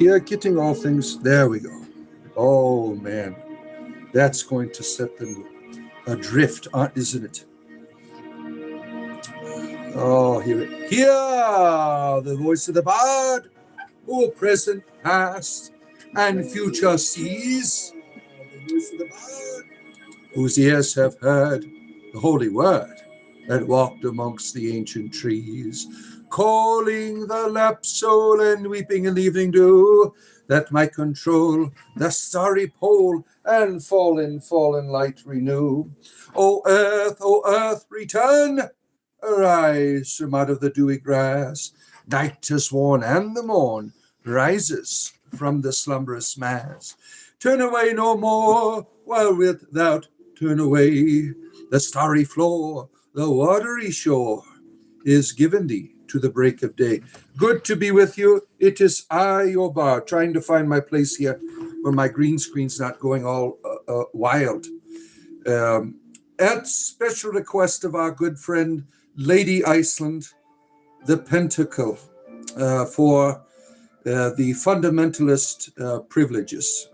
Here, getting all things. There we go. Oh man, that's going to set them adrift, isn't it? Oh, hear it. Hear the voice of the bard, who present, past, and future sees. The voice of the bard, whose ears have heard the holy word that walked amongst the ancient trees, calling the lapsed soul and weeping in the evening dew, that might control the starry pole and fallen light renew. O earth, return! Arise from out of the dewy grass. Night is worn and the morn rises from the slumberous mass. Turn away no more, while without turn away. The starry floor, the watery shore, is given thee to the break of day. Good to be with you. It is I, your bard, trying to find my place here where my green screen's not going all wild. At special request of our good friend, Lady Iceland, the Pentacle, for the fundamentalist privileges.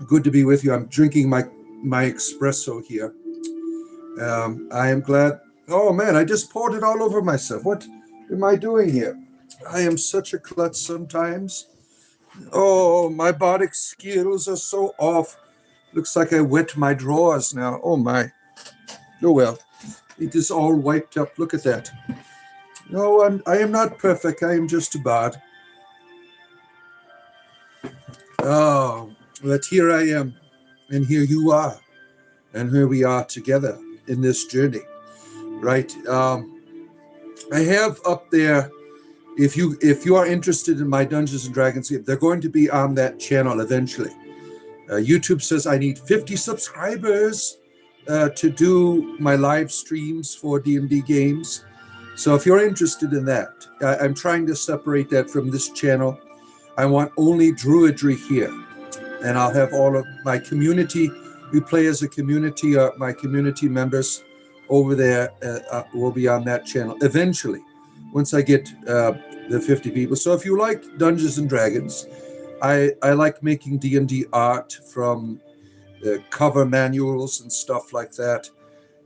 Good to be with you. I'm drinking my espresso here. I am glad. Oh man, I just poured it all over myself. What am I doing here? I am such a klutz sometimes. Oh, my Bardic skills are so off. Looks like I wet my drawers now. Oh my. Oh well, it is all wiped up. Look at that. No, I am not perfect. I am just a bard. Oh, but here I am, and here you are, and here we are together in this journey, right? I have up there, if you are interested in my Dungeons and Dragons game, they're going to be on that channel eventually. YouTube says I need 50 subscribers to do my live streams for D&D games. So if you're interested in that, I'm trying to separate that from this channel. I want only druidry here, and I'll have all of my community. We play as a community. My community members over there will be on that channel eventually, once I get the 50 people. So if you like Dungeons and Dragons, I like making D&D art from cover manuals and stuff like that,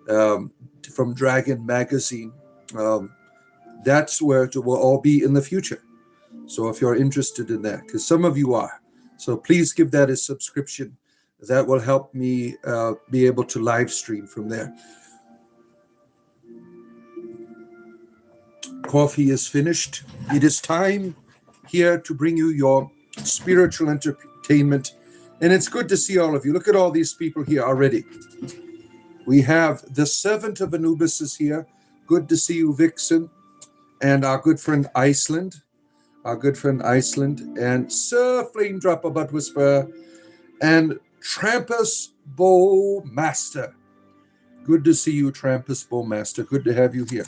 from Dragon Magazine. That's where it will all be in the future. So if you're interested in that, because some of you are, so please give that a subscription. That will help me be able to live stream from there. Coffee is finished. It is time here to bring you your spiritual entertainment. And it's good to see all of you. Look at all these people here already. We have the Servant of Anubis is here. Good to see you, Vixen. And our good friend Iceland. And Sir Flame Dropper Butt Whisperer. And Trampus Bowmaster. Good to see you, Trampus Bowmaster. Good to have you here.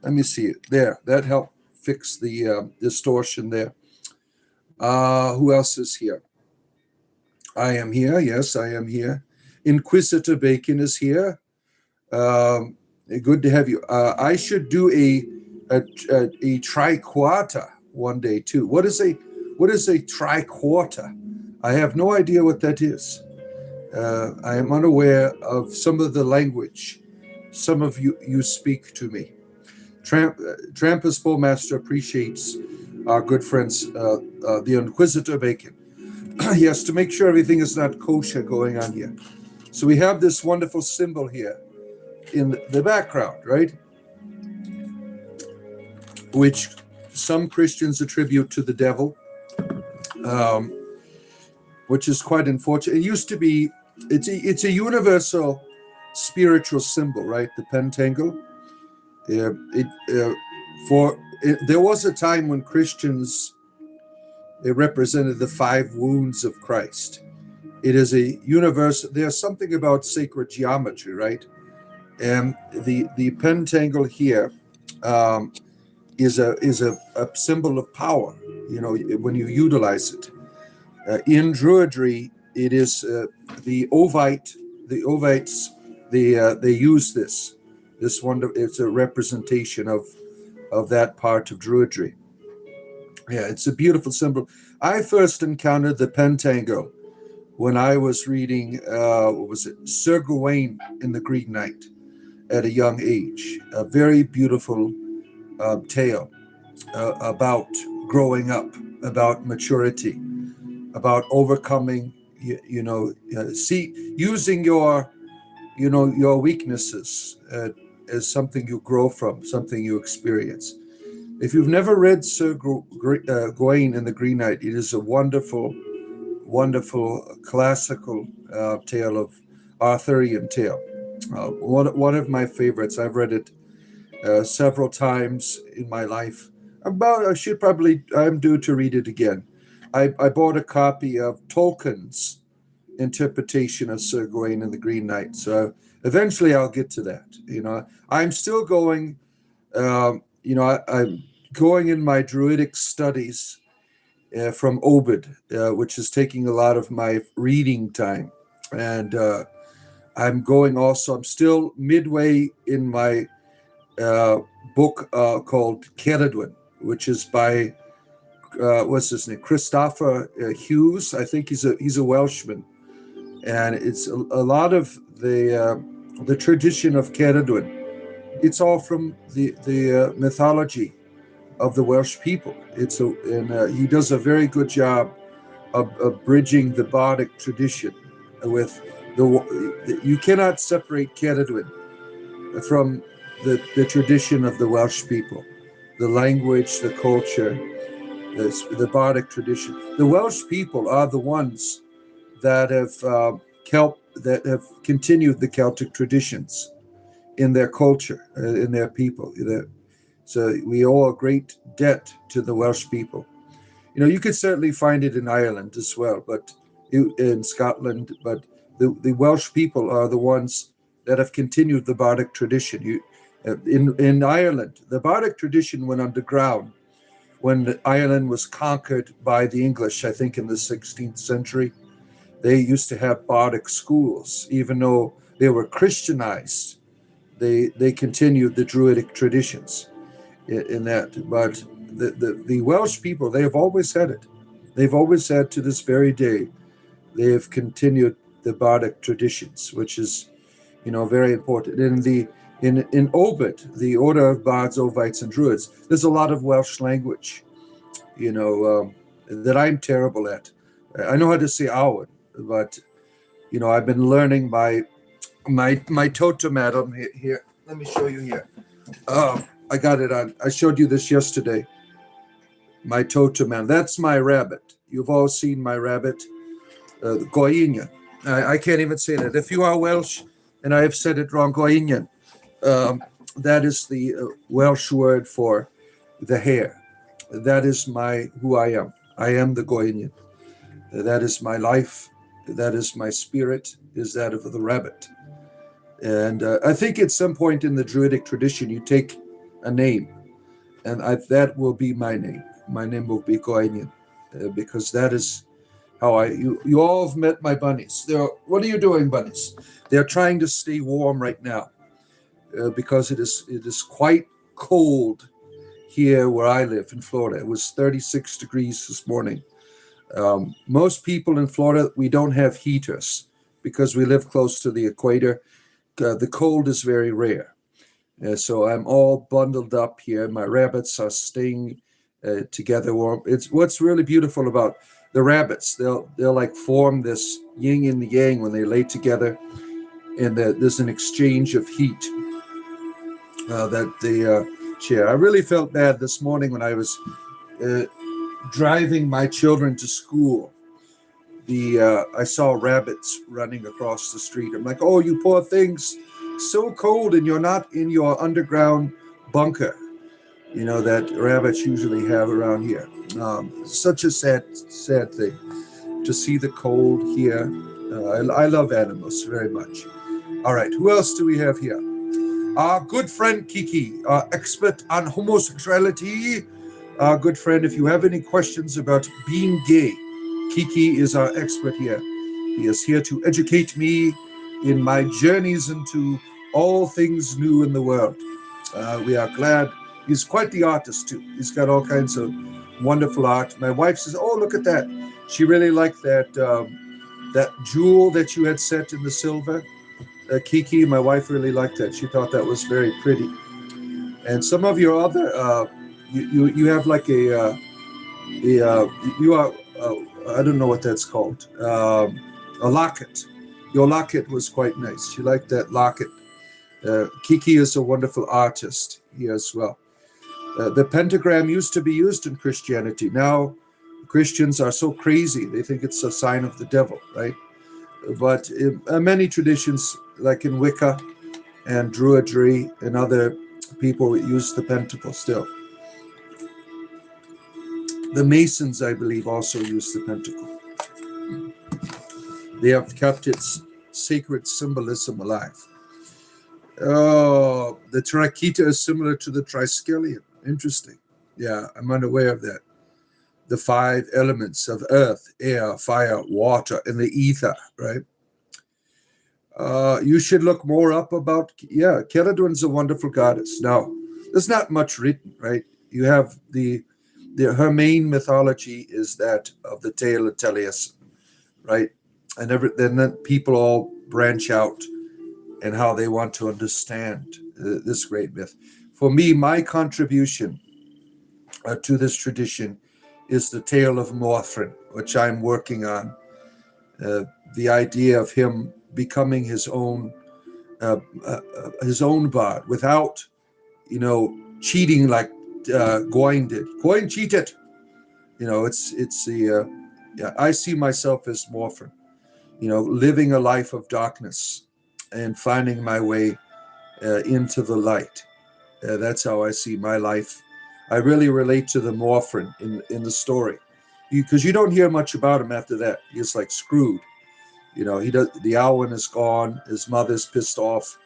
Let me see it. There. That helped fix the distortion there. Who else is here? I am here. Yes, I am here. Inquisitor Bacon is here. Good to have you. I should do a triquarter one day too. What is a triquarter? I have no idea what that is. I am unaware of some of the language. Some of you speak to me. Trampus Bowmaster appreciates our good friends, the Inquisitor Bacon. Yes, to make sure everything is not kosher going on here. So we have this wonderful symbol here in the background, right? Which some Christians attribute to the devil, which is quite unfortunate. It used to be, it's a universal spiritual symbol, right? The pentacle. There was a time when Christians, they represented the 5 wounds of Christ. It is a universal. There's something about sacred geometry, right? And the pentacle here is a symbol of power. You know, when you utilize it. In Druidry, it is the Ovite. The Ovites, they use this wonder. It's a representation of that part of Druidry. Yeah, it's a beautiful symbol. I first encountered the pentangle when I was reading, what was it, Sir Gawain in the Green Knight at a young age. A very beautiful tale about growing up, about maturity, about overcoming, using your weaknesses as something you grow from, something you experience. If you've never read Sir Gawain in the Green Knight, it is a wonderful, wonderful classical tale of Arthurian tale. One of my favorites. I've read it several times in my life. I'm due to read it again. I bought a copy of Tolkien's interpretation of Sir Gawain and the Green Knight. So eventually I'll get to that. I'm still going. I'm going in my druidic studies from Obid, which is taking a lot of my reading time, and I'm going also. I'm still midway in my book called Ceridwen, which is by what's his name, Christopher Hughes. I think he's a Welshman, and it's a lot of the tradition of Ceridwen. It's all from the mythology of the Welsh people. He does a very good job of bridging the Bardic tradition with you cannot separate Ceridwen from the tradition of the Welsh people, the language, the culture, the Bardic tradition. The Welsh people are the ones that have continued the Celtic traditions in their culture, in their people. So we owe a great debt to the Welsh people. You could certainly find it in Ireland as well, but in Scotland. But the Welsh people are the ones that have continued the Bardic tradition. In Ireland, the Bardic tradition went underground when Ireland was conquered by the English, I think in the 16th century. They used to have Bardic schools, even though they were Christianized. They continued the Druidic traditions in that. But the Welsh people, they have always had it. They've always had, to this very day, they have continued the Bardic traditions, which is, very important. In Obid, the Order of Bards, Ovites, and Druids, there's a lot of Welsh language, that I'm terrible at. I know how to say Awen, but, I've been learning my totem atom here. Let me show you here. I got it on. I showed you this yesterday. My totem atom. That's my rabbit. You've all seen my rabbit, Goinyan. I can't even say that. If you are Welsh and I have said it wrong, Goinyan, that is the Welsh word for the hare. That is who I am. I am the Goinyan. That is my life. That is my spirit. Is that of the rabbit. And I think at some point in the Druidic tradition, you take a name, and that will be my name. My name will be Goinyan, because that is how you all have met my bunnies. What are you doing, bunnies? They're trying to stay warm right now because it is quite cold here where I live in Florida. It was 36 degrees this morning. Most people in Florida, we don't have heaters because we live close to the equator. The cold is very rare. So I'm all bundled up here. My rabbits are staying together warm. It's what's really beautiful about the rabbits. They'll like form this yin and yang when they lay together, and there's an exchange of heat that they share. I really felt bad this morning when I was driving my children to school. I saw rabbits running across the street. I'm like, oh, you poor things, so cold, and you're not in your underground bunker, that rabbits usually have around here. Such a sad thing to see the cold here. I love animals very much. All right, who else do we have here? Our good friend Kiki, our expert on homosexuality. Our good friend, if you have any questions about being gay, Kiki is our expert here. He is here to educate me in my journeys into all things new in the world. We are glad. He's quite the artist too. He's got all kinds of Wonderful art. My wife says, "Oh, look at that." She really liked that that jewel that you had set in the silver. Kiki, my wife really liked that. She thought that was very pretty. And some of your other, you have like you are I don't know what that's called. A locket. Your locket was quite nice. She liked that locket. Kiki is a wonderful artist here as well. The pentagram used to be used in Christianity. Now Christians are so crazy; they think it's a sign of the devil, right? But in many traditions, like in Wicca and Druidry and other people, use the pentacle still. The Masons, I believe, also use the pentacle. They have kept its sacred symbolism alive. Oh, the Triqueta is similar to the Triskelion. Interesting. Yeah, I'm unaware of that. The 5 elements of earth, air, fire, water, and the ether, right? You should look more up about, Celadon's a wonderful goddess. Now, there's not much written, right? You have her main mythology is that of the tale of Teleus, right? And then people all branch out and how they want to understand this great myth. For me, my contribution to this tradition is the tale of Morthrin, which I'm working on. The idea of him becoming his own bard without, cheating like Gawain did. Gawain cheated. I see myself as Morthrin, living a life of darkness and finding my way into the light. That's how I see my life. I really relate to the Morthrin in the story, because you don't hear much about him after that. He's like screwed. The Alwyn is gone. His mother's pissed off,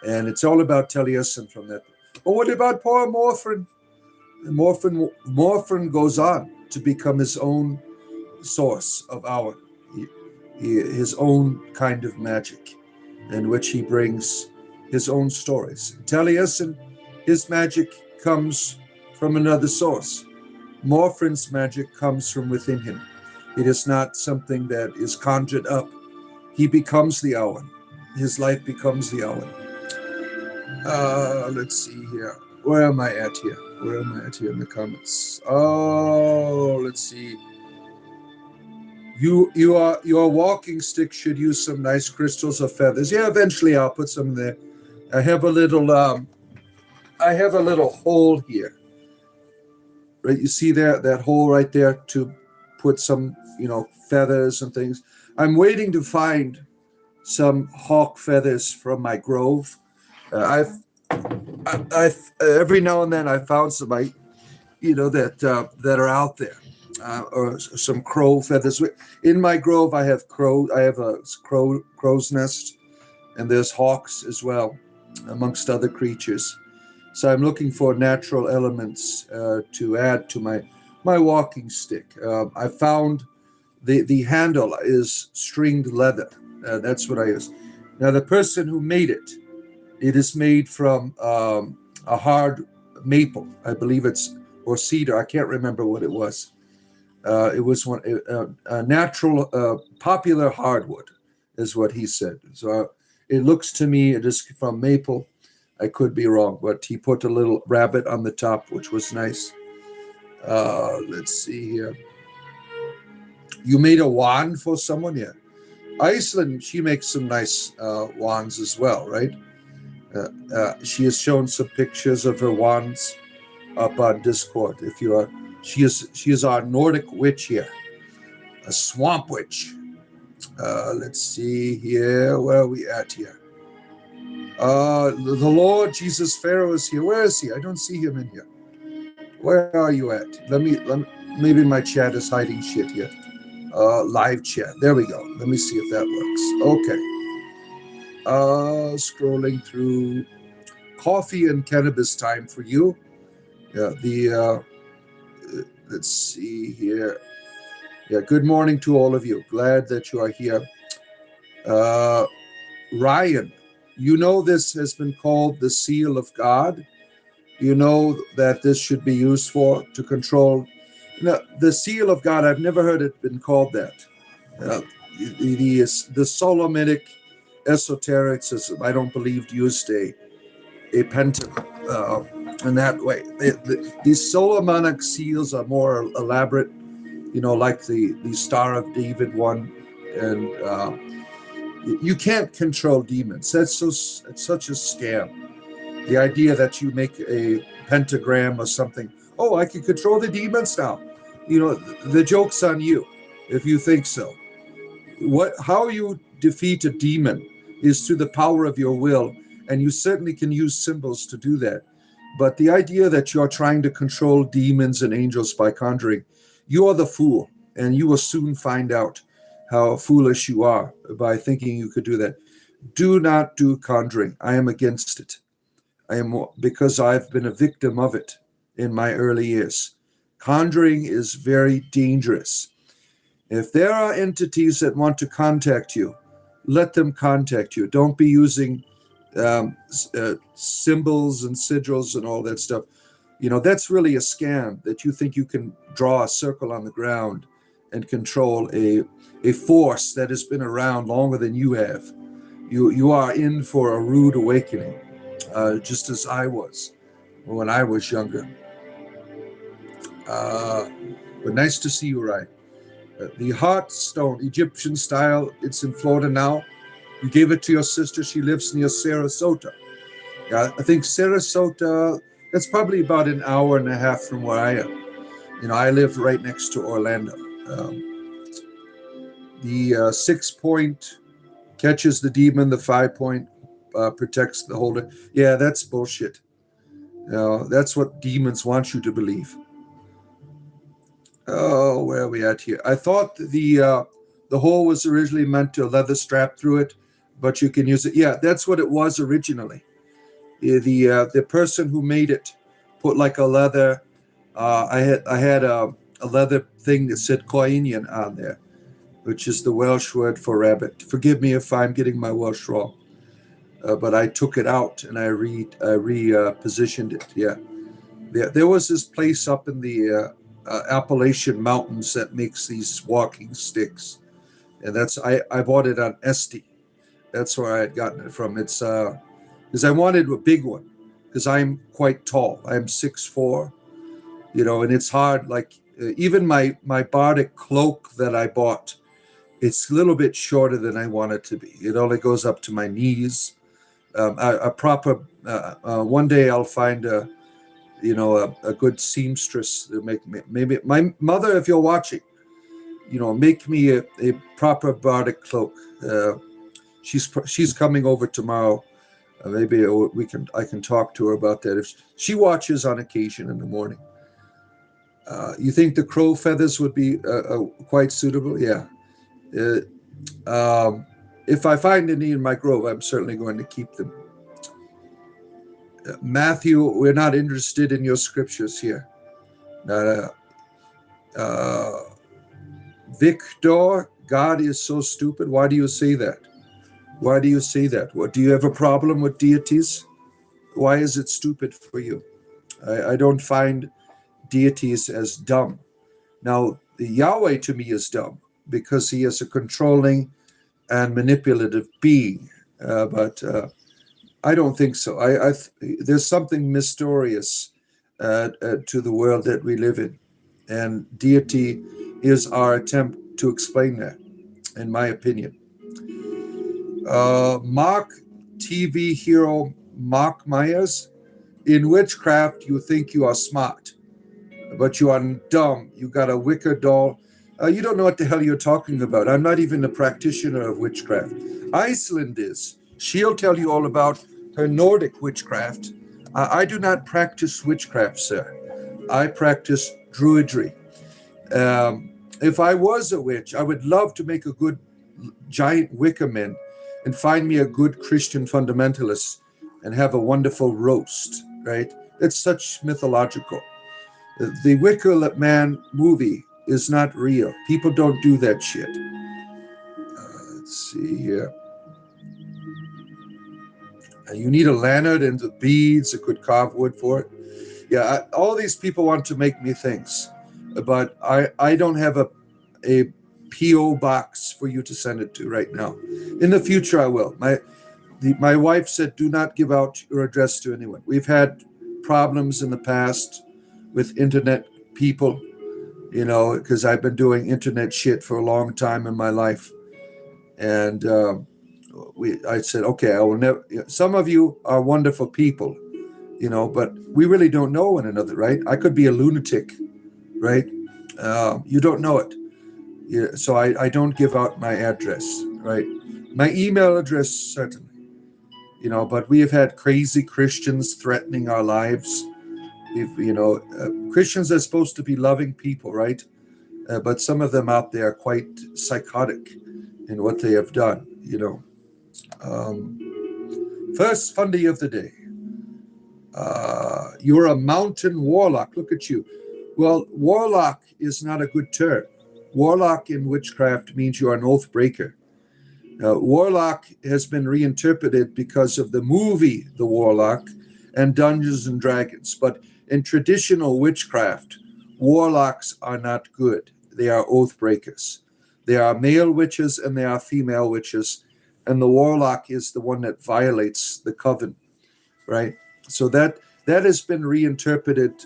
and it's all about Taliesin from that. But what about poor Morthrin? Morthrin goes on to become his own source of Alwyn, his own kind of magic, in which he brings his own stories. Taliesin, his magic comes from another source. Morthrin's magic comes from within him. It is not something that is conjured up. He becomes the Owen. His life becomes the Owen. Let's see here. Where am I at here? In the comments? Oh, let's see. Your walking stick should use some nice crystals or feathers. Yeah, eventually I'll put some there. I have a little hole here. Right, you see that hole right there to put some, feathers and things. I'm waiting to find some hawk feathers from my grove. I've every now and then I found some, that are out there, or some crow feathers. In my grove, I have a crow's nest, and there's hawks as well, amongst other creatures. So I'm looking for natural elements to add to my walking stick. I found the handle is stringed leather. That's what I use. Now, the person who made it is made from a hard maple, I believe or cedar. I can't remember what it was. It was a natural, popular hardwood, is what he said. So it looks to me it is from maple. I could be wrong, but he put a little rabbit on the top, which was nice. Let's see here. You made a wand for someone? Yeah. Iceland, she makes some nice wands as well, right? She has shown some pictures of her wands up on Discord. She is our Nordic witch here, a swamp witch. Let's see here. Where are we at here? The Lord Jesus Pharaoh is here. Where is he? I don't see him in here. Where are you at? Maybe my chat is hiding shit here. Live chat. There we go. Let me see if that works. Okay. Scrolling through. Coffee and cannabis time for you. Yeah. Let's see here. Yeah. Good morning to all of you. Glad that you are here. Ryan. This has been called the seal of God. That this should be used to control No, the seal of God, I've never heard it been called that. Uh, the Solomonic esotericism, I don't believe, used a pentagram in that way. These Solomonic seals are more elaborate, like the Star of David one, and you can't control demons. It's such a scam. The idea that you make a pentagram or something, oh, I can control the demons now. The joke's on you if you think so. How you defeat a demon is through the power of your will, and you certainly can use symbols to do that. But the idea that you're trying to control demons and angels by conjuring, you are the fool, and you will soon find out how foolish you are by thinking you could do that. Do not do conjuring. I am against it. Because I've been a victim of it in my early years. Conjuring is very dangerous. If there are entities that want to contact you, let them contact you. Don't be using symbols and sigils and all that stuff. That's really a scam, that you think you can draw a circle on the ground and control a force that has been around longer than you have. You are in for a rude awakening, just as I was when I was younger. But nice to see you, Ryan. The heart stone, Egyptian style, it's in Florida now. You gave it to your sister. She lives near Sarasota. Yeah, I think Sarasota, that's probably about an hour and a half from where I am. I live right next to Orlando. The 6 point catches the demon, the 5 point protects the holder. Yeah, that's bullshit. That's what demons want you to believe. Oh, where are we at here? I thought the hole was originally meant to a leather strap through it, but you can use it. Yeah, that's what it was originally. The person who made it put like a leather. I had a leather thing that said Coinian on there, which is the Welsh word for rabbit. Forgive me if I'm getting my Welsh wrong, but I took it out and I repositioned it. Yeah, there was this place up in the Appalachian Mountains that makes these walking sticks, and I bought it on Etsy. That's where I had gotten it from. It's because I wanted a big one, because I'm quite tall. I'm 6'4", and it's hard. Like even my Bardic cloak that I bought, it's a little bit shorter than I want it to be. It only goes up to my knees. A proper one day I'll find a good seamstress to make me. Maybe my mother, if you're watching, make me a proper Bardic cloak. She's coming over tomorrow. Maybe I can talk to her about that. If she watches on occasion in the morning. You think the crow feathers would be quite suitable? Yeah. If I find any in my grove, I'm certainly going to keep them. Matthew, we're not interested in your scriptures here. Victor, God is so stupid. Why do you say that? Why do you say that? What, do you have a problem with deities? Why is it stupid for you? I don't find deities as dumb. Now, the Yahweh to me is dumb because he is a controlling and manipulative being. But I don't think so. There's something mysterious to the world that we live in. And deity is our attempt to explain that, in my opinion. Mark TV hero Mark Myers, in witchcraft you think you are smart, but you are dumb. You got a wicker doll. You don't know what the hell you're talking about. I'm not even a practitioner of witchcraft. Iceland is. She'll tell you all about her Nordic witchcraft. I do not practice witchcraft, sir. I practice druidry. If I was a witch, I would love to make a good giant wicker man and find me a good Christian fundamentalist and have a wonderful roast, right? It's such mythological. The Wicker Man movie is not real. People don't do that shit. Let's see here. You need a lantern and the beads that could carve wood for it. Yeah, all these people want to make me things. but I don't have a P.O. box for you to send it to right now. In the future, I will. My wife said, do not give out your address to anyone. We've had problems in the past with internet people, because I've been doing internet shit for a long time in my life. And I said, okay, I will never. Some of you are wonderful people, but we really don't know one another, right? I could be a lunatic, right? You don't know it. Yeah, so I don't give out my address, right? My email address, certainly. But we have had crazy Christians threatening our lives. Christians are supposed to be loving people, right? But some of them out there are quite psychotic in what they have done, First fundy of the day. You're a mountain warlock. Look at you. Well, warlock is not a good term. Warlock in witchcraft means you are an oath breaker. Warlock has been reinterpreted because of the movie The Warlock and Dungeons and Dragons. But in traditional witchcraft, warlocks are not good. They are oath breakers. There are male witches and there are female witches. And the warlock is the one that violates the coven, right? So that has been reinterpreted.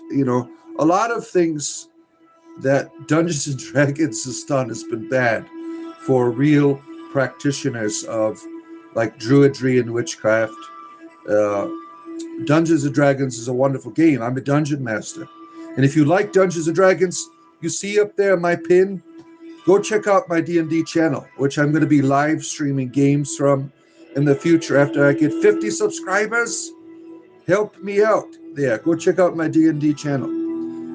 A lot of things that Dungeons and Dragons has done has been bad for real practitioners of like druidry and witchcraft. Dungeons and Dragons is a wonderful game. I'm a dungeon master. And if you like Dungeons and Dragons, you see up there my pin, go check out my D&D channel, which I'm going to be live streaming games from in the future after I get 50 subscribers. Help me out there. Go check out my D&D channel.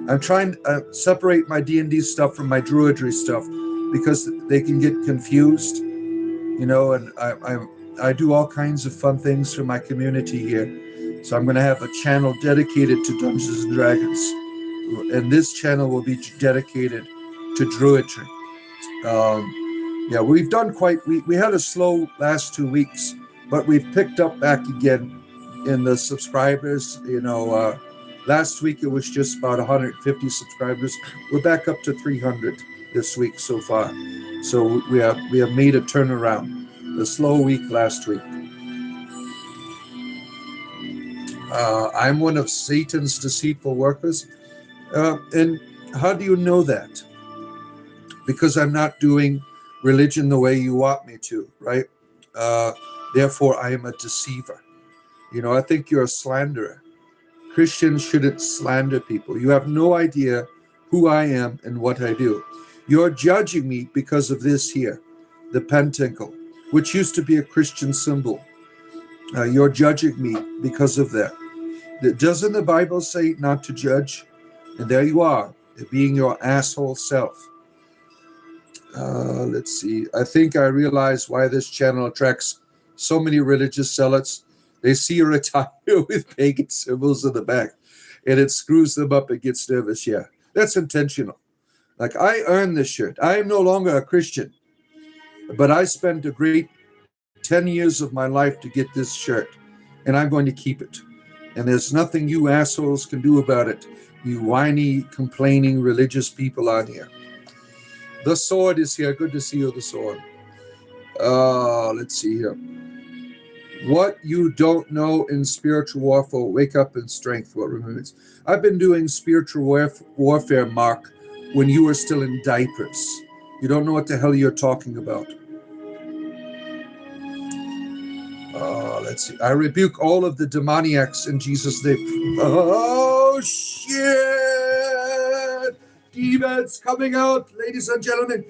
I'm trying to separate my D&D stuff from my druidry stuff because they can get confused, and I do all kinds of fun things for my community here. So I'm going to have a channel dedicated to Dungeons and Dragons, and this channel will be dedicated to druidry. We've done we had a slow last 2 weeks, but we've picked up back again in the subscribers. Last week it was just about 150 subscribers. We're back up to 300 this week so far. So we have made a turnaround. The slow week last week. I'm one of Satan's deceitful workers. And how do you know that? Because I'm not doing religion the way you want me to, right? Therefore, I am a deceiver. I think you're a slanderer. Christians shouldn't slander people. You have no idea who I am and what I do. You're judging me because of this here, the pentacle, which used to be a Christian symbol. You're judging me because of that. Doesn't the Bible say not to judge? And there you are, being your asshole self. Let's see. I think I realize why this channel attracts so many religious zealots. They see a attire with pagan symbols in the back, and it screws them up and gets nervous. Yeah, that's intentional. Like, I earned this shirt. I am no longer a Christian, but I spent a great 10 years of my life to get this shirt, and I'm going to keep it. And there's nothing you assholes can do about it, you whiny, complaining religious people out here. The sword is here. Good to see you, the sword. Let's see here. What you don't know in spiritual warfare, wake up in strength. What remains? I've been doing spiritual warfare, Mark, when you were still in diapers. You don't know what the hell you're talking about. Let's see. I rebuke all of the demoniacs in Jesus' name. Oh, shit! Demons coming out, ladies and gentlemen.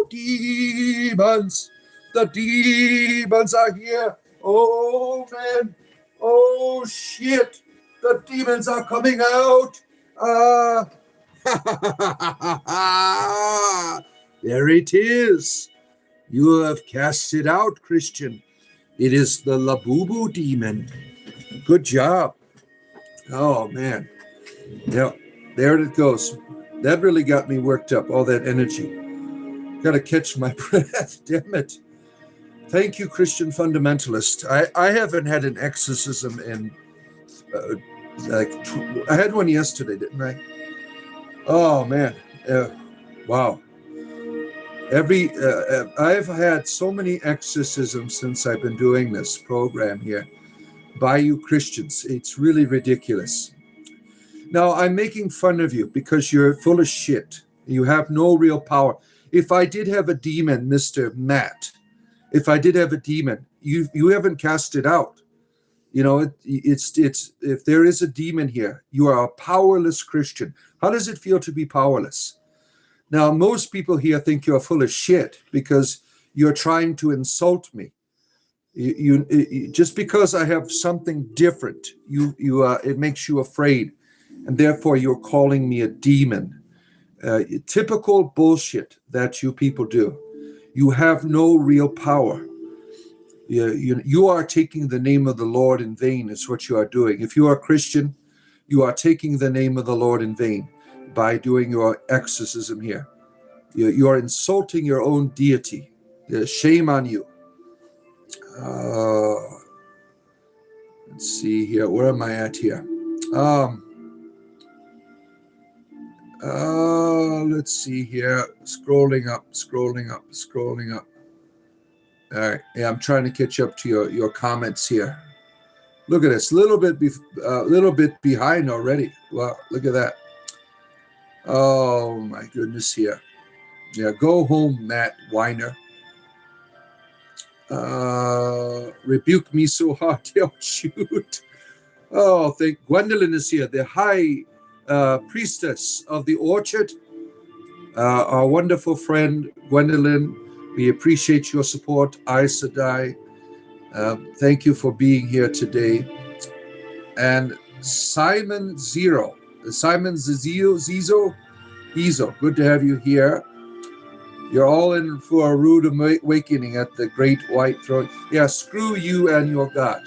Demons. The demons are here. Oh, man. Oh, shit. The demons are coming out. There it is. You have cast it out, Christian. It is the Labubu demon. Good job. Oh, man. Yeah, there it goes. That really got me worked up, all that energy. Got to catch my breath, damn it. Thank you, Christian fundamentalist. I haven't had an exorcism in I had one yesterday, didn't I? Oh man, wow. I've had so many exorcisms since I've been doing this program here by you Christians. It's really ridiculous. Now, I'm making fun of you because you're full of shit. You have no real power. If I did have a demon, Mr. Matt, if I did have a demon, you haven't cast it out. You know, it's if there is a demon here, you are a powerless Christian. How does it feel to be powerless? Now, most people here think you're full of shit because you're trying to insult me. You just because I have something different, it makes you afraid, and therefore you're calling me a demon. Typical bullshit that you people do. You have no real power. You are taking the name of the Lord in vain, is what you are doing. If you are a Christian, you are taking the name of the Lord in vain by doing your exorcism here. You are insulting your own deity. Shame on you. Let's see here. Where am I at here? Let's see here. Scrolling up. All right. Yeah, I'm trying to catch up to your comments here. Look at this. Little bit behind already. Wow, look at that. Oh my goodness here. Yeah, go home, Matt Weiner. Rebuke me so hard they'll shoot. Oh, thank Gwendolyn is here, the high priestess of the orchard. Our wonderful friend Gwendolyn, we appreciate your support. Aes Sedai, thank you for being here today. And Simon Zizo, good to have you here. You're all in for a rude awakening at the great white throne. Yeah, screw you and your God.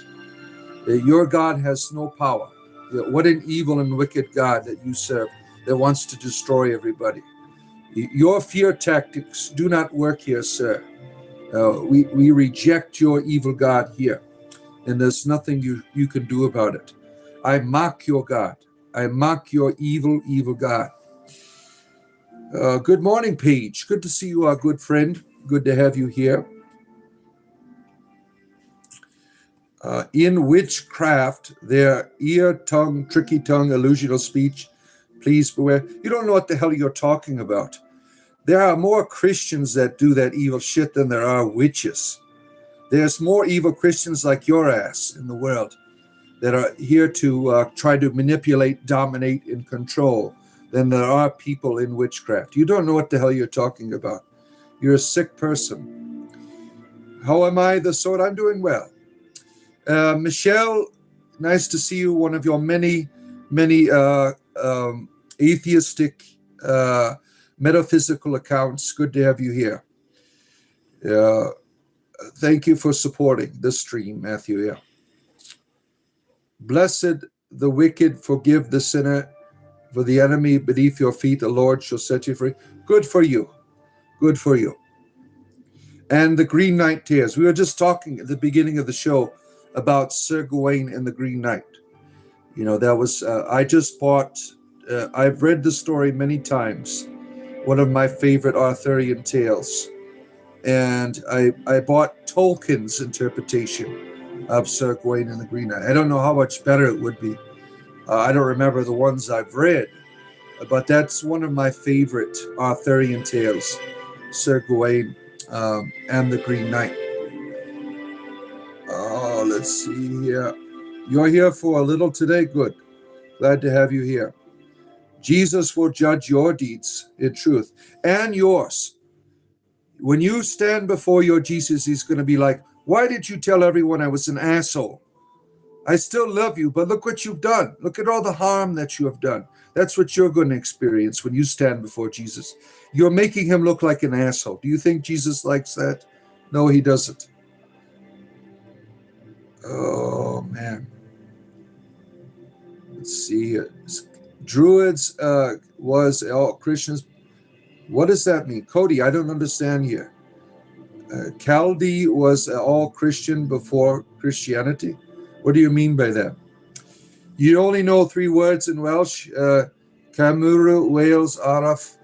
Your God has no power. What an evil and wicked God that you serve that wants to destroy everybody. Your fear tactics do not work here, sir. We reject your evil God here, and there's nothing you can do about it. I mock your God. I mock your evil God. Good morning, Paige. Good to see you, our good friend. Good to have you here. In witchcraft, their ear, tongue, tricky tongue, illusional speech, please beware. You don't know what the hell you're talking about. There are more Christians that do that evil shit than there are witches. There's more evil Christians like your ass in the world that are here to try to manipulate, dominate, and control than there are people in witchcraft. You don't know what the hell you're talking about. You're a sick person. How am I, the sword? I'm doing well. Michelle, nice to see you. One of your many atheistic, metaphysical accounts. Good to have you here. Thank you for supporting this stream, Matthew. Yeah. Blessed the wicked, forgive the sinner. For the enemy beneath your feet, the Lord shall set you free. Good for you. Good for you. And the Green Knight tears. We were just talking at the beginning of the show about Sir Gawain and the Green Knight. You know, that was, I just bought, I've read the story many times. One of my favorite Arthurian tales. And I bought Tolkien's interpretation of Sir Gawain and the Green Knight. I don't know how much better it would be. I don't remember the ones I've read, but that's one of my favorite Arthurian tales, Sir Gawain and the Green Knight. Oh, let's see here. You're here for a little today? Good. Glad to have you here. Jesus will judge your deeds in truth and yours. When you stand before your Jesus, he's going to be like, why did you tell everyone I was an asshole? I still love you, but look what you've done. Look at all the harm that you have done. That's what you're going to experience when you stand before Jesus. You're making him look like an asshole. Do you think Jesus likes that? No, he doesn't. Oh, man. Let's see here. Druids was all Christians. What does that mean? Cody, I don't understand here. Chaldee was all Christian before Christianity? What do you mean by that? You only know 3 words in Welsh. Camuru, Wales, Araf,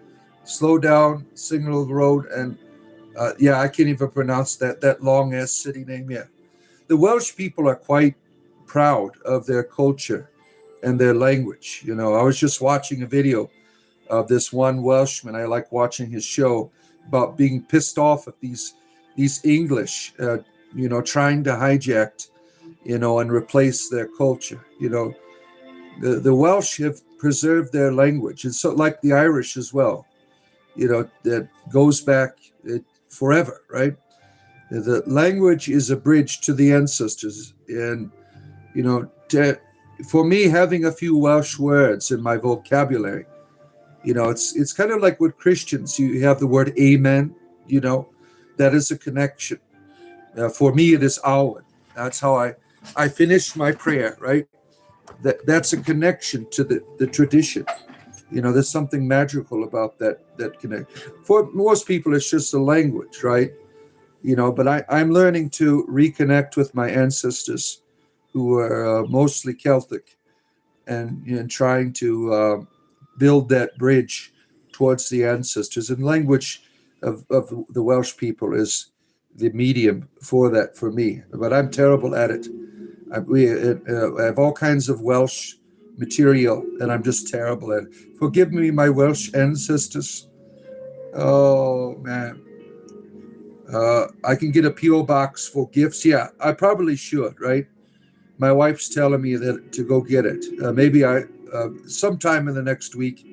slow down, signal the road, and yeah, I can't even pronounce that long ass city name. Yeah, the Welsh people are quite proud of their culture and their language. You know, I was just watching a video of this one Welshman. I like watching his show about being pissed off at these English, trying to hijack, and replace their culture. The Welsh have preserved their language. It's so like the Irish as well. That goes back forever, right? The language is a bridge to the ancestors, and for me, having a few Welsh words in my vocabulary, it's kind of like with Christians. You have the word amen. That is a connection. For me, it is Awen. That's how I finish my prayer, right? That's a connection to the tradition. There's something magical about that connect. For most people, it's just a language, right? But I'm learning to reconnect with my ancestors who are mostly Celtic, and trying to build that bridge towards the ancestors. And language of the Welsh people is the medium for that for me. But I'm terrible at it. I have all kinds of Welsh material, and I'm just terrible at it. Forgive me, my Welsh ancestors. Oh, man. I can get a P.O. box for gifts. Yeah, I probably should, right? My wife's telling me that to go get it. Maybe sometime in the next week,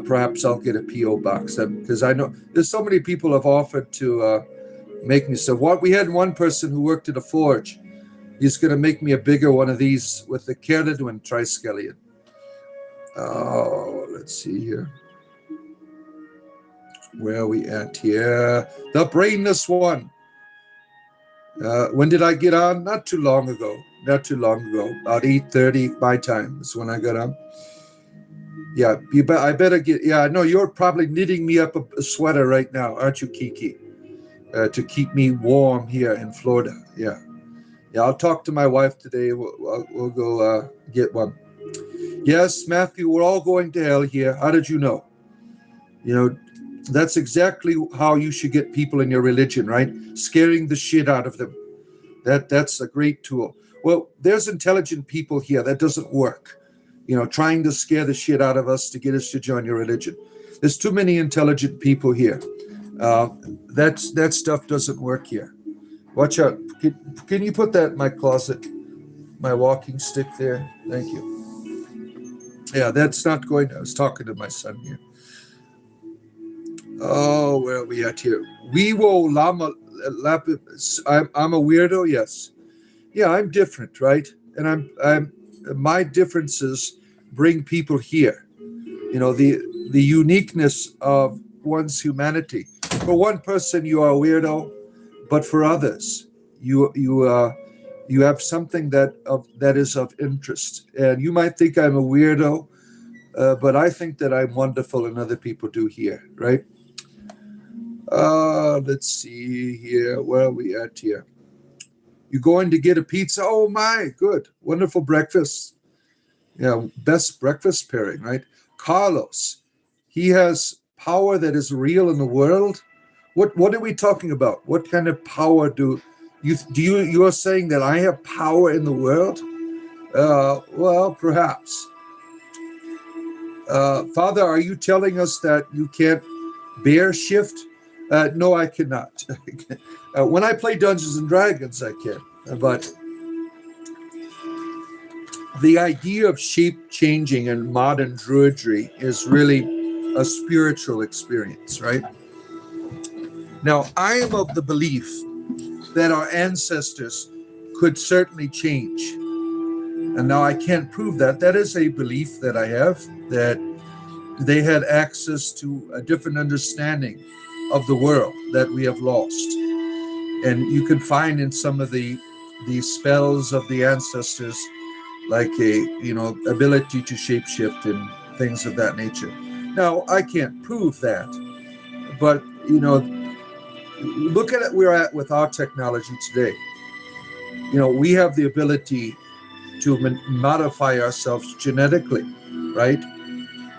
perhaps I'll get a P.O. box. Because I know there's so many people have offered to make me stuff. We had one person who worked at a forge. He's going to make me a bigger one of these with the Caledon triskelion. Oh, let's see here. Where are we at here? The brainless one. When did I get on? Not too long ago. About 8:30 my time is when I got on. Yeah, I better get. Yeah, I know you're probably knitting me up a sweater right now, aren't you, Kiki? To keep me warm here in Florida. Yeah. Yeah, I'll talk to my wife today. We'll go get one. Yes, Matthew, we're all going to hell here. How did you know? That's exactly how you should get people in your religion, right? Scaring the shit out of them. That's a great tool. Well, there's intelligent people here. That doesn't work. Trying to scare the shit out of us to get us to join your religion. There's too many intelligent people here. That stuff doesn't work here. Watch out. Can you put that in my closet? My walking stick there? Thank you. Yeah, that's not going. I was talking to my son here. Oh, where are we at here? Weewo Lama. I'm a weirdo. Yes. Yeah, I'm different, right? And I'm my differences bring people here. The uniqueness of one's humanity. For one person, you are a weirdo, but for others, you have something that is of interest. And you might think I'm a weirdo, but I think that I'm wonderful, and other people do here, right? Let's see here. Where are we at here? You going to get a pizza? Oh my, good. Wonderful breakfast. Yeah, best breakfast pairing, right? Carlos, he has power that is real in the world. What are we talking about? What kind of power you are saying that I have power in the world? Well, perhaps. Father, are you telling us that you can't bear shift? No, I cannot. When I play Dungeons and Dragons, I can. But the idea of shape changing in modern druidry is really a spiritual experience, right? Now, I am of the belief that our ancestors could certainly change. And now I can't prove that. That is a belief that I have, that they had access to a different understanding of the world that we have lost. And you can find in some of the spells of the ancestors, like ability to shapeshift and things of that nature. Now, I can't prove that, but, look at it we're at with our technology today. We have the ability modify ourselves genetically, right?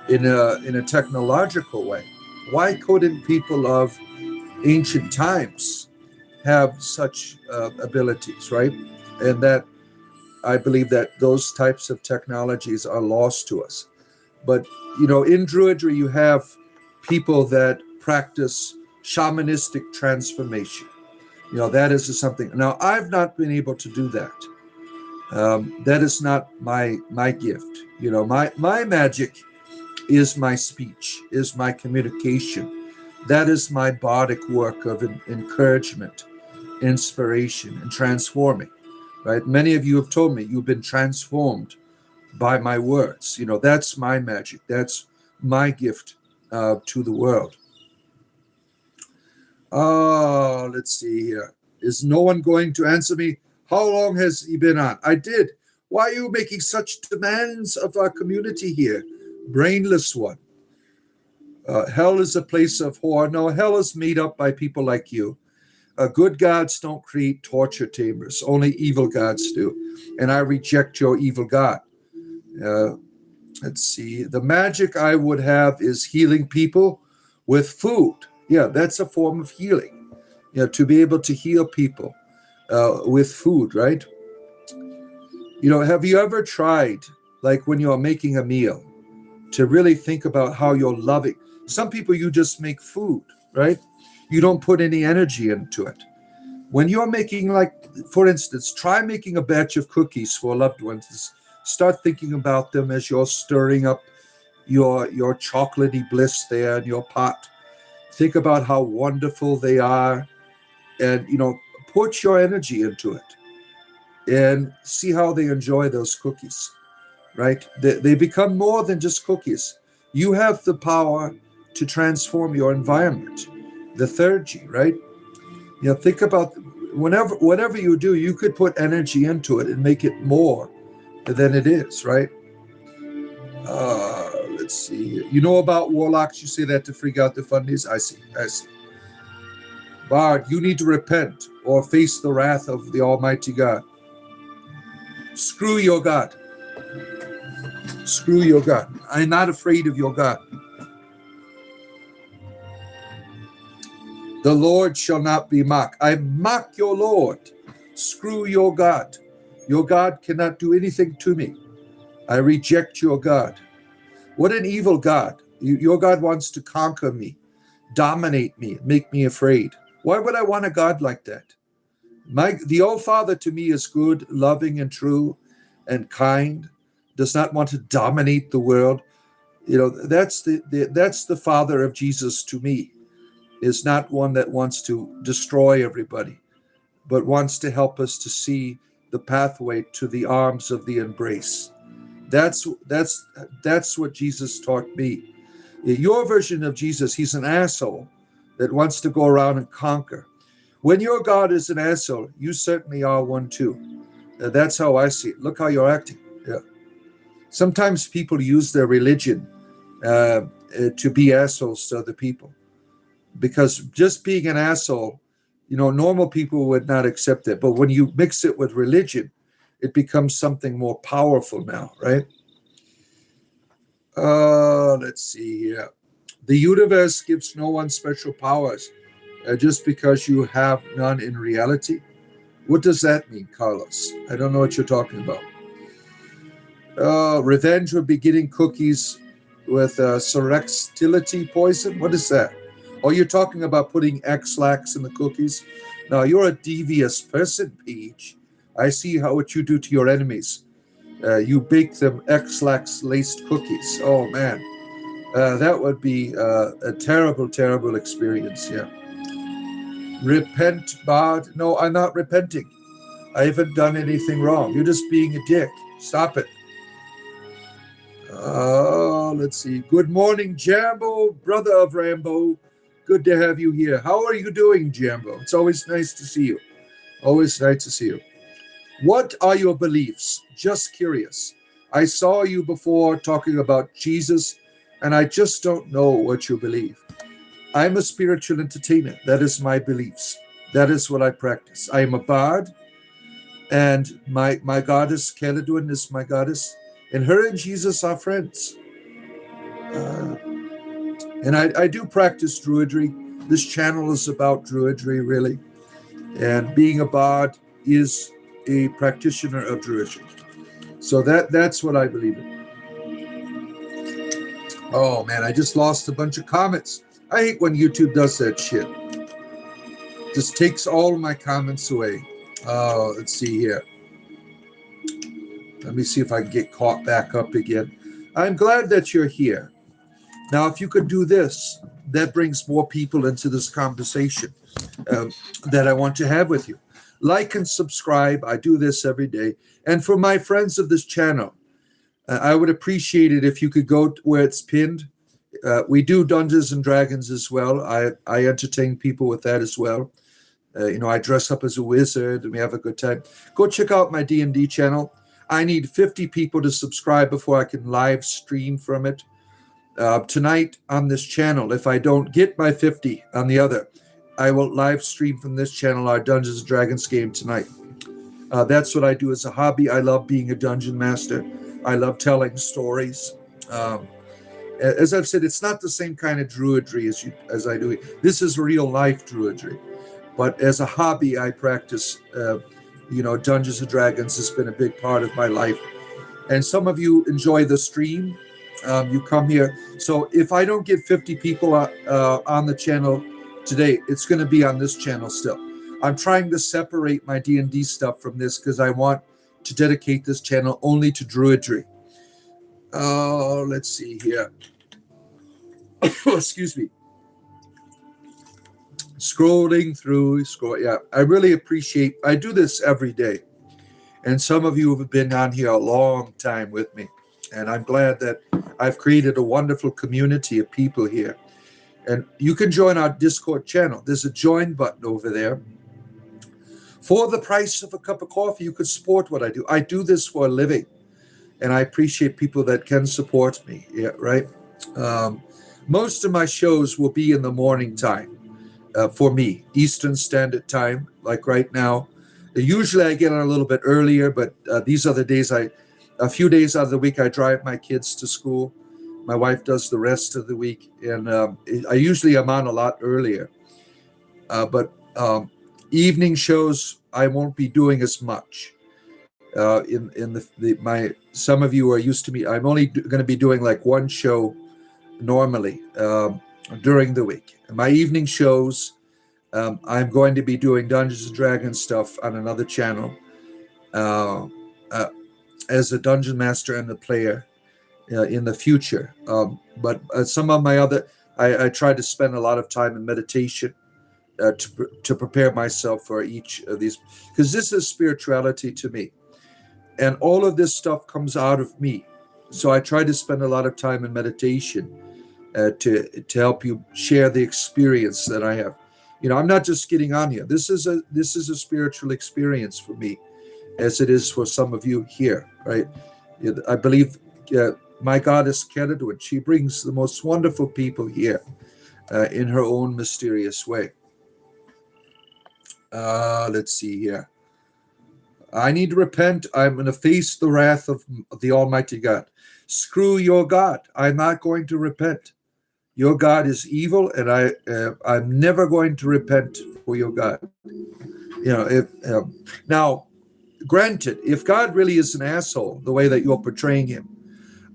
In a technological way. Why couldn't people of ancient times have such abilities, right? And that I believe that those types of technologies are lost to us. But in Druidry, you have people that practice shamanistic transformation. That is something. Now, I've not been able to do that. That is not my gift. My magic is my speech, is my communication. That is my bardic work of encouragement, inspiration, and transforming. Right? Many of you have told me you've been transformed by my words. That's my magic. That's my gift to the world. Let's see here. Is no one going to answer me? How long has he been on? I did. Why are you making such demands of our community here? Brainless one. Hell is a place of horror. No, hell is made up by people like you. Good gods don't create torture chambers. Only evil gods do. And I reject your evil god. Let's see. The magic I would have is healing people with food. Yeah, that's a form of healing. To be able to heal people with food, right? Have you ever tried, like when you're making a meal, to really think about how you're loving? Some people, you just make food, right? You don't put any energy into it. When you're making, like, for instance, try making a batch of cookies for loved ones. Start thinking about them as you're stirring up your chocolatey bliss there in your pot. Think about how wonderful they are, and put your energy into it, and see how they enjoy those cookies. Right? They become more than just cookies. You have the power to transform your environment. The third G, right? Think about whatever you do, you could put energy into it and make it more than it is, right? Let's see. You know about warlocks? You say that to freak out the fundies? I see. Bard, you need to repent or face the wrath of the Almighty God. Screw your God. Screw your God. I'm not afraid of your God. The Lord shall not be mocked. I mock your Lord. Screw your God. Your God cannot do anything to me. I reject your God. What an evil God. Your God wants to conquer me, dominate me, make me afraid. Why would I want a God like that? The All Father to me is good, loving, and true, and kind. Does not want to dominate the world. That's the Father of Jesus to me. Is not one that wants to destroy everybody, but wants to help us to see the pathway to the arms of the embrace. That's what Jesus taught me. Your version of Jesus, he's an asshole that wants to go around and conquer. When your God is an asshole, you certainly are one too. That's how I see it. Look how you're acting. Yeah. Sometimes people use their religion to be assholes to other people. Because just being an asshole, normal people would not accept it. But when you mix it with religion, it becomes something more powerful now, right? Let's see here. The universe gives no one special powers just because you have none in reality. What does that mean, Carlos? I don't know what you're talking about. Revenge would be getting cookies with Serextility poison. What is that? Oh, you're talking about putting X-lax in the cookies? No, you're a devious person, Paige. I see what you do to your enemies. You bake them X-lax laced cookies. Oh, man. That would be a terrible, terrible experience, yeah. Repent, Bard. No, I'm not repenting. I haven't done anything wrong. You're just being a dick. Stop it. Let's see. Good morning, Jambo, brother of Rambo. Good to have you here. How are you doing, Jambo? It's always nice to see you. Always nice to see you. What are your beliefs? Just curious. I saw you before talking about Jesus, and I just don't know what you believe. I'm a spiritual entertainer. That is my beliefs. That is what I practice. I am a bard. And my goddess, Caledwin, is my goddess. And her and Jesus are friends. And I do practice druidry. This channel is about druidry, really. And being a bard is a practitioner of druidry. So that's what I believe in. Oh man, I just lost a bunch of comments. I hate when YouTube does that shit. Just takes all of my comments away. Let's see here. Let me see if I can get caught back up again. I'm glad that you're here. Now, if you could do this, that brings more people into this conversation that I want to have with you. Like and subscribe. I do this every day. And for my friends of this channel, I would appreciate it if you could go where it's pinned. We do Dungeons and Dragons as well. I entertain people with that as well. I dress up as a wizard and we have a good time. Go check out my D&D channel. I need 50 people to subscribe before I can live stream from it. Tonight on this channel, if I don't get my 50 on the other, I will live stream from this channel our Dungeons and Dragons game tonight. That's what I do as a hobby. I love being a dungeon master. I love telling stories. As I've said, it's not the same kind of druidry as I do. This is real life druidry. But as a hobby, I practice, Dungeons and Dragons has been a big part of my life. And some of you enjoy the stream. You come here. So if I don't get 50 people on the channel today, it's going to be on this channel still. I'm trying to separate my D&D stuff from this because I want to dedicate this channel only to druidry. Let's see here. Excuse me. Scrolling through. Yeah, I really appreciate. I do this every day, and some of you have been on here a long time with me, and I'm glad that I've created a wonderful community of people here. And you can join our Discord channel. There's a join button over there. For the price of a cup of coffee, you could support what I do. I do this for a living, and I appreciate people that can support me. Yeah, right. Most of my shows will be in the morning time. For me, Eastern Standard Time, like right now. Usually I get on a little bit earlier, but these are the days a few days out of the week, I drive my kids to school. My wife does the rest of the week, and I usually am on a lot earlier. But evening shows, I won't be doing as much. Some of you are used to me. I'm only going to be doing like one show normally during the week. My evening shows, I'm going to be doing Dungeons and Dragons stuff on another channel as a dungeon master and a player in the future. But some of my other, I try to spend a lot of time in meditation to prepare myself for each of these, because this is spirituality to me. And all of this stuff comes out of me. So I try to spend a lot of time in meditation to help you share the experience that I have. I'm not just getting on here. This is a spiritual experience for me, as it is for some of you here, right? I believe my goddess Caledwin, she brings the most wonderful people here in her own mysterious way. Let's see here. I need to repent. I'm going to face the wrath of the Almighty God. Screw your God. I'm not going to repent. Your God is evil, and I'm never going to repent for your God. Now, granted, if God really is an asshole, the way that you're portraying him,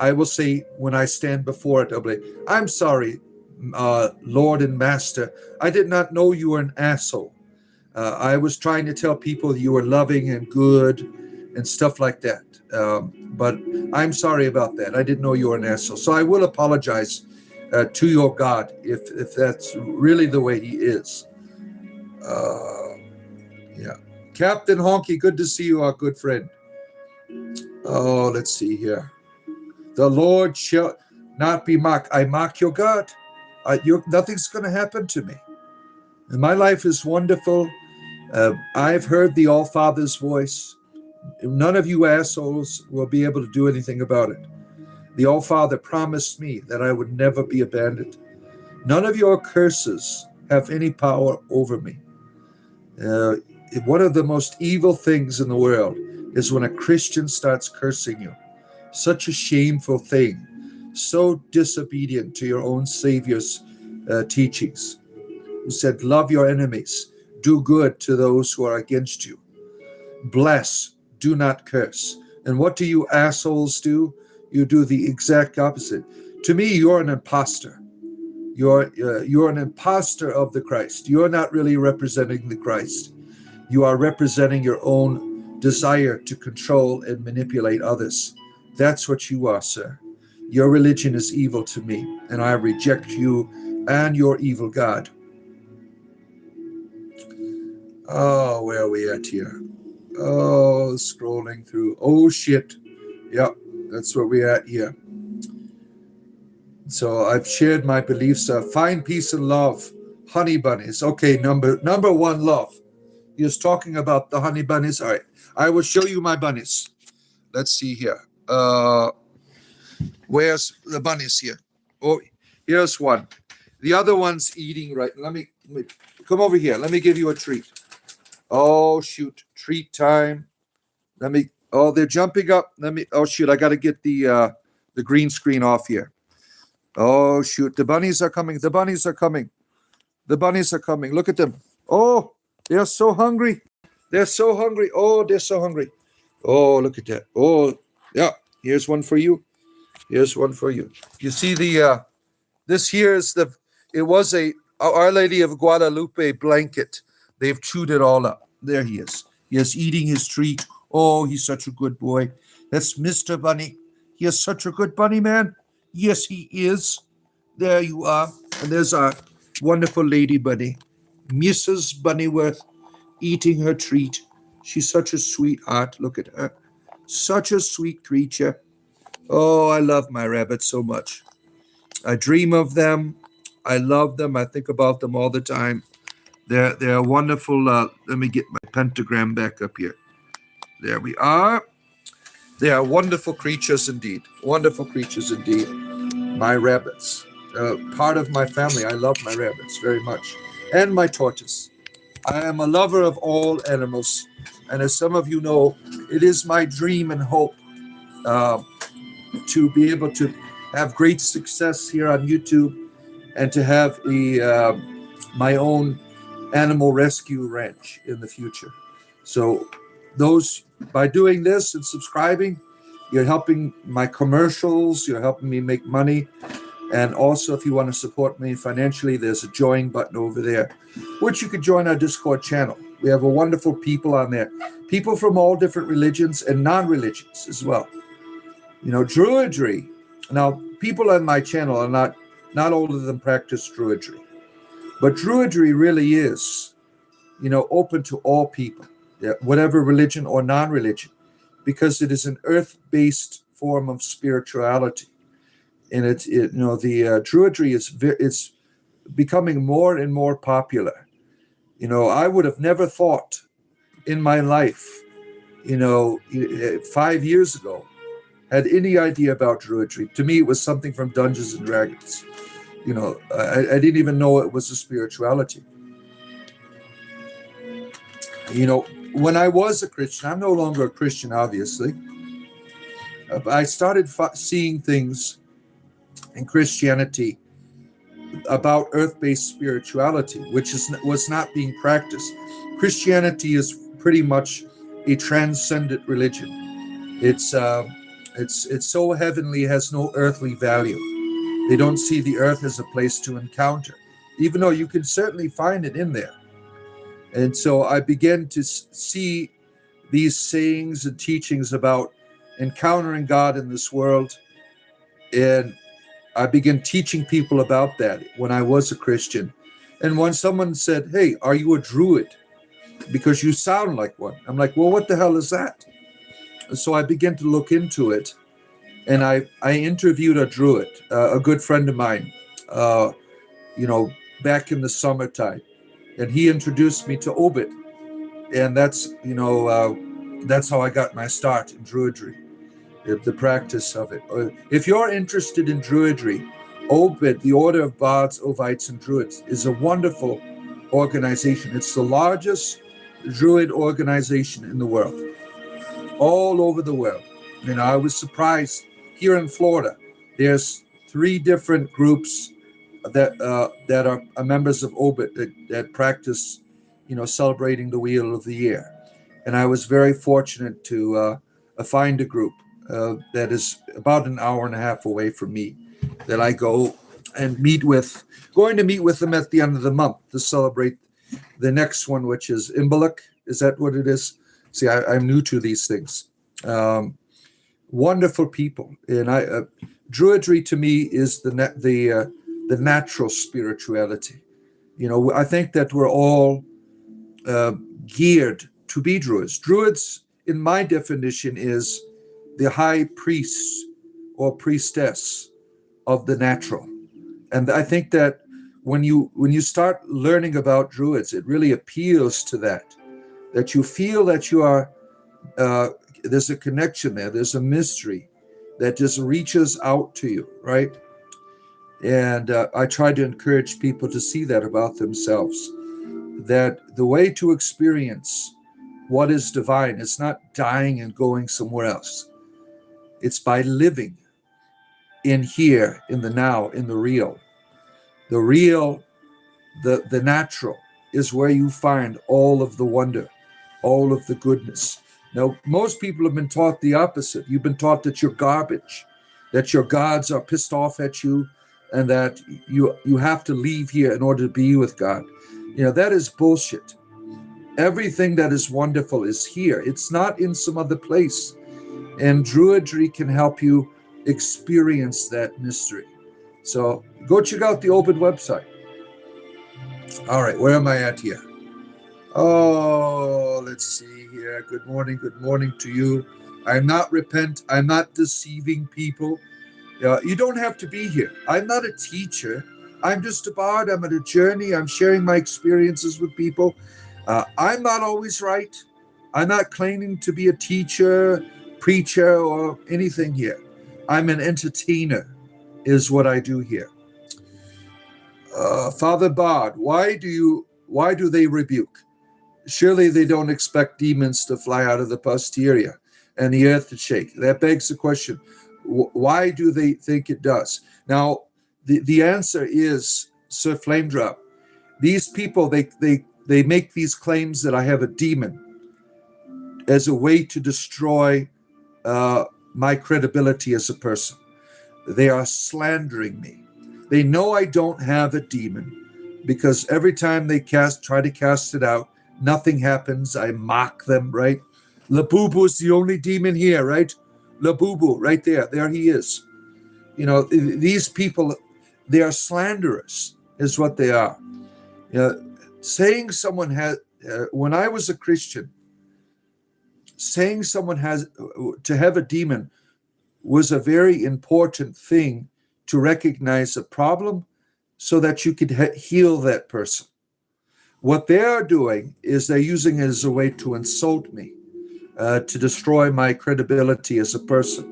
I will say when I stand before it, I'll be, I'm sorry, Lord and Master. I did not know you were an asshole. I was trying to tell people you were loving and good and stuff like that. But I'm sorry about that. I didn't know you were an asshole. So I will apologize to your God if that's really the way he is. Yeah. Captain Honky, good to see you, our good friend. Oh, let's see here. The Lord shall not be mocked. I mock your God. Nothing's going to happen to me. And my life is wonderful. I've heard the All-Father's voice. None of you assholes will be able to do anything about it. The All-Father promised me that I would never be abandoned. None of your curses have any power over me. one of the most evil things in the world is when a Christian starts cursing you. Such a shameful thing, so disobedient to your own Savior's teachings, who said, love your enemies, do good to those who are against you, bless, do not curse. And what do you assholes do? You do the exact opposite. To me, you're an imposter. You're an imposter of the Christ. You're not really representing the Christ. You are representing your own desire to control and manipulate others. That's what you are, sir. Your religion is evil to me, and I reject you and your evil God. Oh, where are we at here? Oh, scrolling through. Oh, shit. Yep, that's where we're at here. So I've shared my beliefs. Find peace and love. Honey bunnies. Okay, number one, love. He was talking about the honey bunnies. All right, I will show you my bunnies. Let's see here. Where's the bunnies here? Oh, here's one. The other one's eating right. Let me come over here. Let me give you a treat. Oh, shoot. Treat time. Oh, they're jumping up. Oh, shoot. I got to get the green screen off here. Oh, shoot. The bunnies are coming. The bunnies are coming. The bunnies are coming. Look at them. Oh, they're so hungry. They're so hungry. Oh, they're so hungry. Oh, look at that. Oh, yeah. Here's one for you. Here's one for you. You see this here is it was a Our Lady of Guadalupe blanket. They've chewed it all up. There he is. He is eating his treat. Oh, he's such a good boy. That's Mr. Bunny. He is such a good bunny, man. Yes, he is. There you are. And there's our wonderful lady bunny, Mrs. Bunnyworth, eating her treat. She's such a sweetheart. Look at her. Such a sweet creature. Oh, I love my rabbits so much. I dream of them. I love them. I think about them all the time. They're wonderful. Let me get my pentagram back up here. There we are. They are wonderful creatures indeed. Wonderful creatures indeed. My rabbits. Part of my family. I love my rabbits very much. And my tortoise. I am a lover of all animals. And as some of you know, it is my dream and hope to be able to have great success here on YouTube and to have my own animal rescue ranch in the future. So by doing this and subscribing, you're helping my commercials, you're helping me make money. And also, if you want to support me financially, there's a join button over there, which you could join our Discord channel. We have a wonderful people on there, people from all different religions and non-religions as well. You know, druidry. Now, people on my channel are not all of them practice druidry, but druidry really is, open to all people, whatever religion or non-religion, because it is an earth-based form of spirituality. And the druidry is becoming more and more popular. I would have never thought in my life, 5 years ago, had any idea about druidry. To me, it was something from Dungeons and Dragons. I didn't even know it was a spirituality. When I was a Christian, I'm no longer a Christian, obviously. But I started seeing things in Christianity about earth-based spirituality, which was not being practiced. Christianity is pretty much a transcendent religion. It's so heavenly, has no earthly value. They don't see the earth as a place to encounter, even though you can certainly find it in there. And so I began to see these sayings and teachings about encountering God in this world. And I began teaching people about that when I was a Christian. And when someone said, "Hey, are you a druid? Because you sound like one." I'm like, "Well, what the hell is that?" And so I began to look into it. And I interviewed a druid, a good friend of mine, back in the summertime. And he introduced me to Obit. And that's how I got my start in druidry, the practice of it. If you're interested in druidry, Obit, the Order of Bards, Ovites, and Druids, is a wonderful organization. It's the largest druid organization in the world, all over the world. I was surprised here in Florida. There's 3 different groups that are members of Obit that practice, celebrating the Wheel of the Year. And I was very fortunate to find a group that is about an hour and a half away from me that I go and going to meet with them at the end of the month to celebrate the next one, which is Imbolc. Is that what it is? See, I'm new to these things. Wonderful people. And Druidry to me is the natural spirituality. I think that we're all geared to be druids. Druids, in my definition, is the high priest or priestess of the natural. And I think that when you start learning about druids, it really appeals to that you feel that you are, there's a connection there, there's a mystery that just reaches out to you, right? And I try to encourage people to see that about themselves, that the way to experience what is divine is not dying and going somewhere else. It's by living in here, in the now, in the real. The real, the natural is where you find all of the wonder, all of the goodness. Now, most people have been taught the opposite. You've been taught that you're garbage, that your gods are pissed off at you, and that you have to leave here in order to be with God. That is bullshit. Everything that is wonderful is here. It's not in some other place. And Druidry can help you experience that mystery. So go check out the Open website. All right, where am I at here? Oh, let's see here. Good morning to you. I'm not deceiving people. You don't have to be here. I'm not a teacher. I'm just a bard. I'm on a journey. I'm sharing my experiences with people. I'm not always right. I'm not claiming to be a teacher, preacher, or anything here. I'm an entertainer, is what I do here. Father Bard, why do they rebuke? Surely they don't expect demons to fly out of the posterior and the earth to shake. That begs the question, why do they think it does? Now, the answer is, Sir Flame Drop, these people, they make these claims that I have a demon as a way to destroy my credibility as a person. They are slandering me. They know I don't have a demon because every time they try to cast it out, nothing happens. I mock them, right? Labubu is the only demon here, right? Labubu, right there. There he is. These people, they are slanderers, is what they are. Saying someone has, when I was a Christian, saying someone has to have a demon was a very important thing to recognize a problem so that you could heal that person. What they're doing is they're using it as a way to insult me, to destroy my credibility as a person.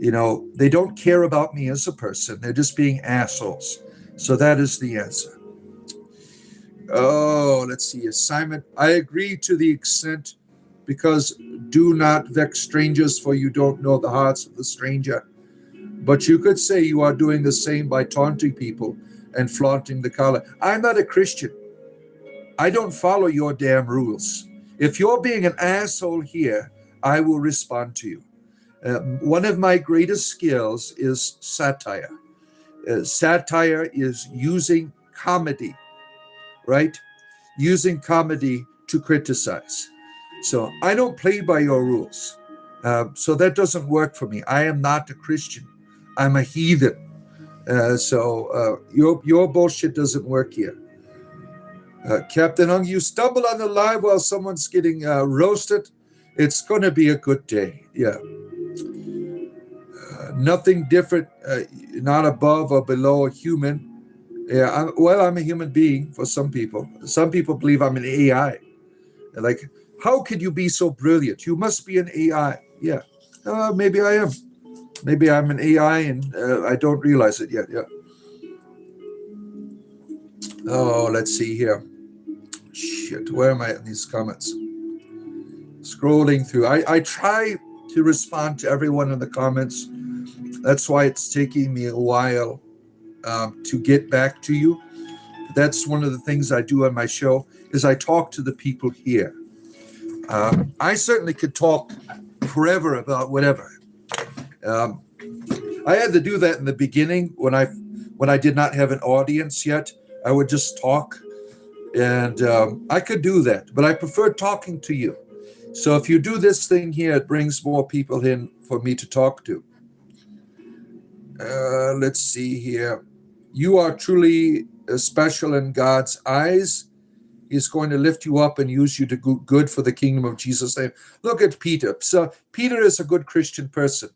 They don't care about me as a person. They're just being assholes. So that is the answer. Oh, let's see. Simon, I agree to the extent because do not vex strangers, for you don't know the hearts of the stranger. But you could say you are doing the same by taunting people and flaunting the color. I'm not a Christian. I don't follow your damn rules. If you're being an asshole here, I will respond to you. One of my greatest skills is satire. Satire is using comedy, right? Using comedy to criticize. So I don't play by your rules. So that doesn't work for me. I am not a Christian. I'm a heathen. So your bullshit doesn't work here. Captain Hung, you stumble on the live while someone's getting roasted. It's going to be a good day. Yeah. Nothing different, not above or below a human. Yeah, I'm a human being for some people. Some people believe I'm an AI. They're like, how could you be so brilliant? You must be an AI. Yeah, maybe I am. Maybe I'm an AI and I don't realize it yet. Yeah. Oh, let's see here. Shit, where am I in these comments? Scrolling through. I try to respond to everyone in the comments. That's why it's taking me a while to get back to you. That's one of the things I do on my show is I talk to the people here. I certainly could talk forever about whatever. I had to do that in the beginning when I did not have an audience yet. I would just talk, and I could do that, but I prefer talking to you. So if you do this thing here, it brings more people in for me to talk to. Let's see here. You are truly special in God's eyes. He's going to lift you up and use you to do good for the kingdom of Jesus' name. Look at Peter. So Peter is a good Christian person.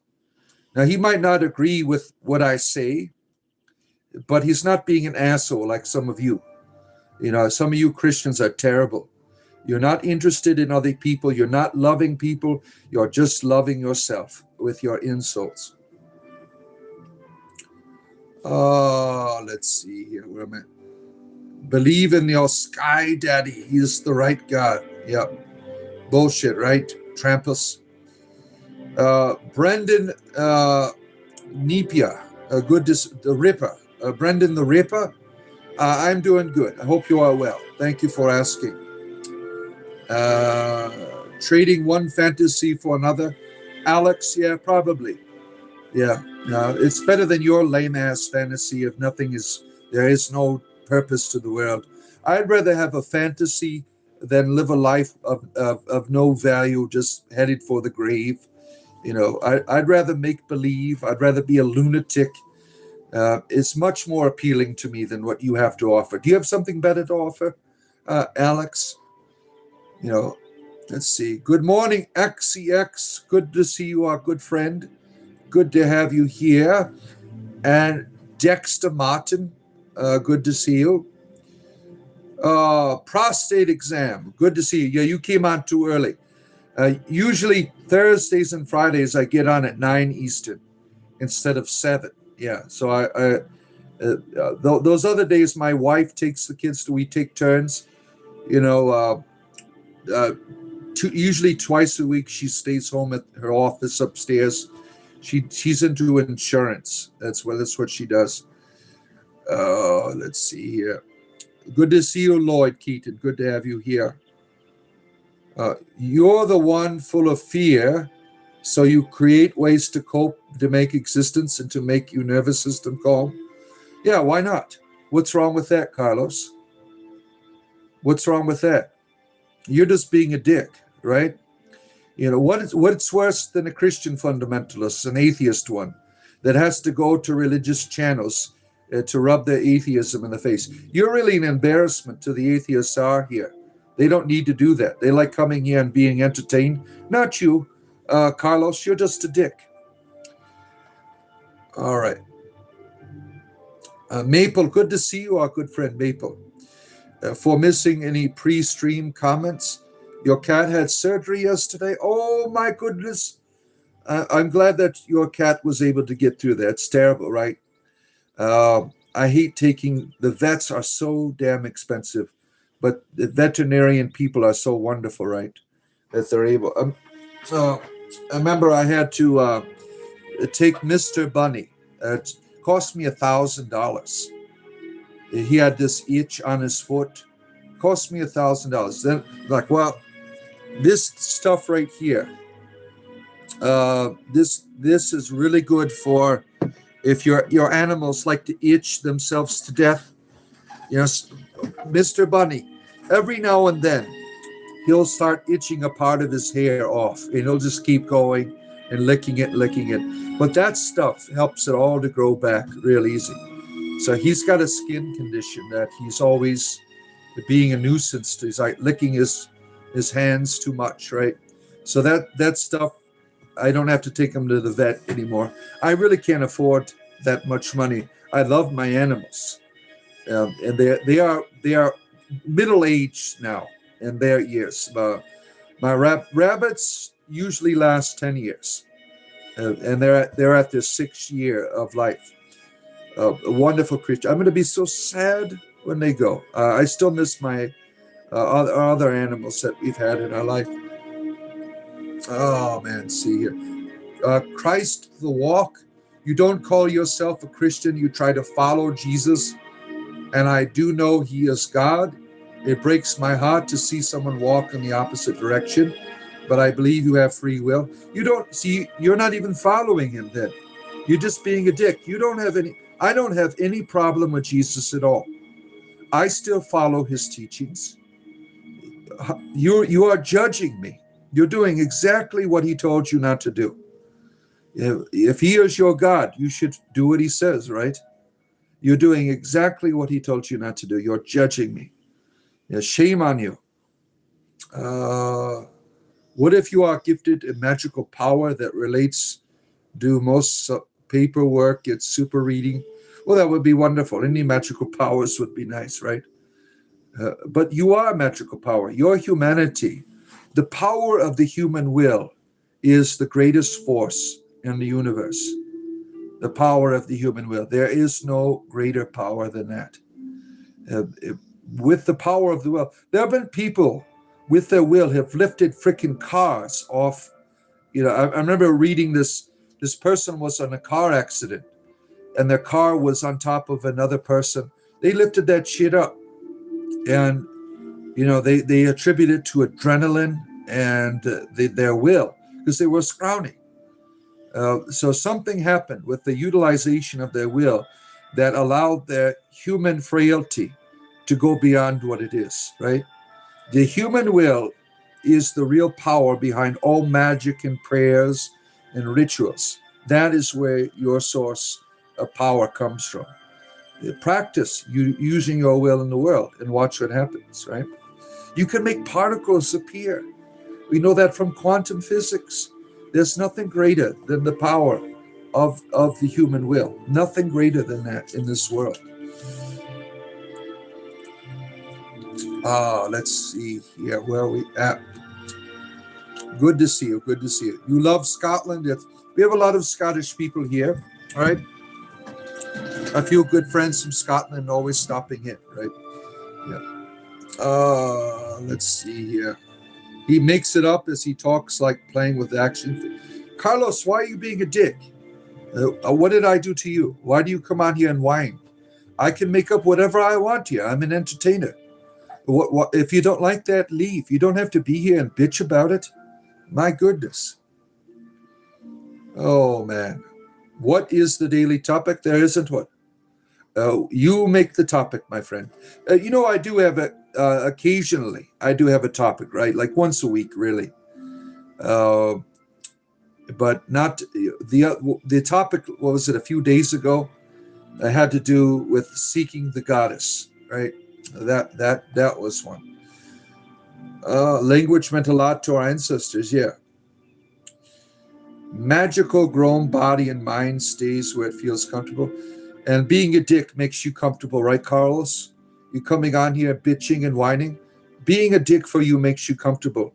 Now, he might not agree with what I say, but he's not being an asshole like some of you. You know, some of you Christians are terrible. You're not interested in other people. You're not loving people. You're just loving yourself with your insults. Let's see here. Where am I? Believe in your sky daddy. He's the right God. Yep. Bullshit, right? Trampus. Brendan Nepia. The Ripper. Brendan the Ripper. I'm doing good. I hope you are well. Thank you for asking. Trading one fantasy for another. Alex, yeah, probably. Yeah, no, it's better than your lame ass fantasy of there is no purpose to the world. I'd rather have a fantasy than live a life of no value, just headed for the grave. You know, I'd rather make believe. I'd rather be a lunatic. It's much more appealing to me than what you have to offer. Do you have something better to offer, Alex? You know, let's see. Good morning, XCX. Good to see you, our good friend. Good to have you here. And Dexter Martin, good to see you. Prostate exam, good to see you. Yeah, you came on too early. Usually Thursdays and Fridays I get on at 9 Eastern instead of 7. Yeah, so those other days my wife takes the kids we take turns. You know, usually twice a week she stays home at her office upstairs. She's into insurance. That's what she does. Let's see here. Good to see you, Lloyd Keaton. Good to have you here. You're the one full of fear, so you create ways to cope, to make existence, and to make your nervous system calm. Yeah, why not? What's wrong with that, Carlos? What's wrong with that? You're just being a dick, right? You know, what's worse than a Christian fundamentalist, an atheist one, that has to go to religious channels to rub their atheism in the face? You're really an embarrassment to the atheists are here. They don't need to do that. They like coming here and being entertained. Not you, Carlos. You're just a dick. All right. Maple, good to see you, our good friend Maple. For missing any pre-stream comments, your cat had surgery yesterday. Oh, my goodness. I'm glad that your cat was able to get through that. It's terrible, right? I hate the vets are so damn expensive, but the veterinarian people are so wonderful, right? That they're able. So I remember I had to take Mr. Bunny. It cost me $1,000. He had this itch on his foot. Cost me $1,000. Then, like, well, this stuff right here. This is really good for if your animals like to itch themselves to death. Yes, Mr. Bunny, every now and then he'll start itching a part of his hair off, and he'll just keep going and licking it. But that stuff helps it all to grow back real easy. So he's got a skin condition that he's always being a nuisance to. He's like licking his hands too much, right? So that stuff, I don't have to take him to the vet anymore. I really can't afford that much money. I love my animals, and they are middle aged now in their years. My rabbits usually last 10 years, and they're at their 6th year of life. A wonderful creature. I'm going to be so sad when they go. I still miss my other animals that we've had in our life. Oh man, see here. Christ the walk. You don't call yourself a Christian, you try to follow Jesus. And I do know he is God. It breaks my heart to see someone walk in the opposite direction, but I believe you have free will. You don't see, you're not even following him then. You're just being a dick. I don't have any problem with Jesus at all. I still follow his teachings. You are judging me. You're doing exactly what he told you not to do. If he is your God, you should do what he says, right? You're doing exactly what he told you not to do. You're judging me. Yeah, shame on you. What if you are gifted a magical power that relates, do most paperwork, get super reading? Well, that would be wonderful. Any magical powers would be nice, right? But you are a magical power. Your humanity, the power of the human will is the greatest force in the universe. The power of the human will. There is no greater power than that. With the power of the will, there have been people with their will have lifted freaking cars off. I remember reading this. This person was in a car accident, and their car was on top of another person. They lifted that shit up, and they attribute it to adrenaline and their will because they were scrowning. So something happened with the utilization of their will that allowed their human frailty to go beyond what it is, right? The human will is the real power behind all magic and prayers and rituals. That is where your source of power comes from. Practice using your will in the world and watch what happens, right? You can make particles appear. We know that from quantum physics. There's nothing greater than the power of the human will. Nothing greater than that in this world. Let's see here. Where are we at? Good to see you. Good to see you. You love Scotland. We have a lot of Scottish people here. All right. A few good friends from Scotland always stopping in, right? Yeah. Let's see here. He makes it up as he talks, like playing with action. Carlos, why are you being a dick? What did I do to you? Why do you come on here and whine? I can make up whatever I want here. I'm an entertainer. What if you don't like that, leave. You don't have to be here and bitch about it. My goodness. Oh, man. What is the daily topic? There isn't one. You make the topic, my friend. I do have occasionally, I do have a topic, right? Like once a week, really. But not the topic, what was it, a few days ago? I had to do with seeking the goddess, right? That was one. Language meant a lot to our ancestors, yeah. Magical grown body and mind stays where it feels comfortable. And being a dick makes you comfortable, right, Carlos? You coming on here bitching and whining? Being a dick for you makes you comfortable.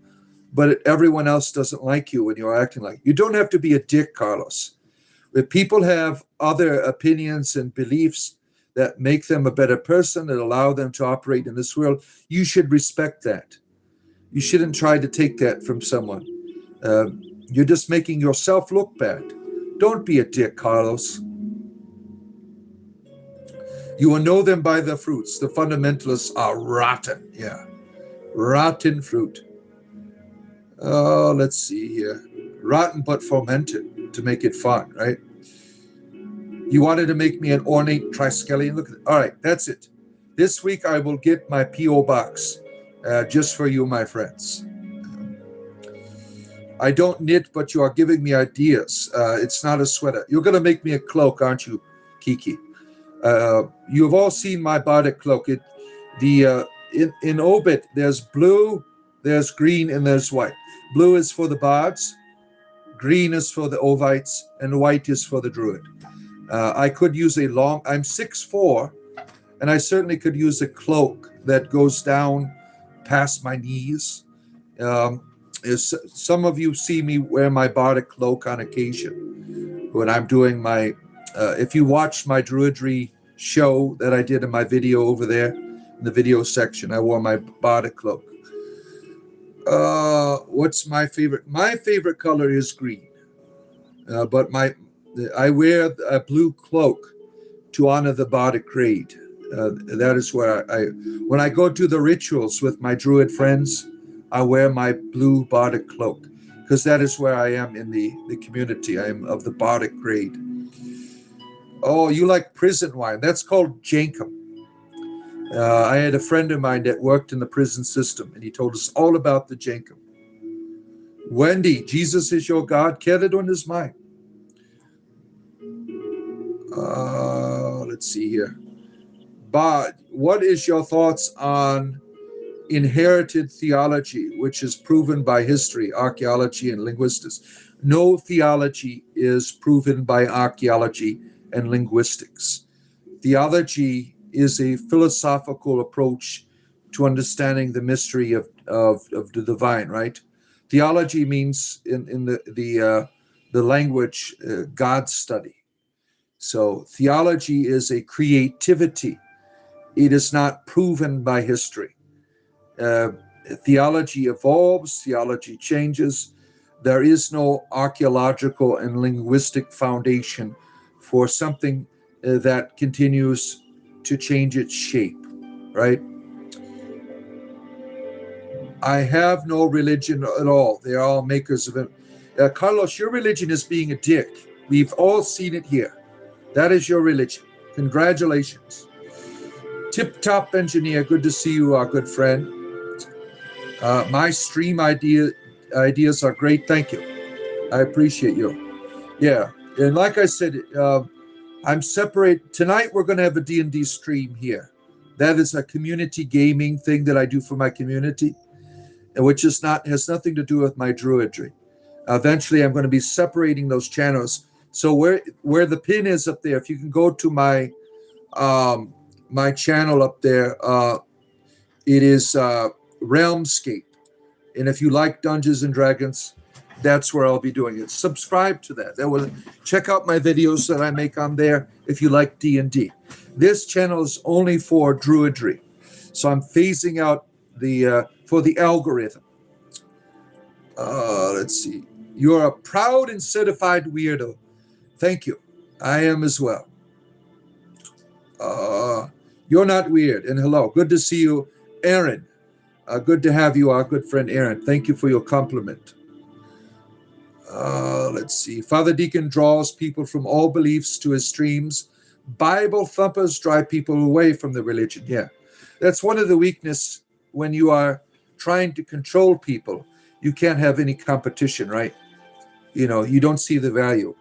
But everyone else doesn't like you when you're acting like. You don't have to be a dick, Carlos. If people have other opinions and beliefs that make them a better person, that allow them to operate in this world, you should respect that. You shouldn't try to take that from someone. You're just making yourself look bad. Don't be a dick, Carlos. You will know them by their fruits. The fundamentalists are rotten. Yeah. Rotten fruit. Let's see here. Rotten but fermented to make it fun, right? You wanted to make me an ornate triskelion. Look at it. All right, that's it. This week I will get my P.O. box just for you, my friends. I don't knit, but you are giving me ideas. It's not a sweater. You're going to make me a cloak, aren't you, Kiki? You have all seen my Bardic cloak. In Obit, there's blue, there's green, and there's white. Blue is for the bards, green is for the Ovites, and white is for the druid. I could use I'm 6'4", and I certainly could use a cloak that goes down past my knees. Some of you see me wear my Bardic cloak on occasion when I'm doing my if you watch my druidry show that I did in my video over there, in the video section. I wore my Bardic cloak. What's my favorite? My favorite color is green. But I wear a blue cloak to honor the Bardic grade. That is where when I go to the rituals with my druid friends, I wear my blue Bardic cloak because that is where I am in the community. I am of the Bardic grade. Oh, you like prison wine? That's called Jankum. I had a friend of mine that worked in the prison system, and he told us all about the Jankum. Wendy, Jesus is your God. Keredon is mine. Let's see here. But what is your thoughts on inherited theology, which is proven by history, archaeology, and linguistics? No theology is proven by archaeology and linguistics. Theology is a philosophical approach to understanding the mystery of the divine, right? Theology means in the language God study. So theology is a creativity. It is not proven by history. Theology evolves, theology changes. There is no archaeological and linguistic foundation for something that continues to change its shape, right? I have no religion at all. They are all makers of it. Carlos, your religion is being a dick. We've all seen it here. That is your religion. Congratulations. Tip-top engineer, good to see you, our good friend. My stream ideas are great. Thank you. I appreciate you. Yeah, and like I said, I'm separate. Tonight we're going to have a D&D stream here. That is a community gaming thing that I do for my community, which has nothing to do with my druidry. Eventually, I'm going to be separating those channels. So where the pin is up there, if you can go to my my channel up there, it is Realmscape. And if you like Dungeons and Dragons, that's where I'll be doing it. Subscribe to that. Check out my videos that I make on there if you like D&D. This channel is only for druidry. So I'm phasing out for the algorithm. Let's see. You're a proud and certified weirdo. Thank you. I am as well. You're not weird. And hello. Good to see you, Aaron. Good to have you, our good friend Aaron. Thank you for your compliment. Let's see. Father Deacon draws people from all beliefs to his streams. Bible thumpers drive people away from the religion. Yeah. That's one of the weaknesses when you are trying to control people. You can't have any competition, right? You don't see the value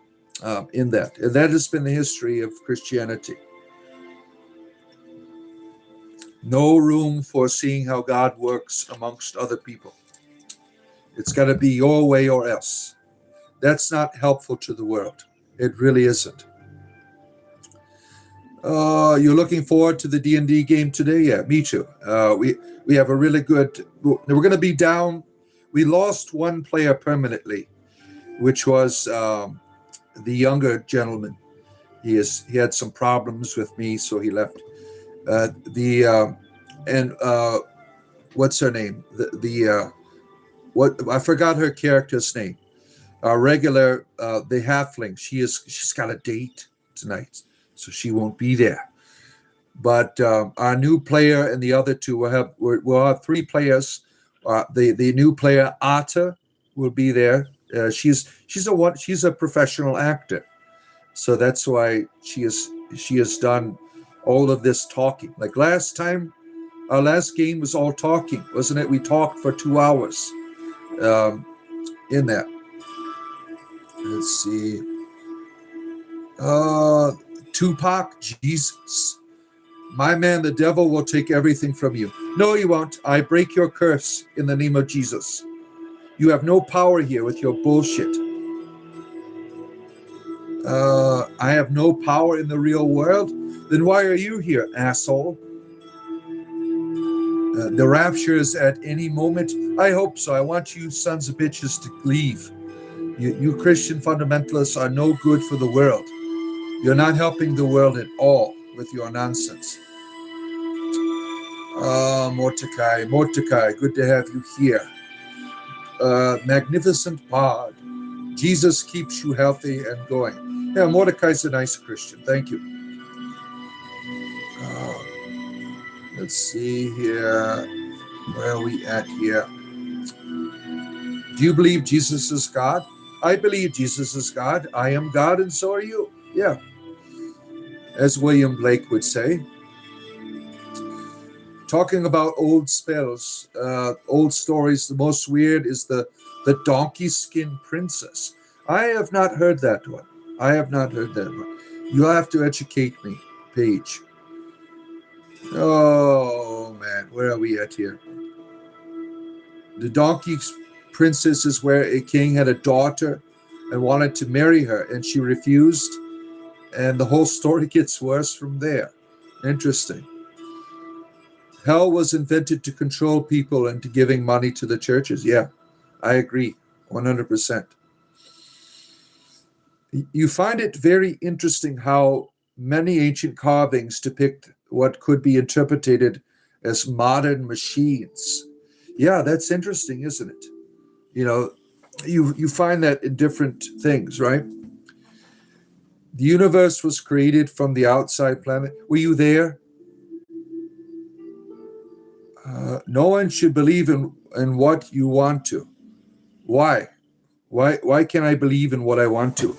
in that. And that has been the history of Christianity. No room for seeing how God works amongst other people. It's got to be your way or else. That's not helpful to the world. It really isn't. You're looking forward to the D&D game today? Yeah, me too. We have a really good... We're going to be down. We lost one player permanently, which was the younger gentleman. He had some problems with me, so he left. What's her name? I forgot her character's name. Our regular, the halfling. She's got a date tonight, so she won't be there. But our new player and the other two we'll have three players. The new player Ata will be there. She's a professional actor, so that's why she has done all of this talking. Like last time, our last game was all talking, wasn't it? We talked for 2 hours in that. Let's see. Tupac, Jesus. My man, the devil will take everything from you. No, he won't. I break your curse in the name of Jesus. You have no power here with your bullshit. I have no power in the real world? Then why are you here, asshole? The rapture is at any moment. I hope so. I want you sons of bitches to leave. You Christian fundamentalists are no good for the world. You're not helping the world at all with your nonsense. Mordecai. Mordecai, good to have you here. Magnificent pod. Jesus keeps you healthy and going. Yeah, Mordecai's a nice Christian. Thank you. Let's see here. Where are we at here? Do you believe Jesus is God? I believe Jesus is God. I am God and so are you. Yeah. As William Blake would say. Talking about old spells, old stories, the most weird is the donkey skin princess. I have not heard that one. I have not heard that one. You'll have to educate me, Paige. Oh, man. Where are we at here? The donkey princess is where a king had a daughter and wanted to marry her, and she refused. And the whole story gets worse from there. Interesting. Hell was invented to control people into giving money to the churches. Yeah, I agree 100%. You find it very interesting how many ancient carvings depict what could be interpreted as modern machines. Yeah, that's interesting, isn't it? You know, you find that in different things, right? The universe was created from the outside planet. Were you there? No one should believe in what you want to. Why? Why can't I believe in what I want to?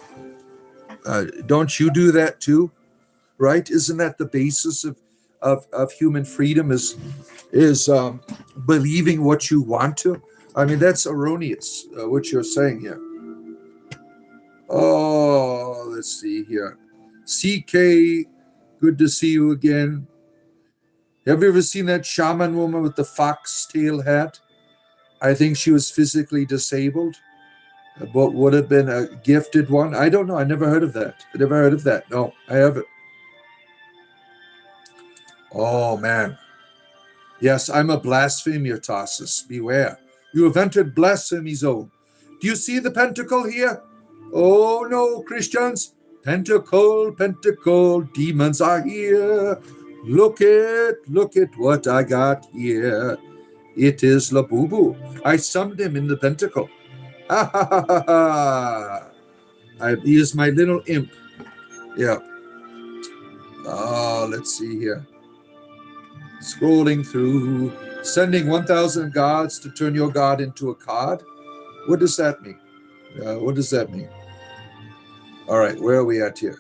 Don't you do that too? Right? Isn't that the basis of human freedom is believing what you want to? I mean, that's erroneous, what you're saying here. Oh, let's see here. CK, good to see you again. Have you ever seen that shaman woman with the foxtail hat? I think she was physically disabled, but would have been a gifted one. I don't know. I never heard of that. I never heard of that. No, I haven't. Oh, man. Yes, I'm a blasphemer, Tarsus. Beware. You have entered blasphemy zone. Do you see the pentacle here? Oh, no, Christians. Pentacle, pentacle, demons are here. Look at what I got here. It is Labubu. I summoned him in the pentacle. Ha ha ha ha ha. He is my little imp. Yeah. Let's see here. Scrolling through. Sending 1,000 gods to turn your god into a card. What does that mean? What does that mean? All right, where are we at here?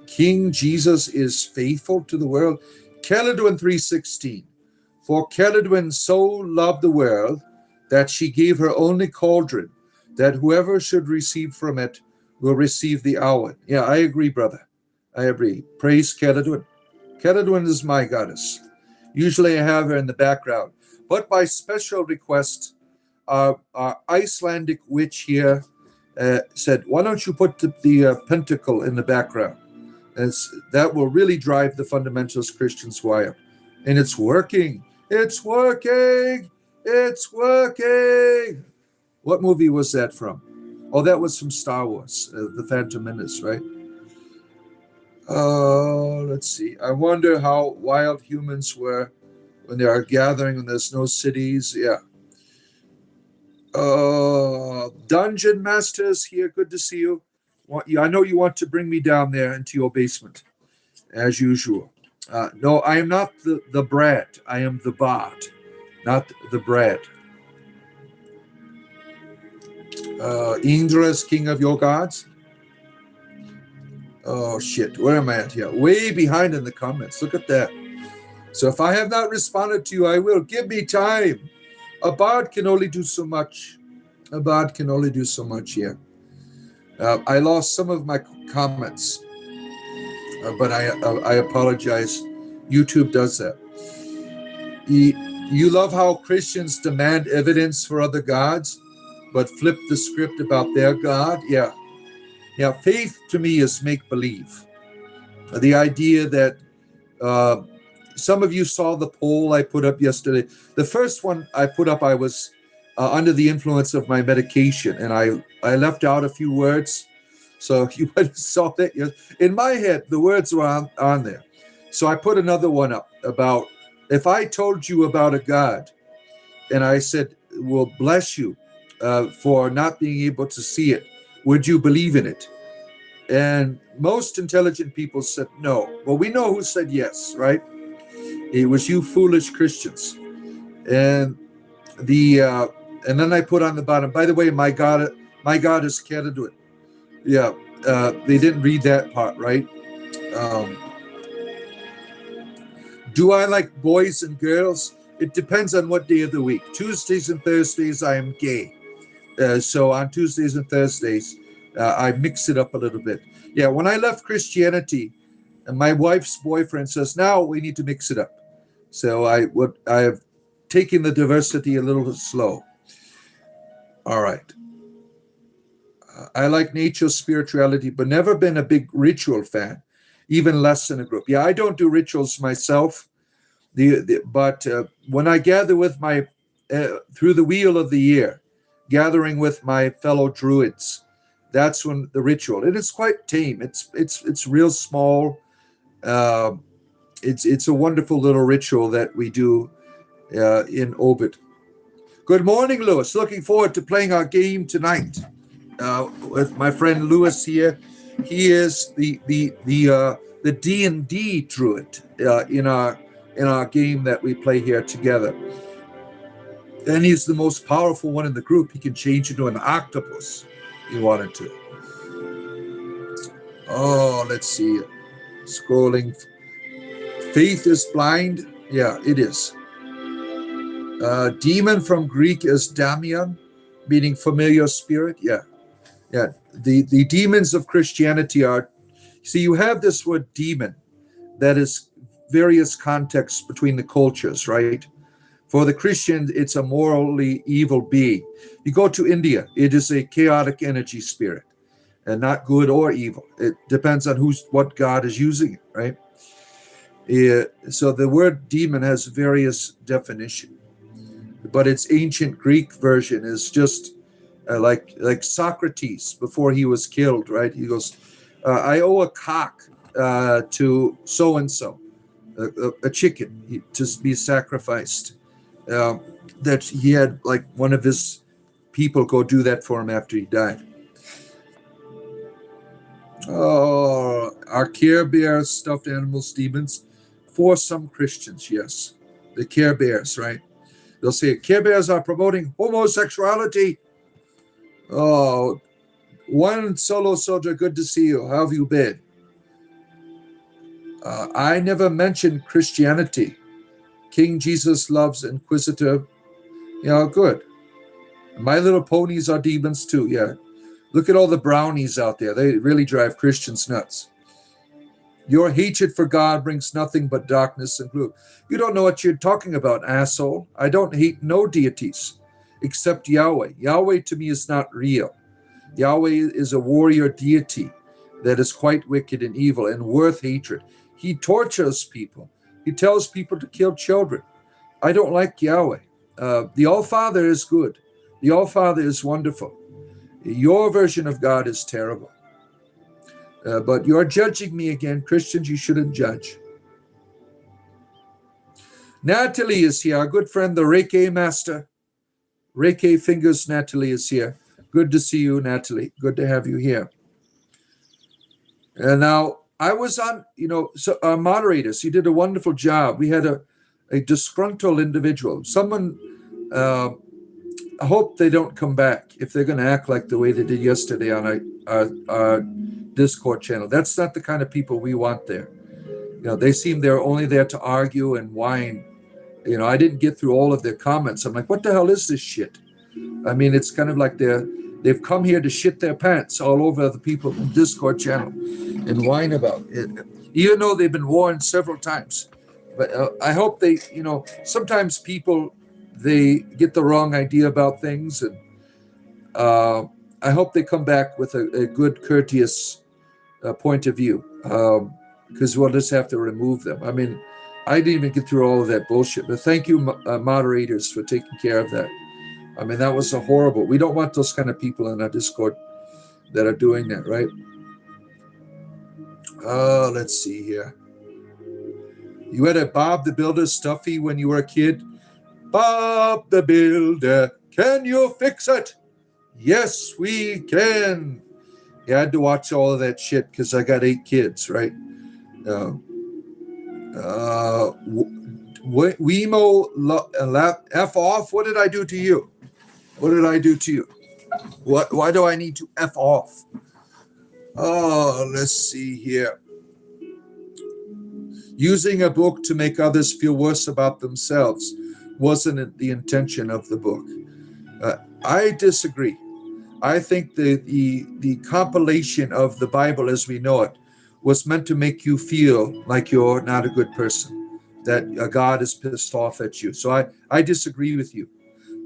King Jesus is faithful to the world. Caledwin 3:16. For Caledwin so loved the world that she gave her only cauldron, that whoever should receive from it will receive the hour. Yeah, I agree, brother. I agree. Praise Caledwin. Caledwin is my goddess. Usually I have her in the background. But by special request, our Icelandic witch here said, why don't you put the pentacle in the background? That will really drive the fundamentalist Christians wild. And it's working. It's working. It's working. What movie was that from? Oh, that was from Star Wars, The Phantom Menace, right? Let's see. I wonder how wild humans were when they are gathering and there's no cities. Yeah. Dungeon Masters here. Good to see you. I know you want to bring me down there into your basement, as usual. No, I am not the Brad. I am the Bard, not the Brad. Indra's king of your gods. Oh, shit. Where am I at here? Way behind in the comments. Look at that. So if I have not responded to you, I will. Give me time. A bard can only do so much. A bard can only do so much here. I lost some of my comments, but I apologize. YouTube does that. You love how Christians demand evidence for other gods, but flip the script about their God? Yeah. Yeah, faith to me is make-believe. The idea that some of you saw the poll I put up yesterday. The first one I put up, I was under the influence of my medication, and I left out a few words. So you might have saw that. In my head, the words were on there. So I put another one up about, if I told you about a God and I said, "Will bless you for not being able to see it," would you believe in it? And most intelligent people said no. Well, we know who said yes, right? It was you foolish Christians. And and then I put on the bottom, by the way, my God is Kedadut. Yeah, they didn't read that part, right? Do I like boys and girls? It depends on what day of the week. Tuesdays and Thursdays, I am gay. So on Tuesdays and Thursdays, I mix it up a little bit. Yeah, when I left Christianity, and my wife's boyfriend says, now we need to mix it up. So I have taken the diversity a little slow. All right. I like nature spirituality, but never been a big ritual fan, even less in a group. Yeah, I don't do rituals myself. But when I gather with my, through the wheel of the year, gathering with my fellow druids, that's when the ritual, and it's quite tame. It's real small. It's a wonderful little ritual that we do in Obit. Good morning, Lewis. Looking forward to playing our game tonight with my friend Lewis here. He is the D&D druid in our game that we play here together. And he's the most powerful one in the group. He can change into an octopus if he wanted to. Oh, let's see. Scrolling. Faith is blind. Yeah, it is. Demon from Greek is Damian, meaning familiar spirit. Yeah. The demons of Christianity are, see, you have this word demon that is various contexts between the cultures, right? For the Christian, it's a morally evil being. You go to India, it is a chaotic energy spirit, and not good or evil. It depends on what God is using it, right? So the word demon has various definitions, but its ancient Greek version is just like Socrates before he was killed, right? He goes, I owe a cock to so-and-so, a chicken to be sacrificed. That he had like one of his people go do that for him after he died. Oh, are Care Bears stuffed animals demons? For some Christians, yes. The Care Bears, right? They'll say Care Bears are promoting homosexuality. Oh, one solo soldier, good to see you. How have you been? I never mentioned Christianity. King Jesus loves inquisitive. Yeah, good. My Little Ponies are demons too. Yeah. Look at all the brownies out there. They really drive Christians nuts. Your hatred for God brings nothing but darkness and gloom. You don't know what you're talking about, asshole. I don't hate no deities except Yahweh. Yahweh to me is not real. Yahweh is a warrior deity that is quite wicked and evil and worth hatred. He tortures people. He tells people to kill children. I don't like Yahweh. The All-Father is good. The All-Father is wonderful. Your version of God is terrible. But you're judging me again. Christians, you shouldn't judge. Natalie is here, our good friend, the Reiki master. Reiki Fingers Natalie is here. Good to see you, Natalie. Good to have you here. And now, I was on, moderators. You did a wonderful job. We had a disgruntled individual. Someone, I hope they don't come back if they're going to act like the way they did yesterday on our Discord channel. That's not the kind of people we want there. They seem they're only there to argue and whine. I didn't get through all of their comments. I'm like, what the hell is this shit? I mean, it's kind of like they've come here to shit their pants all over the people in the Discord channel and whine about it, even though they've been warned several times. But I hope they, sometimes people, they get the wrong idea about things, and I hope they come back with a good, courteous point of view, because we'll just have to remove them. I mean, I didn't even get through all of that bullshit, but thank you, moderators, for taking care of that. I mean, that was horrible. We don't want those kind of people in our Discord. that are doing that, right? Let's see here. You had a Bob the Builder stuffy when you were a kid? Bob the Builder, can you fix it? Yes, we can. You had to watch all of that shit because I got 8 kids, right? Wemo F off. What did I do to you? What did I do to you? Why do I need to F off? Oh, let's see here. Using a book to make others feel worse about themselves wasn't the intention of the book. I disagree. I think the compilation of the Bible as we know it was meant to make you feel like you're not a good person, that God is pissed off at you. So I disagree with you.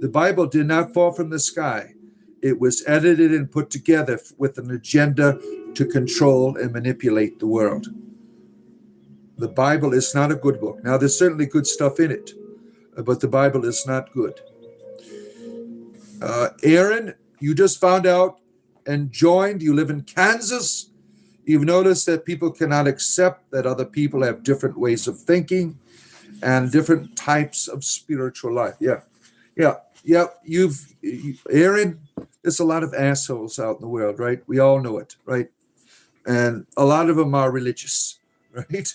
The Bible did not fall from the sky. It was edited and put together with an agenda to control and manipulate the world. The Bible is not a good book. Now, there's certainly good stuff in it, but the Bible is not good. Aaron, you just found out and joined. You live in Kansas. You've noticed that people cannot accept that other people have different ways of thinking and different types of spiritual life. Yeah. Aaron, there's a lot of assholes out in the world, right? We all know it, right? And a lot of them are religious, right?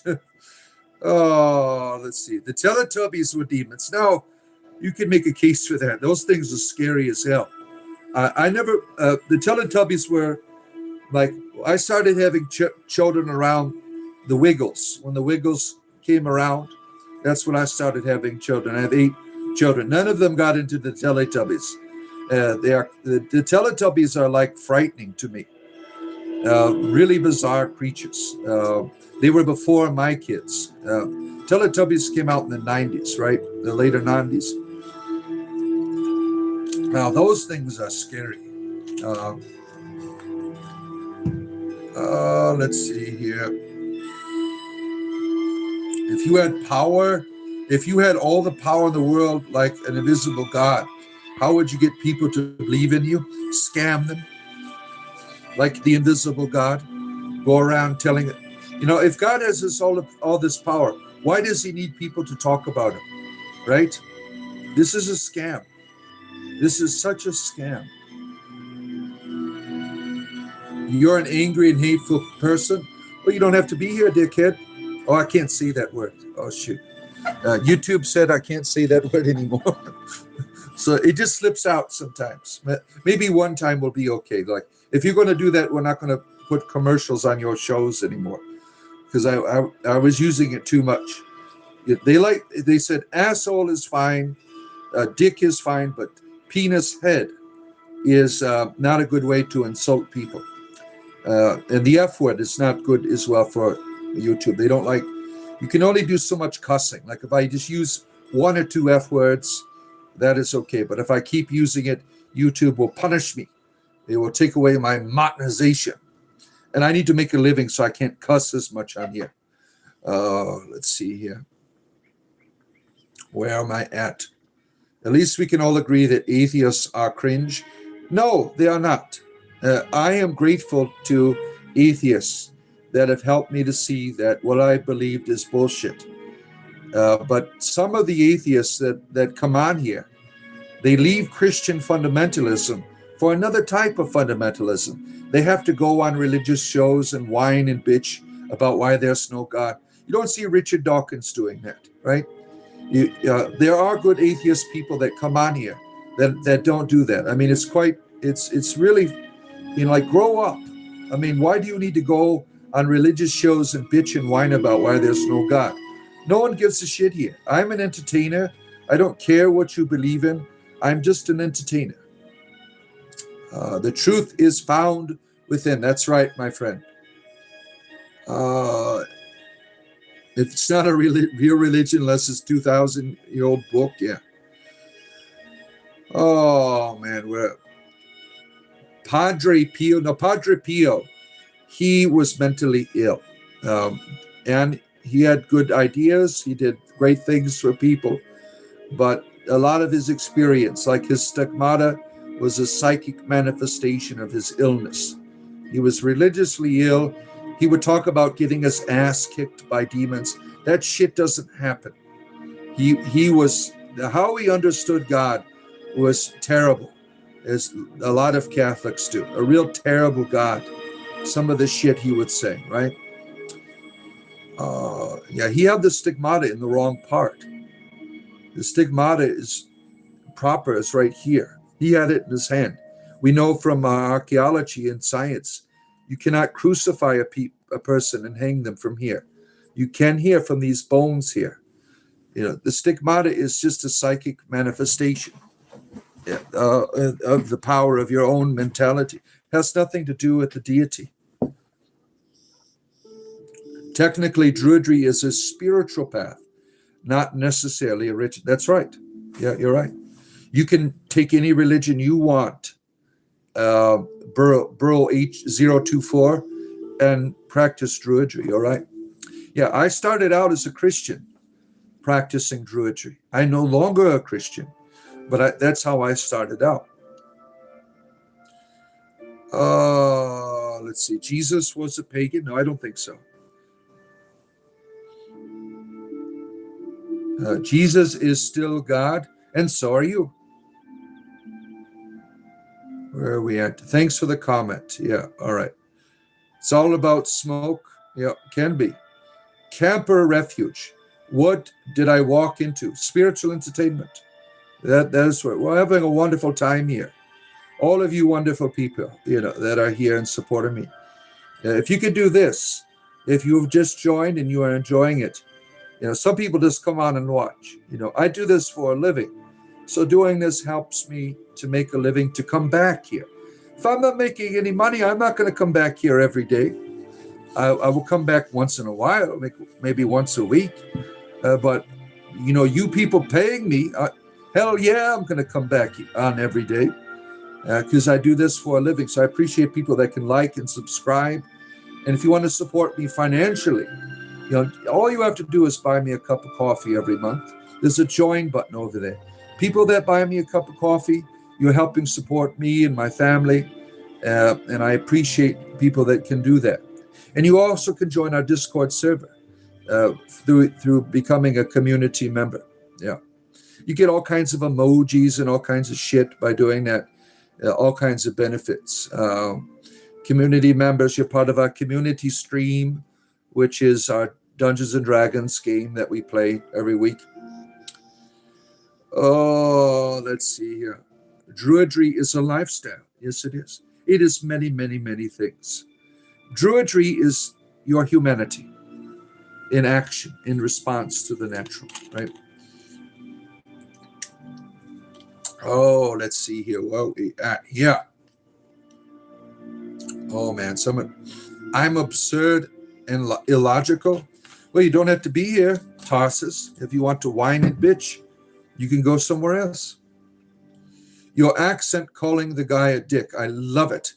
Oh, let's see. The Teletubbies were demons. Now, you can make a case for that. Those things are scary as hell. The Teletubbies were like, I started having children around the Wiggles. When the Wiggles came around, that's when I started having children. I have 8 children. None of them got into the Teletubbies. The Teletubbies are like frightening to me. Really bizarre creatures. They were before my kids. Teletubbies came out in the 90s, right? The later 90s. Now, those things are scary. Let's see here. If you had power, if you had all the power in the world like an invisible God, how would you get people to believe in you? Scam them like the invisible God? Go around telling it. If God has all this power, why does he need people to talk about him? Right? This is a scam. This is such a scam. You're an angry and hateful person. Well, you don't have to be here, dickhead. Oh, I can't say that word. Oh, shoot. YouTube said I can't say that word anymore. So it just slips out sometimes. Maybe one time will be okay. Like, if you're going to do that, we're not going to put commercials on your shows anymore. Because I was using it too much. They said asshole is fine, dick is fine, but penis head is not a good way to insult people. And the F word is not good as well for YouTube. They don't like, you can only do so much cussing. Like if I just use 1 or 2 F words, that is okay. But if I keep using it, YouTube will punish me. They will take away my monetization. And I need to make a living, so I can't cuss as much on here. Let's see here. Where am I at? At least we can all agree that atheists are cringe. No, they are not. I am grateful to atheists that have helped me to see that what I believed is bullshit. But some of the atheists that come on here, they leave Christian fundamentalism for another type of fundamentalism. They have to go on religious shows and whine and bitch about why there's no God. You don't see Richard Dawkins doing that, right? There are good atheist people that come on here that don't do that. I mean, it's really, grow up. I mean, why do you need to go on religious shows and bitch and whine about why there's no God? No one gives a shit here. I'm an entertainer. I don't care what you believe in. I'm just an entertainer. The truth is found within. That's right, my friend. If it's not a real religion, unless it's 2,000-year-old book, yeah. Oh, man. Padre Pio, he was mentally ill. And he had good ideas. He did great things for people. But a lot of his experience, like his stigmata, was a psychic manifestation of his illness. He was religiously ill. He would talk about getting his ass kicked by demons. That shit doesn't happen. He was, how he understood God was terrible, as a lot of Catholics do. A real terrible God. Some of the shit he would say, right? Yeah, he had the stigmata in the wrong part. The stigmata is proper, is right here. He had it in his hand. We know from archaeology and science, you cannot crucify a person and hang them from here. You can here from these bones here. The stigmata is just a psychic manifestation of the power of your own mentality. It has nothing to do with the deity. Technically, Druidry is a spiritual path, not necessarily a ritual. That's right. Yeah, you're right. You can take any religion you want, Burrow H024, and practice Druidry, all right? Yeah, I started out as a Christian practicing Druidry. I'm no longer a Christian, but that's how I started out. Let's see. Jesus was a pagan? No, I don't think so. Jesus is still God, and so are you. Where are we at? Thanks for the comment. Yeah, all right. It's all about smoke. Yeah, can be. Camper refuge. What did I walk into? Spiritual entertainment. That is what we're having a wonderful time here. All of you wonderful people, that are here and supporting me. If you could do this, if you've just joined and you are enjoying it, some people just come on and watch. I do this for a living. So doing this helps me to make a living, to come back here. If I'm not making any money, I'm not going to come back here every day. I will come back once in a while, maybe once a week. But, you people paying me, hell yeah, I'm going to come back on every day because I do this for a living. So I appreciate people that can like and subscribe. And if you want to support me financially, all you have to do is buy me a cup of coffee every month. There's a join button over there. People that buy me a cup of coffee, you're helping support me and my family. And I appreciate people that can do that. And you also can join our Discord server through becoming a community member. Yeah. You get all kinds of emojis and all kinds of shit by doing that. All kinds of benefits. Community members, you're part of our community stream, which is our Dungeons and Dragons game that we play every week. Oh, let's see here. Druidry is a lifestyle. Yes, it is. It is many, many, many things. Druidry is your humanity in action, in response to the natural, right? Oh, let's see here. Whoa, yeah. Oh, man. I'm absurd and illogical. Well, you don't have to be here, Tarsus. If you want to whine and bitch, you can go somewhere else. Your accent calling the guy a dick. I love it.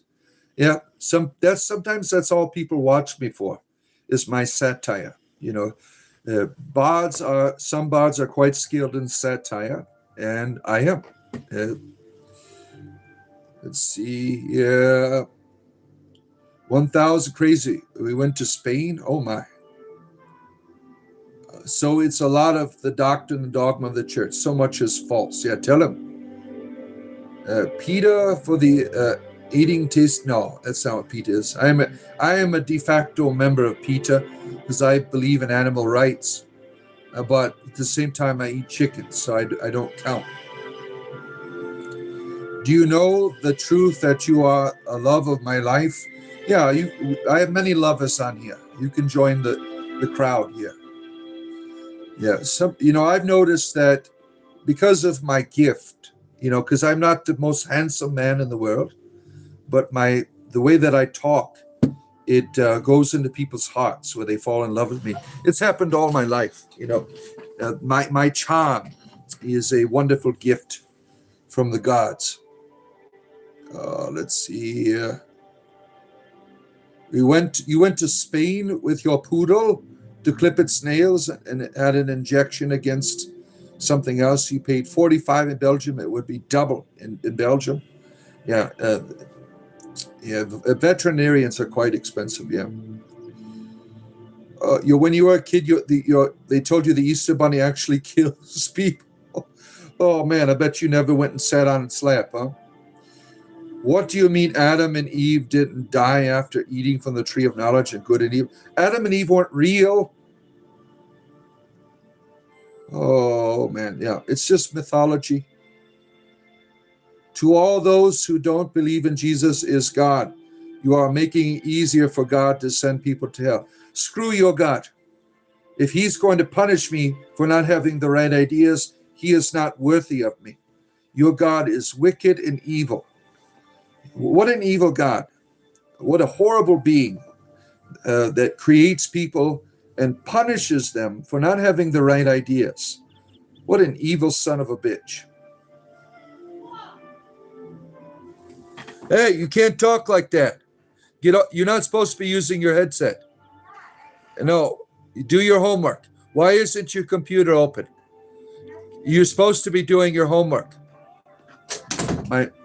Yeah, sometimes that's all people watch me for, is my satire. Some bards are quite skilled in satire, and I am. Let's see. Yeah, 1,000 crazy. We went to Spain. Oh my. So it's a lot of the doctrine and dogma of the church. So much is false. Yeah, tell him. PETA for the eating taste. No, that's not what PETA is. I am a de facto member of PETA because I believe in animal rights. But at the same time, I eat chicken, so I don't count. Do you know the truth that you are a love of my life? Yeah, I have many lovers on here. You can join the crowd here. Yeah, I've noticed that because of my gift, because I'm not the most handsome man in the world, but the way that I talk, it goes into people's hearts where they fall in love with me. It's happened all my life. My charm is a wonderful gift from the gods. Let's see here. You went to Spain with your poodle to clip its nails and had an injection against something else. You paid $45 in Belgium. It would be double in Belgium. Yeah. Yeah, veterinarians are quite expensive. Yeah. When you were a kid, they told you the Easter Bunny actually kills people. Oh man, I bet you never went and sat on its lap, huh? What do you mean Adam and Eve didn't die after eating from the tree of knowledge of good and evil? Adam and Eve weren't real. Oh man, yeah, it's just mythology. To all those who don't believe in Jesus is God, you are making it easier for God to send people to hell. Screw your God. If he's going to punish me for not having the right ideas, he is not worthy of me. Your God is wicked and evil. What an evil God. What a horrible being that creates people and punishes them for not having the right ideas. What an evil son of a bitch. Hey, you can't talk like that. You're not supposed to be using your headset. No, do your homework. Why isn't your computer open? You're supposed to be doing your homework.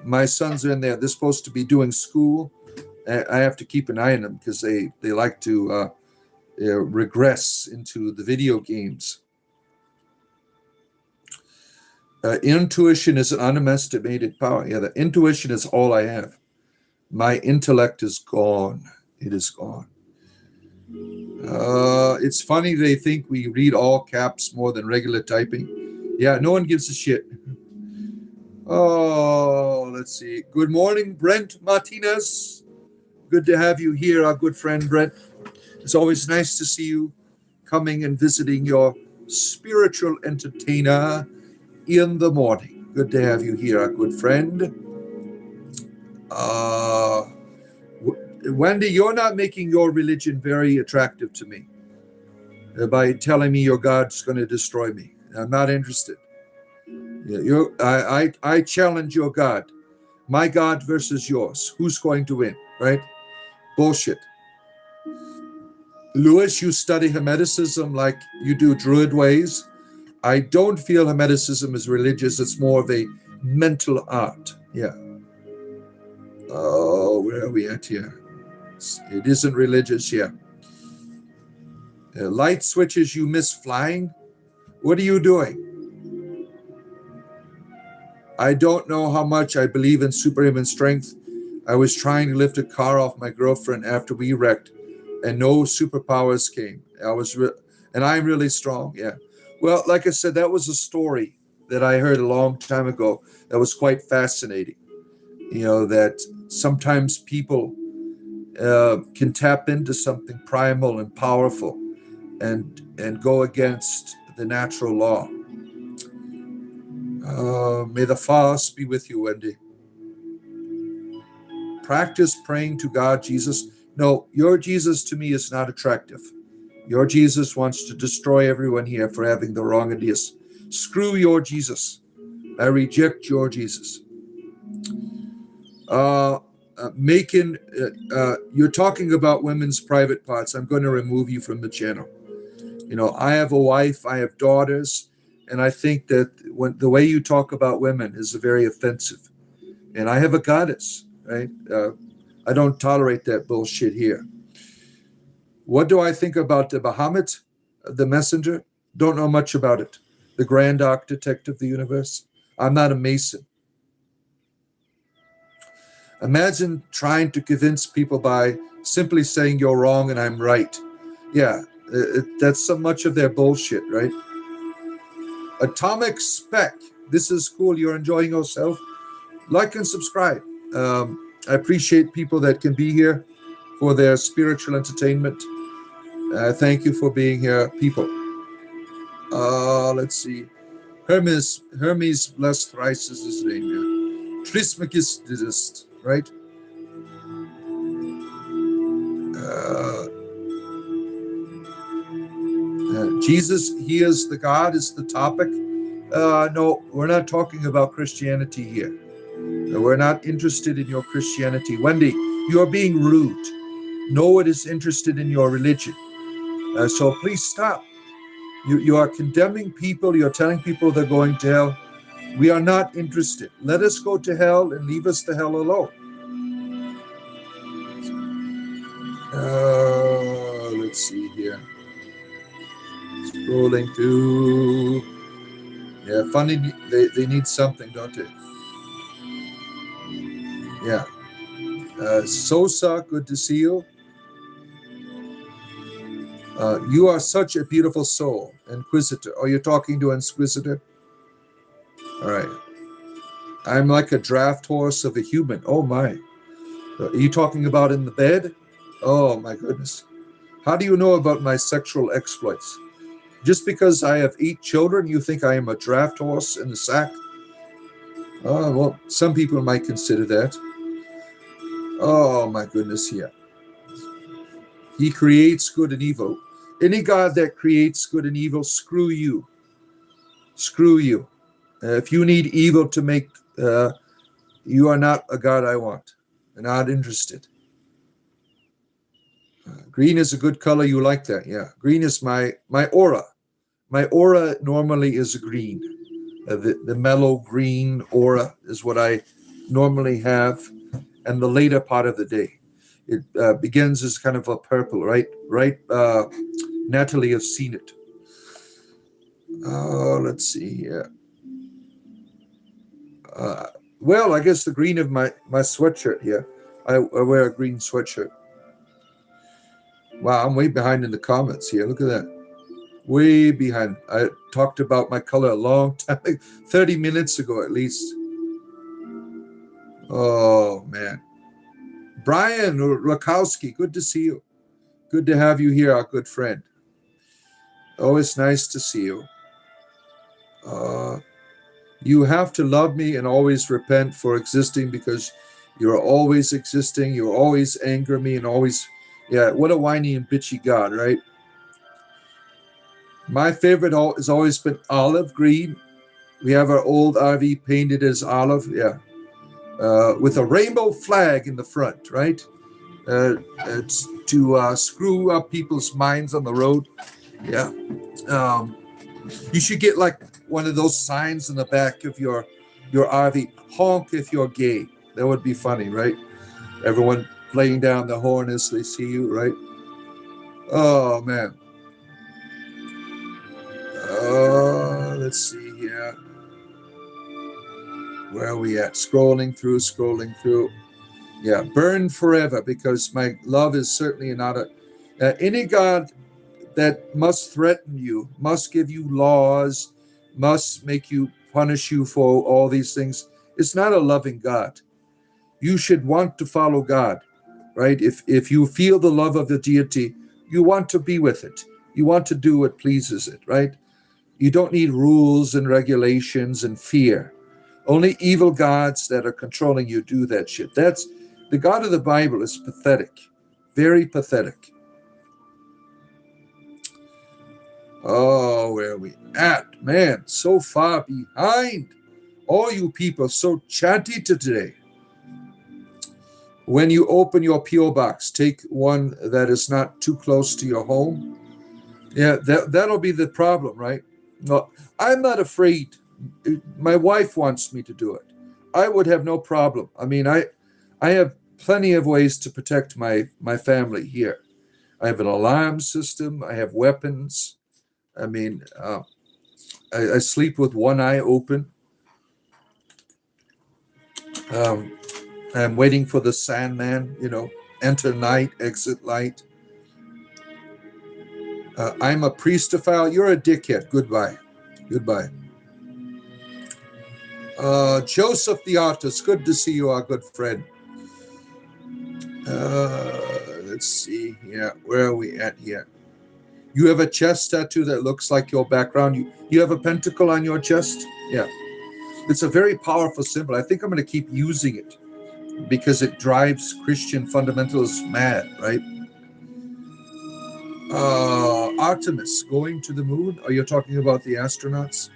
My sons are in there. They're supposed to be doing school. I have to keep an eye on them because they like to regress into the video games. Intuition is an unestimated power. Yeah, the intuition is all I have. My intellect is gone. It is gone. It's funny they think we read all caps more than regular typing. Yeah, no one gives a shit. Oh, let's see. Good morning, Brent Martinez. Good to have you here, our good friend Brent. It's always nice to see you coming and visiting your spiritual entertainer in the morning. Good to have you here, our good friend. Wendy, you're not making your religion very attractive to me by telling me your God's going to destroy me. I'm not interested. I challenge your God. My God versus yours. Who's going to win, right? Bullshit. Lewis, you study Hermeticism like you do Druid ways. I don't feel Hermeticism is religious. It's more of a mental art. Yeah. Oh, where are we at here? It isn't religious, yeah. Light switches, you miss flying? What are you doing? I don't know how much I believe in superhuman strength. I was trying to lift a car off my girlfriend after we wrecked, and no superpowers came. And I'm really strong, yeah. Well, like I said, that was a story that I heard a long time ago that was quite fascinating. You know, that sometimes people can tap into something primal and powerful and go against the natural law. May the force be with you, Wendy. Practice praying to God, Jesus. No, your Jesus to me is not attractive. Your Jesus wants to destroy everyone here for having the wrong ideas. Screw your Jesus. I reject your Jesus. You're talking about women's private parts. I'm going to remove you from the channel. You know, I have a wife, I have daughters, and I think that the way you talk about women is very offensive. And I have a goddess, right? I don't tolerate that bullshit here. What do I think about the Bahamut, the messenger? Don't know much about it. The grand architect of the universe. I'm not a Mason. Imagine trying to convince people by simply saying you're wrong and I'm right. Yeah, that's so much of their bullshit, right? Atomic Spec. This is cool. You're enjoying yourself. Like and subscribe. I appreciate people that can be here for their spiritual entertainment. Thank you for being here, people. Let's see. Hermes blessed thrice is his name. Yeah. Trismegistus, right? Jesus, he is the God, is the topic. No, we're not talking about Christianity here. We're not interested in your Christianity. Wendy, you are being rude. No one is interested in your religion. So please stop. You are condemning people. You're telling people they're going to hell. We are not interested. Let us go to hell and leave us the hell alone. Let's see here. Scrolling through. Yeah, funny. They need something, don't they? Yeah. Sosa, good to see you. You are such a beautiful soul, Inquisitor. Oh, you're talking to Inquisitor? All right. I'm like a draft horse of a human. Oh, my. Are you talking about in the bed? Oh, my goodness. How do you know about my sexual exploits? Just because I have 8 children, you think I am a draft horse in the sack? Oh, well, some people might consider that. Oh, my goodness, yeah. He creates good and evil. Any God that creates good and evil, screw you. Screw you. If you need evil to make, you are not a God I want. I'm not interested. Green is a good color. You like that? Yeah. Green is my aura. My aura normally is green. The mellow green aura is what I normally have, and the later part of the day. It begins as kind of a purple, right? Right. Natalie has seen it. Oh, let's see here. Well, I guess the green of my sweatshirt here. I wear a green sweatshirt. Wow, I'm way behind in the comments here. Look at that. Way behind. I talked about my color a long time, 30 minutes ago at least. Oh, man. Brian Rakowski, good to see you. Good to have you here, our good friend. Always nice to see you. You have to love me and always repent for existing because you're always existing. You always anger me and always, yeah, what a whiny and bitchy God, right? My favorite has always been olive green. We have our old RV painted as olive, yeah, with a rainbow flag in the front, right? It's to screw up people's minds on the road. Yeah. You should get like one of those signs in the back of your RV. Honk if you're gay. That would be funny, right? Everyone laying down the horn as they see you, right? Oh, man. Let's see here. Where are we at? Scrolling through. Yeah, burn forever, because my love is certainly not any God that must threaten you, must give you laws, must make you punish you for all these things. It's not a loving God. You should want to follow God, right? If you feel the love of the deity, you want to be with it. You want to do what pleases it, right? You don't need rules and regulations and fear. Only evil gods that are controlling you do that shit. That's the God of the Bible is pathetic, very pathetic. Oh, where are we at? Man, so far behind. All you people so chatty today. When you open your P.O. box, take one that is not too close to your home. Yeah, that'll be the problem, right? No, I'm not afraid. My wife wants me to do it. I would have no problem. I mean, I have plenty of ways to protect my family here. I have an alarm system. I have weapons. I mean, I sleep with one eye open. I'm waiting for the Sandman, enter night, exit light. I'm a priestophile. You're a dickhead. Goodbye. Joseph the artist. Good to see you, our good friend. Let's see here. Where are we at here? You have a chest tattoo that looks like your background. You have a pentacle on your chest? Yeah. It's a very powerful symbol. I think I'm going to keep using it because it drives Christian fundamentalists mad, right? Artemis going to the moon? Are you talking about the astronauts?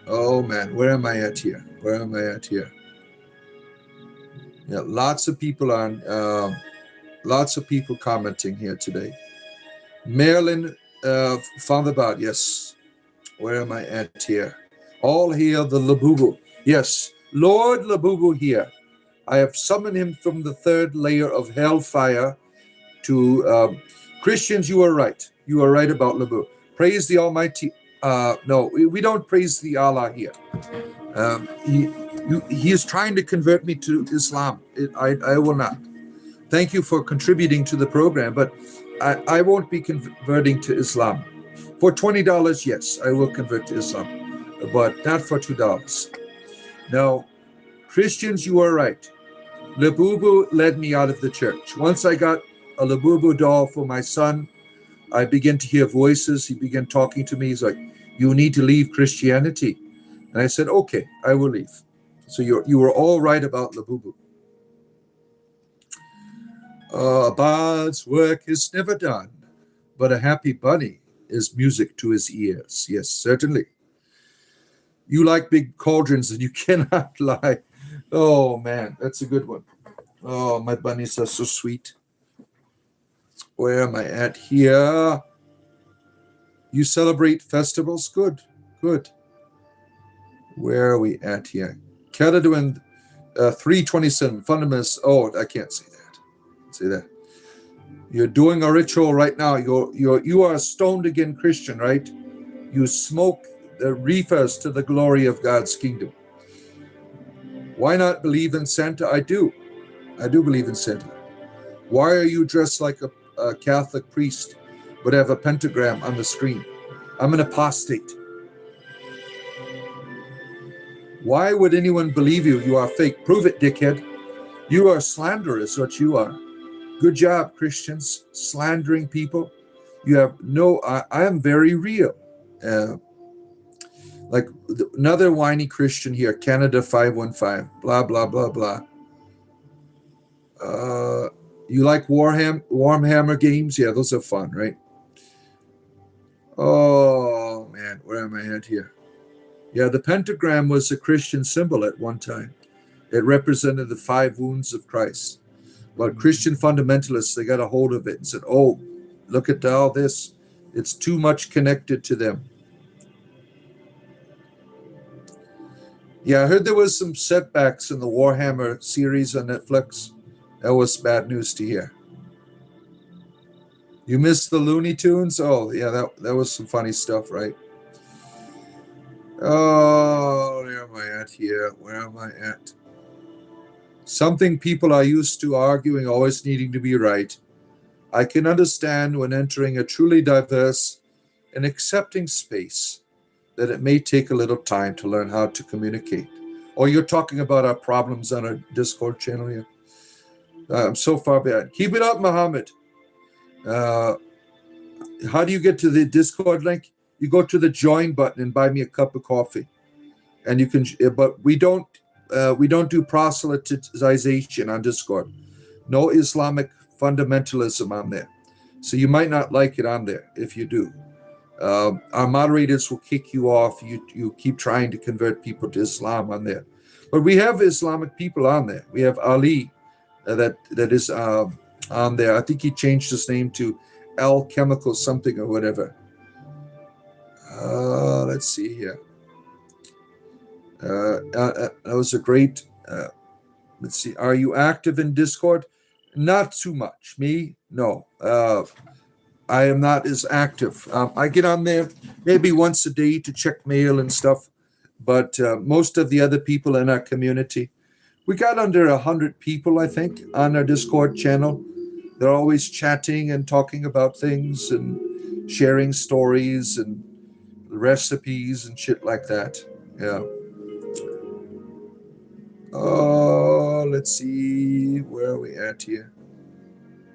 Oh, man. Where am I at here? Yeah, lots of people commenting here today. Marilyn Thunderbird, yes. Where am I at here? All hail the Labubu. Yes, Lord Labubu here. I have summoned him from the third layer of hellfire, to Christians, you are right. You are right about Labu. Praise the Almighty. No, we don't praise the Allah here. He is trying to convert me to Islam. I will not. Thank you for contributing to the program, but I won't be converting to Islam. For $20, yes, I will convert to Islam, but not for $2. Now, Christians, you are right. Labubu led me out of the church. Once I got a Labubu doll for my son, I began to hear voices. He began talking to me. He's like, you need to leave Christianity. And I said, okay, I will leave. So you were all right about Labubu. Abad's work is never done, but a happy bunny is music to his ears. Yes, certainly. You like big cauldrons and you cannot lie. Oh, man, that's a good one. Oh, my bunnies are so sweet. Where am I at here? You celebrate festivals? Good, good. Where are we at here? Cataduan 327, fundamentals. Oh, I can't say that. Say that. You're doing a ritual right now. You are a stoned again Christian, right? You smoke the reefers to the glory of God's kingdom. Why not believe in Santa? I do believe in Santa. Why are you dressed like a Catholic priest but have a pentagram on the screen? I'm an apostate. Why would anyone believe you? You are fake. Prove it, dickhead. You are slanderers, what you are. Good job, Christians, slandering people. You have no, I am very real. Like another whiny Christian here, Canada 515, blah, blah, blah, blah. You like Warhammer games? Yeah, those are fun, right? Oh, man, where am I at here? Yeah, the pentagram was a Christian symbol at one time. It represented the 5 wounds of Christ. But Christian fundamentalists, they got a hold of it and said, oh, look at all this. It's too much connected to them. Yeah, I heard there was some setbacks in the Warhammer series on Netflix. That was bad news to hear. You missed the Looney Tunes? Oh, yeah, that was some funny stuff, right? Oh, where am I at here? Where am I at? Something people are used to arguing, always needing to be right. I can understand when entering a truly diverse and accepting space that it may take a little time to learn how to communicate. Oh, you're talking about our problems on our Discord channel here? I'm so far behind. Keep it up, Muhammad. How do you get to the Discord link? You go to the join button and buy me a cup of coffee. And you can, but we don't do proselytization on Discord. No Islamic fundamentalism on there. So you might not like it on there if you do. Our moderators will kick you off. You keep trying to convert people to Islam on there. But we have Islamic people on there. We have Ali that is on there. I think he changed his name to Alchemical something or whatever. Let's see here. That was a great, let's see. Are you active in Discord? Not too much. Me? No. I am not as active. I get on there maybe once a day to check mail and stuff. But most of the other people in our community, we got under 100 people, I think, on our Discord channel. They're always chatting and talking about things and sharing stories and recipes and shit like that. Yeah. Oh, let's see. Where are we at here?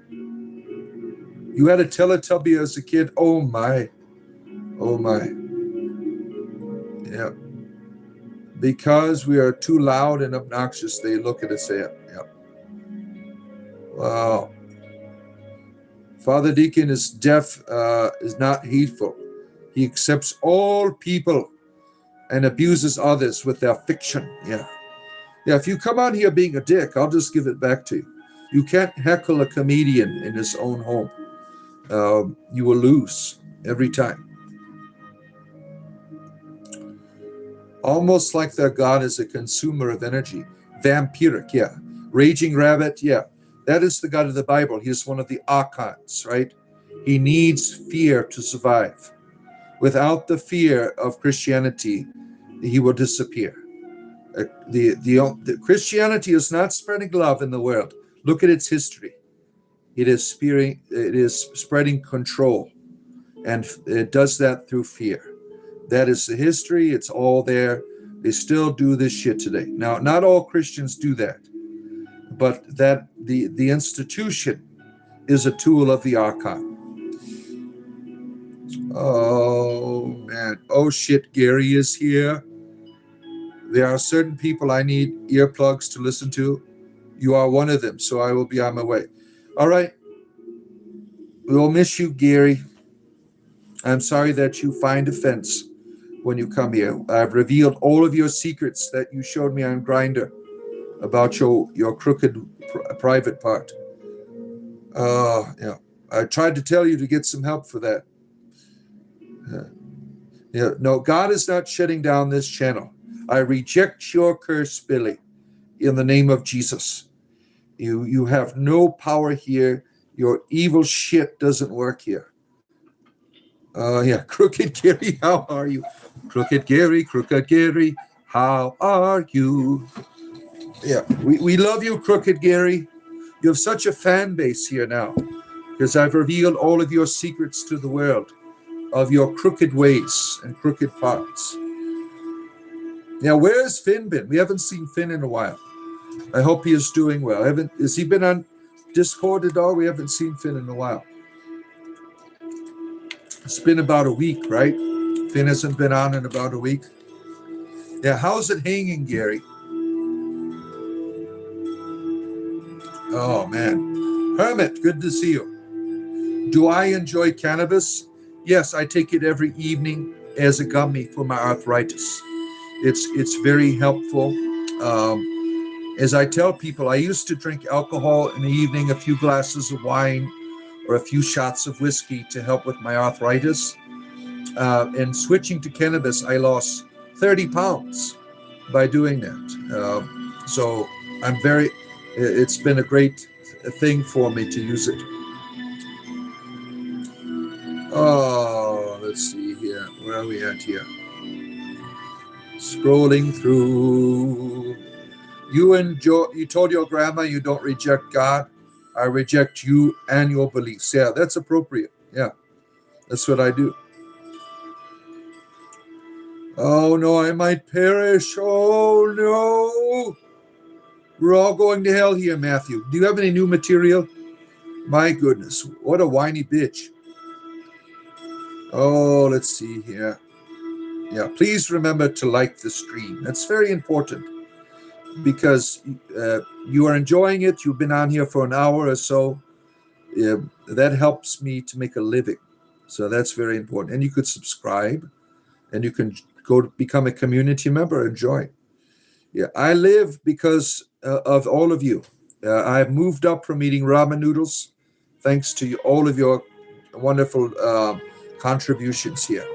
You had a Teletubby as a kid? Oh, my. Oh, my. Yeah. Because we are too loud and obnoxious, they look at us and say, yeah. Wow. Father Deacon is deaf, is not hateful. He accepts all people and abuses others with their fiction. Yeah. Yeah, if you come on here being a dick, I'll just give it back to you. You can't heckle a comedian in his own home. You will lose every time. Almost like their god is a consumer of energy. Vampiric, yeah. Raging rabbit, yeah. That is the God of the Bible. He is one of the archons, right? He needs fear to survive. Without the fear of Christianity, he will disappear. The Christianity is not spreading love in the world. Look at its history. It is spreading control, and it does that through fear. That is the history. It's all there. They still do this shit today. Now, not all Christians do that, but that the institution is a tool of the archon. Oh man! Oh shit! Gary is here. There are certain people I need earplugs to listen to. You are one of them, so I will be on my way. All right. We will miss you, Gary. I'm sorry that you find offense when you come here. I've revealed all of your secrets that you showed me on Grindr about your crooked private part. Yeah. I tried to tell you to get some help for that. Yeah. No, God is not shutting down this channel. I reject your curse, Billy, in the name of Jesus. You have no power here. Your evil shit doesn't work here. Yeah, Crooked Gary, how are you? Crooked Gary, how are you? Yeah, we love you, Crooked Gary. You have such a fan base here now because I've revealed all of your secrets to the world of your crooked ways and crooked parts. Now, where has Finn been? We haven't seen Finn in a while. I hope he is doing well. Has he been on Discord at all? We haven't seen Finn in a while. It's been about a week, right? Finn hasn't been on in about a week. Yeah, how's it hanging, Gary? Oh, man. Hermit, good to see you. Do I enjoy cannabis? Yes, I take it every evening as a gummy for my arthritis. It's very helpful. As I tell people, I used to drink alcohol in the evening, a few glasses of wine or a few shots of whiskey to help with my arthritis. And switching to cannabis, I lost 30 pounds by doing that. So it's been a great thing for me to use it. Oh, let's see here. Where are we at here? Scrolling through. You told your grandma you don't reject God. I reject you and your beliefs. Yeah, that's appropriate. Yeah, that's what I do. Oh no, I might perish. Oh no. We're all going to hell here, Matthew. Do you have any new material? My goodness, what a whiny bitch. Oh, let's see here. Yeah, please remember to like the stream. That's very important because you are enjoying it. You've been on here for an hour or so. That helps me to make a living. So that's very important. And you could subscribe and you can go to become a community member and join. Yeah, I live because of all of you. I've moved up from eating ramen noodles thanks to all of your wonderful contributions here.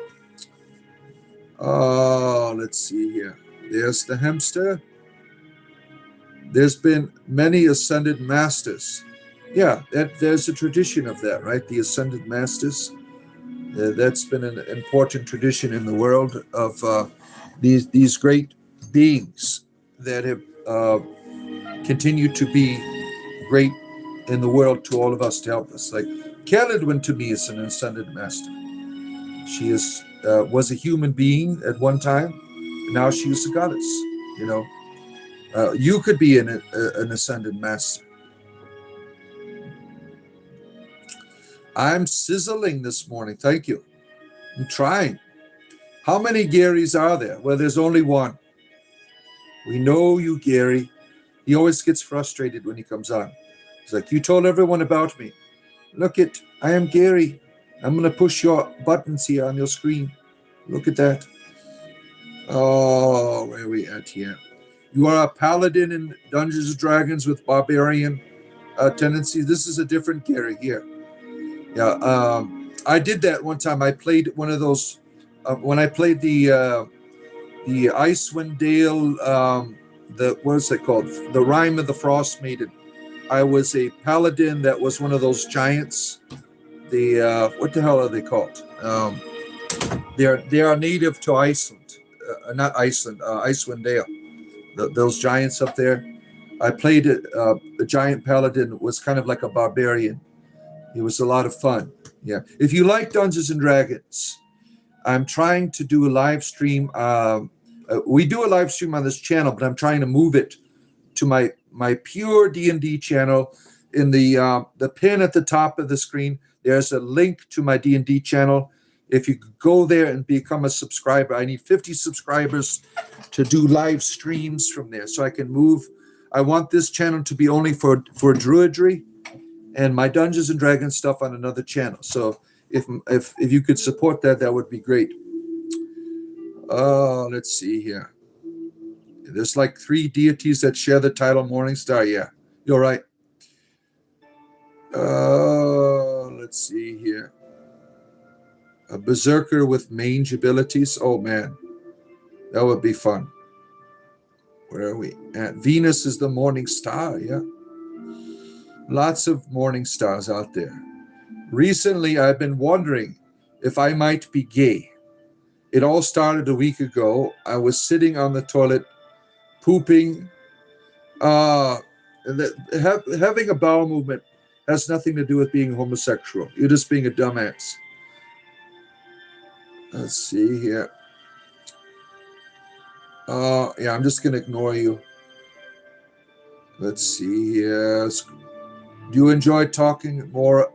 Oh, let's see here. There's the hamster. There's been many ascended masters. Yeah, there's a tradition of that, right? The ascended masters. That's been an important tradition in the world of these great beings that have continued to be great in the world to all of us to help us. Like Calidwin to me is an ascended master. She was a human being at one time. And now she is a goddess. You know, you could be an ascended master. I'm sizzling this morning. Thank you. I'm trying. How many Garys are there? Well, there's only one. We know you, Gary. He always gets frustrated when he comes on. He's like, you told everyone about me. Look I am Gary. I'm going to push your buttons here on your screen. Look at that. Oh, where are we at here? You are a paladin in Dungeons & Dragons with barbarian tendencies. This is a different Gary here. Yeah, I did that one time. I played one of those when I played the Icewind Dale. What is it called? The Rime of the Frost Maiden. I was a paladin that was one of those giants. The what the hell are they called? They are native to Iceland, not Iceland, Icewind Dale. Those giants up there. I played it. The giant paladin was kind of like a barbarian. It was a lot of fun. Yeah. If you like Dungeons and Dragons, I'm trying to do a live stream. We do a live stream on this channel, but I'm trying to move it to my pure D&D channel. In the pin at the top of the screen, there's a link to my D&D channel. If you go there and become a subscriber, I need 50 subscribers to do live streams from there, so I can move. I want this channel to be only for druidry, and my Dungeons and Dragons stuff on another channel. So if you could support that, that would be great. Let's see here. There's like 3 deities that share the title Morningstar. Yeah, you're right. Let's see here. A berserker with mage abilities. Oh man, that would be fun. Where are we at? Venus is the morning star. Yeah, lots of morning stars out there. Recently, I've been wondering if I might be gay. It all started a week ago. I was sitting on the toilet, pooping. Having a bowel movement has nothing to do with being homosexual. You're just being a dumbass. Let's see here. Yeah, I'm just going to ignore you. Let's see here. Do you enjoy talking more?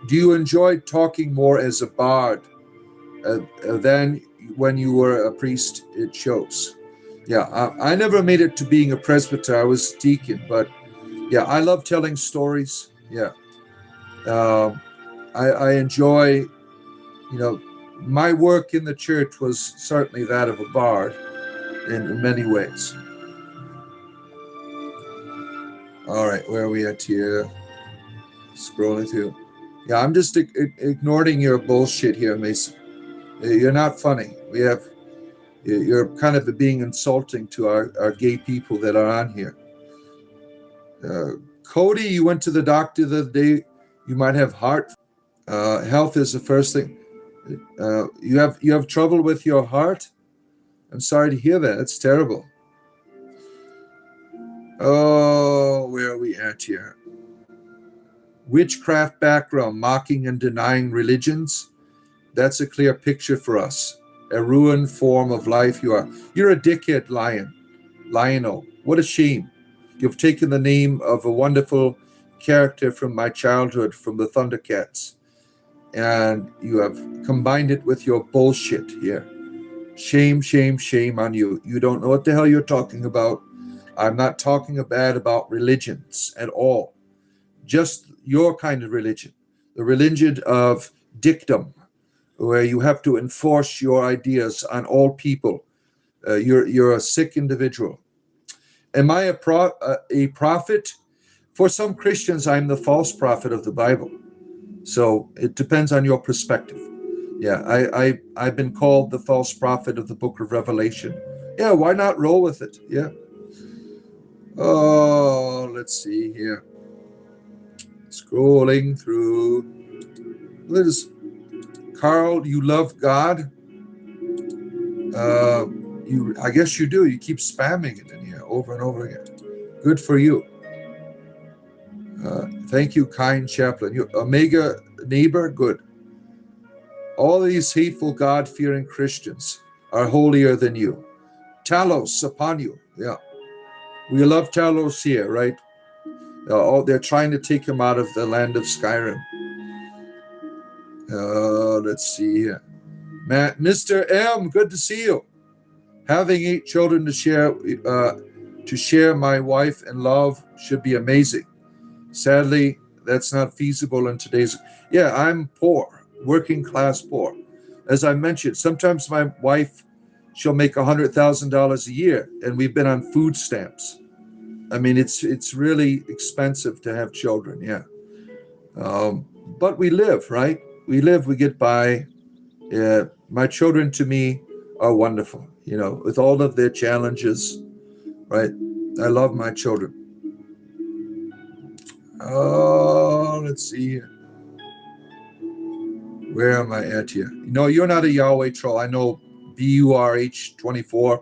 Do you enjoy talking more as a bard than when you were a priest? It shows. Yeah, I never made it to being a presbyter. I was deacon, but yeah, I love telling stories. Yeah, I enjoy, my work in the church was certainly that of a bard in many ways. All right, where are we at here? Scrolling through. Yeah, I'm just ignoring your bullshit here, Mason. You're not funny. You're kind of being insulting to our gay people that are on here. Cody, you went to the doctor the other day. You might have heart. Health is the first thing. You have trouble with your heart? I'm sorry to hear that. It's terrible. Oh, where are we at here? Witchcraft background, mocking and denying religions. That's a clear picture for us. A ruined form of life you are. You're a dickhead, Lionel. What a shame. You've taken the name of a wonderful character from my childhood, from the Thundercats, and you have combined it with your bullshit here. Shame, shame, shame on you. You don't know what the hell you're talking about. I'm not talking bad about religions at all. Just your kind of religion. The religion of dictum, where you have to enforce your ideas on all people. You're a sick individual. Am I a prophet? For some Christians, I'm the false prophet of the Bible. So it depends on your perspective. Yeah, I've been called the false prophet of the book of Revelation. Yeah, why not roll with it? Yeah. Oh, let's see here. Scrolling through. Carl, you love God? I guess you do. You keep spamming it in here over and over again. Good for you. Thank you, kind chaplain. You Omega neighbor, good. All these hateful, God-fearing Christians are holier than you. Talos upon you. Yeah. We love Talos here, right? They're trying to take him out of the land of Skyrim. Let's see here. Matt, Mr. M, good to see you. Having 8 children to share my wife and love should be amazing. Sadly, that's not feasible in today's. Yeah, I'm poor, working class poor. As I mentioned, sometimes my wife, she'll make $100,000 a year, and we've been on food stamps. I mean, it's really expensive to have children. Yeah, but we live, right? We live, we get by. Yeah, my children to me are wonderful. With all of their challenges, right? I love my children. Oh, let's see here. Where am I at here? No, you're not a Yahweh troll. I know BURH24.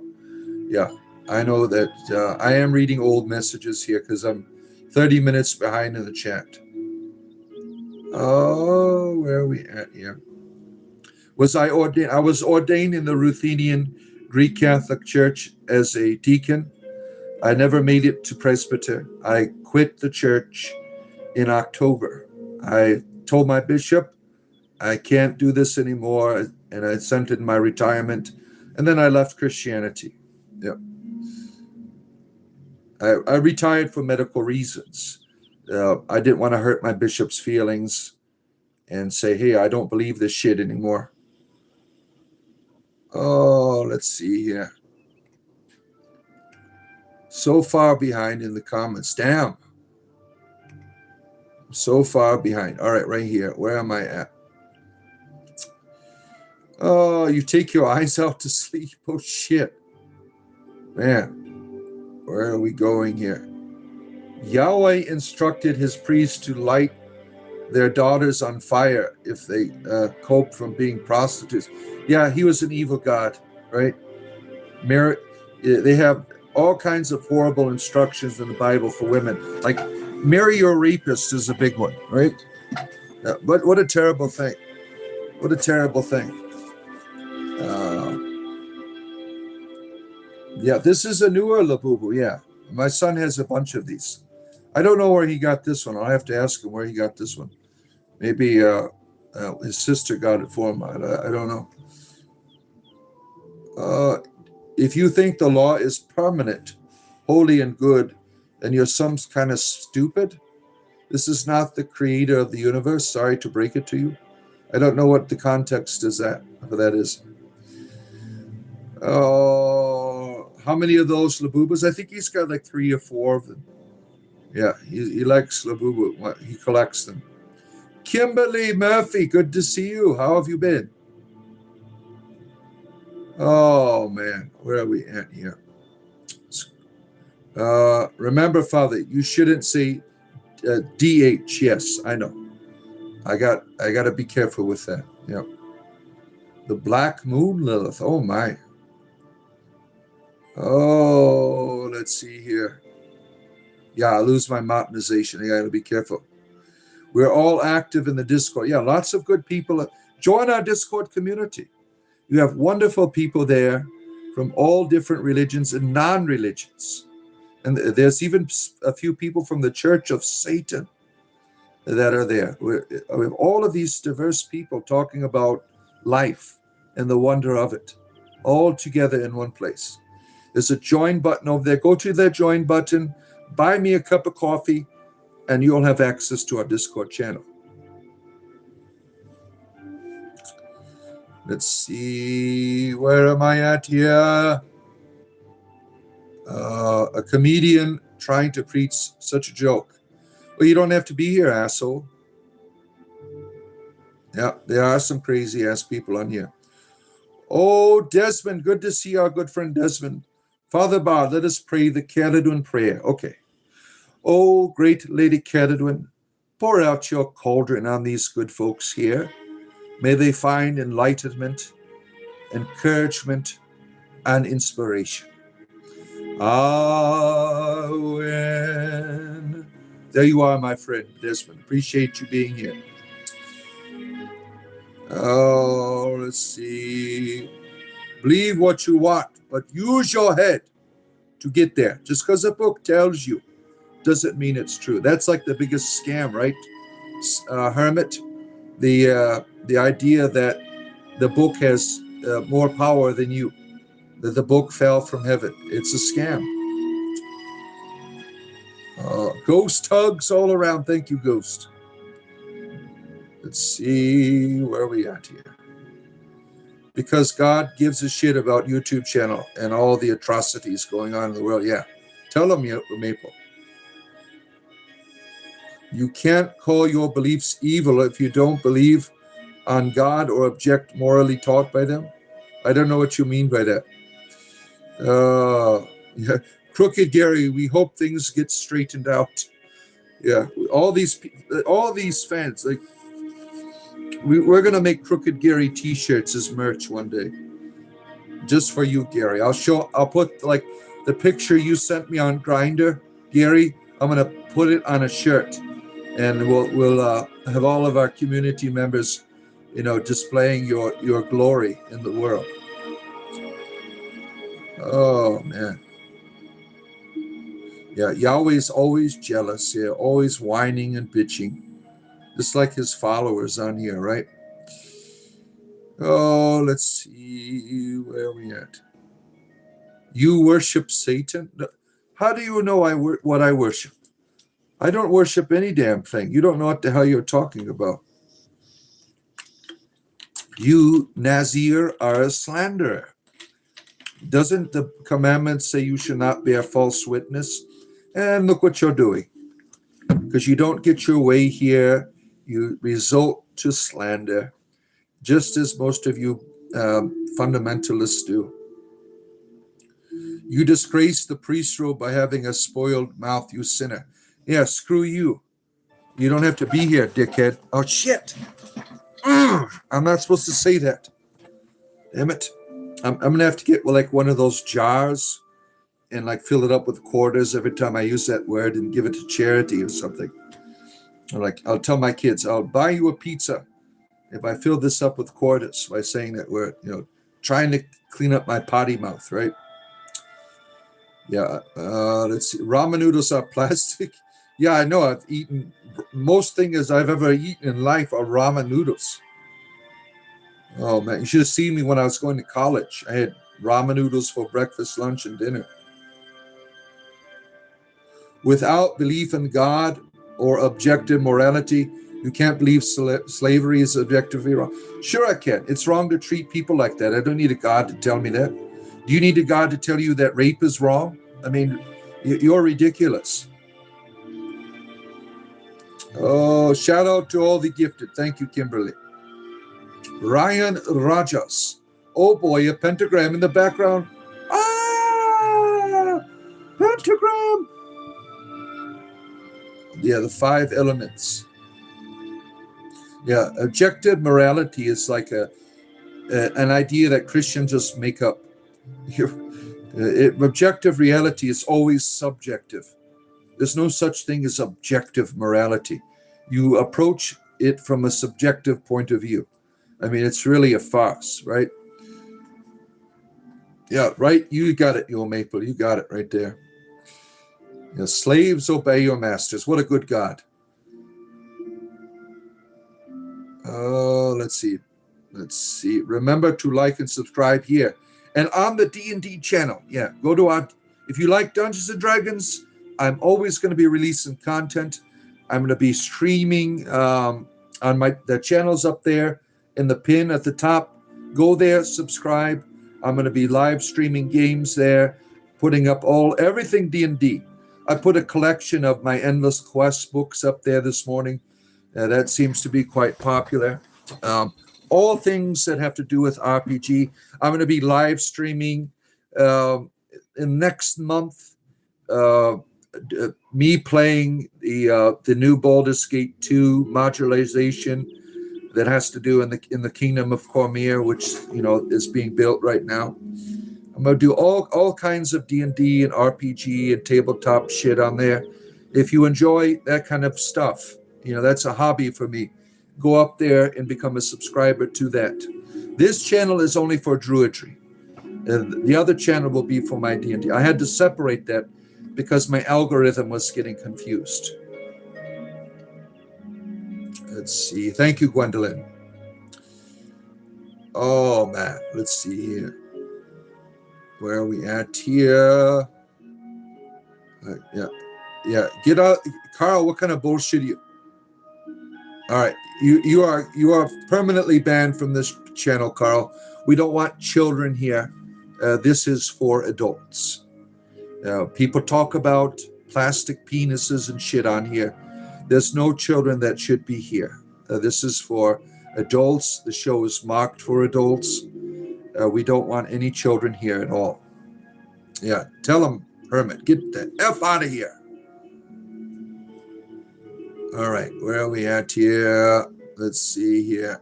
Yeah, I know that I am reading old messages here because I'm 30 minutes behind in the chat. Oh, where are we at here? Was I ordained? I was ordained in the Ruthenian Greek Catholic Church as a deacon. I never made it to presbyter. I quit the church in October. I told my bishop, I can't do this anymore, and I sent in my retirement, and then I left Christianity. Yeah. I retired for medical reasons. I didn't want to hurt my bishop's feelings and say, hey, I don't believe this shit anymore. Oh, let's see here. So far behind in the comments. Damn. So far behind. All right, right here. Where am I at? Oh, you take your eyes out to sleep. Oh, shit. Man, where are we going here? Yahweh instructed his priests to light their daughters on fire if they cope from being prostitutes. Yeah, he was an evil god, right? They have all kinds of horrible instructions in the Bible for women. Like, marry your rapist is a big one, right? But what a terrible thing. What a terrible thing. Yeah, this is a newer Labubu, yeah. My son has a bunch of these. I don't know where he got this one. I'll have to ask him where he got this one. Maybe his sister got it for him. I don't know. If you think the law is permanent, holy and good, then you're some kind of stupid. This is not the creator of the universe. Sorry to break it to you. I don't know what the context is that is. Oh, how many of those Labubas? I think he's got like 3 or 4 of them. Yeah, he likes Labubu. He collects them. Kimberly Murphy, good to see you. How have you been? Oh, man. Where are we at here? Remember, Father, you shouldn't say DH. Yes, I know. I got to be careful with that. Yeah. The Black Moon Lilith. Oh, my. Oh, let's see here. Yeah, I lose my modernization. I got to be careful. We're all active in the Discord. Yeah, lots of good people. Join our Discord community. You have wonderful people there from all different religions and non-religions. And there's even a few people from the Church of Satan that are there. We have all of these diverse people talking about life and the wonder of it, all together in one place. There's a join button over there. Go to that join button, buy me a cup of coffee, and you'll have access to our Discord channel. Let's see, where am I at here? A comedian trying to preach such a joke. Well, you don't have to be here, asshole. Yeah, there are some crazy-ass people on here. Oh, Desmond, good to see our good friend Desmond. Father Bard, let us pray the Caledon prayer. Okay. Oh, great Lady Caledon, pour out your cauldron on these good folks here. May they find enlightenment, encouragement, and inspiration. Amen. There you are, my friend Desmond. Appreciate you being here. Oh, let's see. Believe what you want, but use your head to get there. Just because a book tells you doesn't mean it's true. That's like the biggest scam, right? Hermit, the idea that the book has more power than you, that the book fell from heaven. It's a scam. Ghost hugs all around. Thank you, Ghost. Let's see, where are we at here? Because God gives a shit about YouTube channel and all the atrocities going on in the world. Yeah, tell them, Maple. You can't call your beliefs evil if you don't believe on God or object morally taught by them. I don't know what you mean by that. Yeah. Crooked Gary, we hope things get straightened out. Yeah, all these fans, like we're gonna make Crooked Gary T-shirts as merch one day, just for you, Gary. I'll put like the picture you sent me on Grindr, Gary. I'm gonna put it on a shirt, and we'll have all of our community members, displaying your glory in the world. Oh man. Yeah, Yahweh's always jealous, yeah, always whining and bitching, just like his followers on here, right? Oh, let's see, where are we at? You worship Satan? How do you know what I worship? I don't worship any damn thing. You don't know what the hell you're talking about. You, Nazir, are a slanderer. Doesn't the commandment say you should not bear false witness? And look what you're doing. Because you don't get your way here, you resort to slander, just as most of you fundamentalists do. You disgrace the priesthood by having a spoiled mouth, you sinner. Yeah, screw you. You don't have to be here, dickhead. Oh, shit. I'm not supposed to say that. Damn it. I'm going to have to get like one of those jars and like fill it up with quarters every time I use that word and give it to charity or something. I'll tell my kids, I'll buy you a pizza if I fill this up with quarters by saying that word, trying to clean up my potty mouth, right? Yeah, let's see. Ramen noodles are plastic. Yeah, I know. I've eaten, most things I've ever eaten in life are ramen noodles. Oh, man. You should have seen me when I was going to college. I had ramen noodles for breakfast, lunch, and dinner. Without belief in God or objective morality, you can't believe slavery is objectively wrong. Sure, I can. It's wrong to treat people like that. I don't need a God to tell me that. Do you need a God to tell you that rape is wrong? I mean, you're ridiculous. Oh, shout out to all the gifted. Thank you, Kimberly. Ryan Rajas. Oh boy, a pentagram in the background. Ah! Pentagram! Yeah, the 5 elements. Yeah, objective morality is like an idea that Christians just make up. Objective reality is always subjective. There's no such thing as objective morality. You approach it from a subjective point of view. I mean, it's really a farce, right? Yeah, right. You got it, Yo Maple. You got it right there. Yeah, slaves obey your masters. What a good God. Oh, let's see. Remember to like and subscribe here. And on the D&D channel, yeah, go to our, if you like Dungeons and Dragons, I'm always going to be releasing content. I'm going to be streaming on the channels up there in the pin at the top. Go there, subscribe. I'm going to be live streaming games there, putting up everything D&D. I put a collection of my Endless Quest books up there this morning. That seems to be quite popular. All things that have to do with RPG. I'm going to be live streaming in next month. Me playing the new Baldur's Gate 2 modularization that has to do in the Kingdom of Cormyr, which is being built right now. I'm going to do all kinds of D&D and RPG and tabletop shit on there. If you enjoy that kind of stuff, that's a hobby for me. Go up there and become a subscriber to that. This channel is only for Druidry. The other channel will be for my D&D. I had to separate that because my algorithm was getting confused. Let's see. Thank you, Gwendolyn. Oh, man. Let's see here. Where are we at here? Yeah. Get out. Carl, what kind of bullshit are you? All right. You are permanently banned from this channel, Carl. We don't want children here. This is for adults. People talk about plastic penises and shit on here. There's no children that should be here. This is for adults. The show is marked for adults. We don't want any children here at all. Yeah, tell them, Hermit, get the F out of here. All right, where are we at here? Let's see here.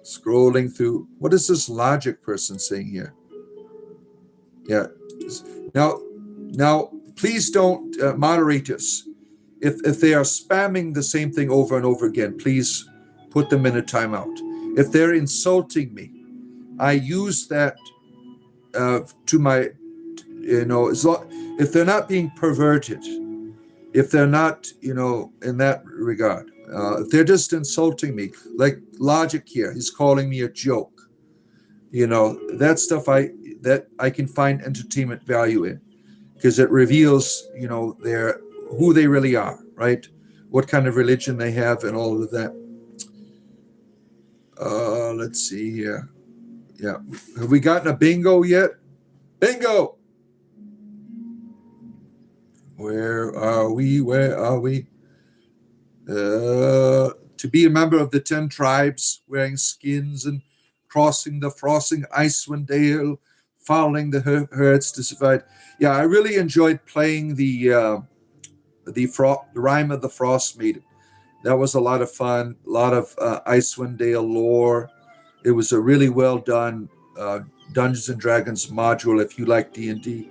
Scrolling through. What is this logic person saying here? Yeah. Now, please don't, moderators. If they are spamming the same thing over and over again, please put them in a timeout. If they're insulting me, I use that to my, if they're not being perverted, if they're not, in that regard, if they're just insulting me, like Logic here, he's calling me a joke. That stuff that I can find entertainment value in, because it reveals, who they really are, right? What kind of religion they have and all of that. Let's see here. Yeah. Have we gotten a bingo yet? Bingo! Where are we? To be a member of the 10 tribes, wearing skins and crossing the frosting Icewind Dale, following the herds to survive. Yeah, I really enjoyed playing the Rime of the Frost Maiden. That was a lot of fun, a lot of Icewind Dale lore. It was a really well done Dungeons and Dragons module if you like D&D.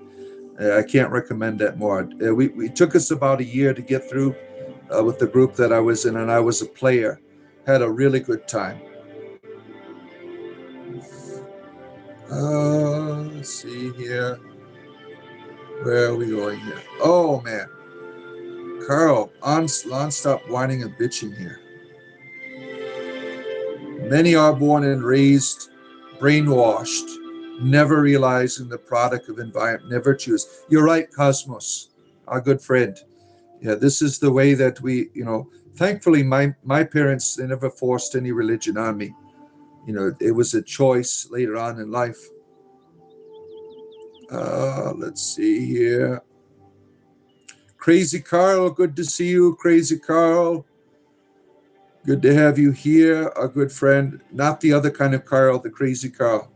I can't recommend that more. We took us about a year to get through with the group that I was in, and I was a player. Had a really good time. Let's see here. Where are we going here? Oh, man. Carl, non-stop whining and bitching here. Many are born and raised brainwashed, never realizing the product of environment, never choose. You're right, Cosmos, our good friend. Yeah, this is the way that we, thankfully my parents, they never forced any religion on me. It was a choice later on in life. Let's see here. Crazy Carl, good to see you, Crazy Carl. Good to have you here, a good friend. Not the other kind of Carl, the Crazy Carl.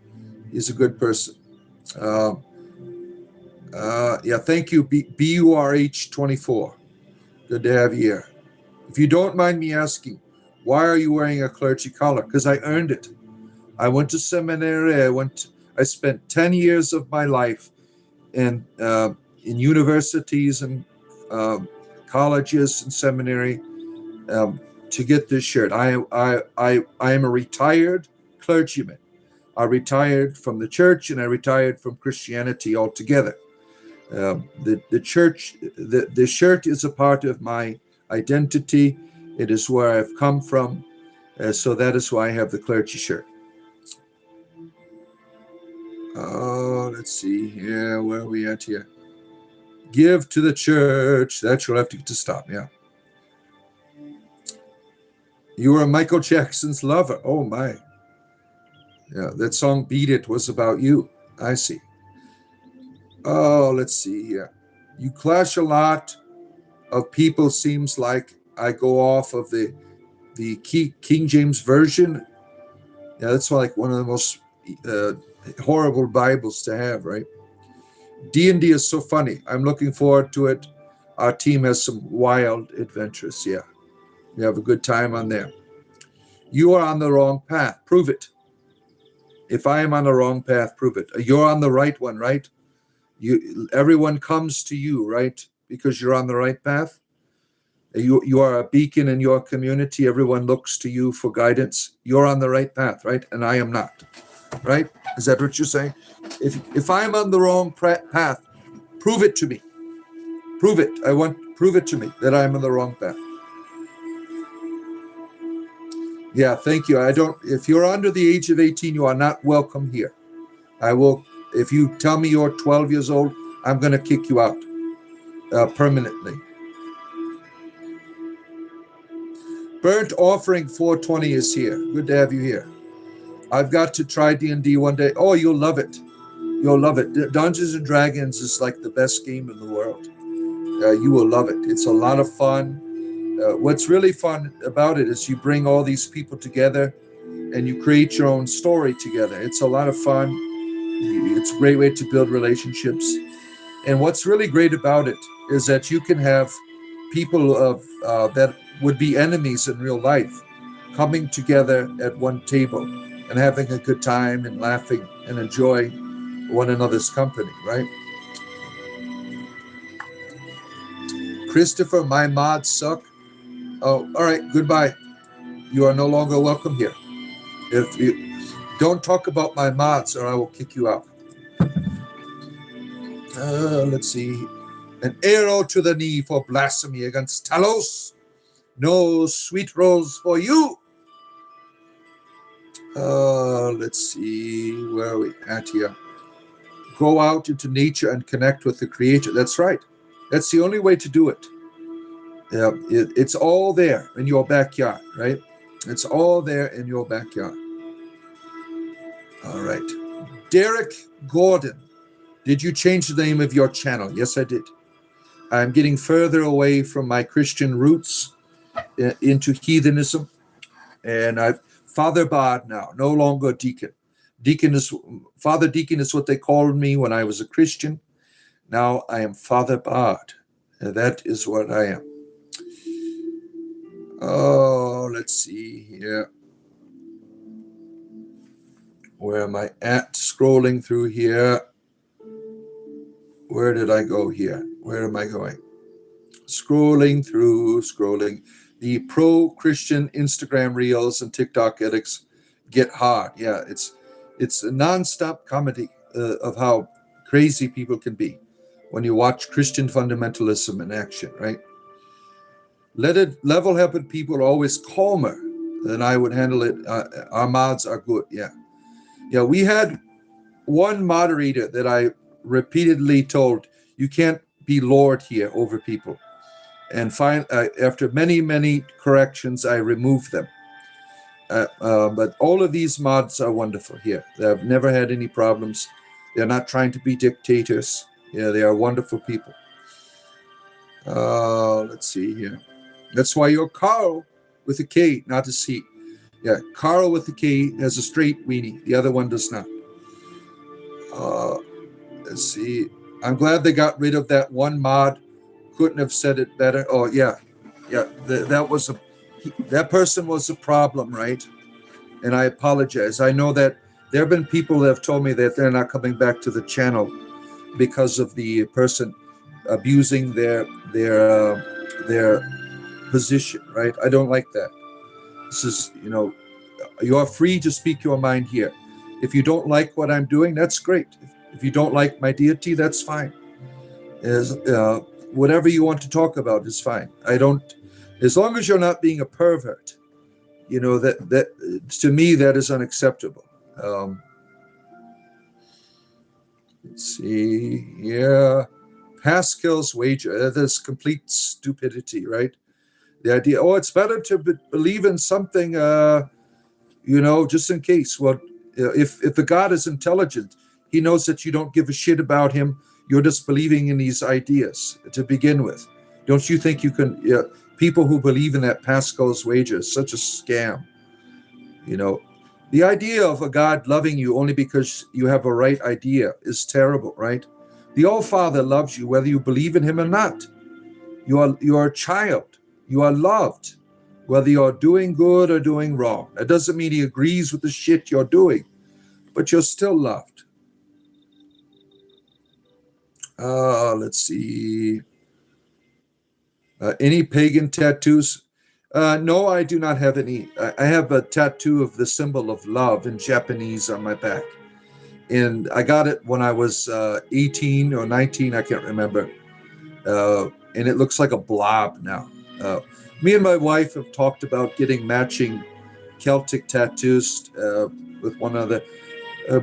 He's a good person. Thank you, BURH24. Good to have you here. If you don't mind me asking, why are you wearing a clergy collar? Because I earned it. I went to seminary. I spent 10 years of my life in universities and colleges and seminary to get this shirt. I am a retired clergyman. I retired from the church and I retired from Christianity altogether. The church, the shirt is a part of my identity. It is where I've come from. So that is why I have the clergy shirt. Let's see here. Where are we at here? Give to the church. That you'll have to stop. Yeah. You were Michael Jackson's lover. Oh my. Yeah, that song Beat It was about you. I see. Oh, let's see here. You clash a lot of people. Seems like I go off of the King James Version. Yeah, that's like one of the most horrible Bibles to have, right? D&D is so funny. I'm looking forward to it. Our team has some wild adventures. Yeah, we have a good time on there. You are on the wrong path. Prove it. If I am on the wrong path, prove it. You're on the right one, right? Everyone comes to you, right? Because you're on the right path. You are a beacon in your community. Everyone looks to you for guidance. You're on the right path, right? And I am not, right? Is that what you're saying? If I'm on the wrong path, prove it to me. Prove it. Prove it to me that I'm on the wrong path. Yeah, thank you. If you're under the age of 18, you are not welcome here. If you tell me you're 12 years old, I'm going to kick you out permanently. Burnt Offering 420 is here. Good to have you here. I've got to try D&D one day. Oh, you'll love it. You'll love it. Dungeons and Dragons is like the best game in the world. You will love it. It's a lot of fun. What's really fun about it is you bring all these people together and you create your own story together. It's a lot of fun. It's a great way to build relationships. And what's really great about it is that you can have people of that would be enemies in real life coming together at one table and having a good time and laughing and enjoying one another's company, right? Christopher, my mods suck. Oh, all right, goodbye. You are no longer welcome here. If you don't talk about my mods or I will kick you out. Let's see. An arrow to the knee for blasphemy against Talos. No sweet rolls for you. Let's see. Where are we at here? Go out into nature and connect with the Creator. That's right. That's the only way to do it. It's all there in your backyard, right? It's all there in your backyard. All right. Derek Gordon, did you change the name of your channel? Yes, I did. I'm getting further away from my Christian roots into heathenism. And I'm Father Bard now, no longer deacon. Father Deacon is what they called me when I was a Christian. Now I am Father Bard. That is what I am. Oh, let's see here. Where am I at? Scrolling through here. Where did I go here? Where am I going? Scrolling. The pro-Christian Instagram reels and TikTok edits get hard. Yeah, it's a non-stop comedy of how crazy people can be when you watch Christian fundamentalism in action, right? Level-headed people are always calmer than I would handle it. Our mods are good, yeah. Yeah, we had one moderator that I repeatedly told, you can't be Lord here over people. And after many corrections, I removed them. But all of these mods are wonderful here. They've never had any problems. They're not trying to be dictators. Yeah, they are wonderful people. Let's see here. That's why you're Carl with a K, not a C. Yeah, Carl with a K has a straight weenie. The other one does not. Let's see. I'm glad they got rid of that one mod. Couldn't have said it better. Oh, yeah. Yeah, that person was a problem, right? And I apologize. I know that there have been people that have told me that they're not coming back to the channel because of the person abusing their position, right? I don't like that. This is, you are free to speak your mind here. If you don't like what I'm doing, that's great. If you don't like my deity, that's fine. Whatever you want to talk about is fine. As long as you're not being a pervert, that to me, that is unacceptable. Let's see. Yeah. Pascal's wager. That is complete stupidity, right? The idea, it's better to believe in something, just in case. Well, if the God is intelligent, he knows that you don't give a shit about him. You're just believing in these ideas to begin with. Don't you think you can, people who believe in that Pascal's wager is such a scam. The idea of a God loving you only because you have a right idea is terrible, right? The All-Father loves you whether you believe in him or not. You are a child. You are loved, whether you're doing good or doing wrong. That doesn't mean he agrees with the shit you're doing, but you're still loved. Let's see. Any pagan tattoos? No, I do not have any. I have a tattoo of the symbol of love in Japanese on my back. And I got it when I was 18 or 19, I can't remember. And it looks like a blob now. Me and my wife have talked about getting matching Celtic tattoos with one another,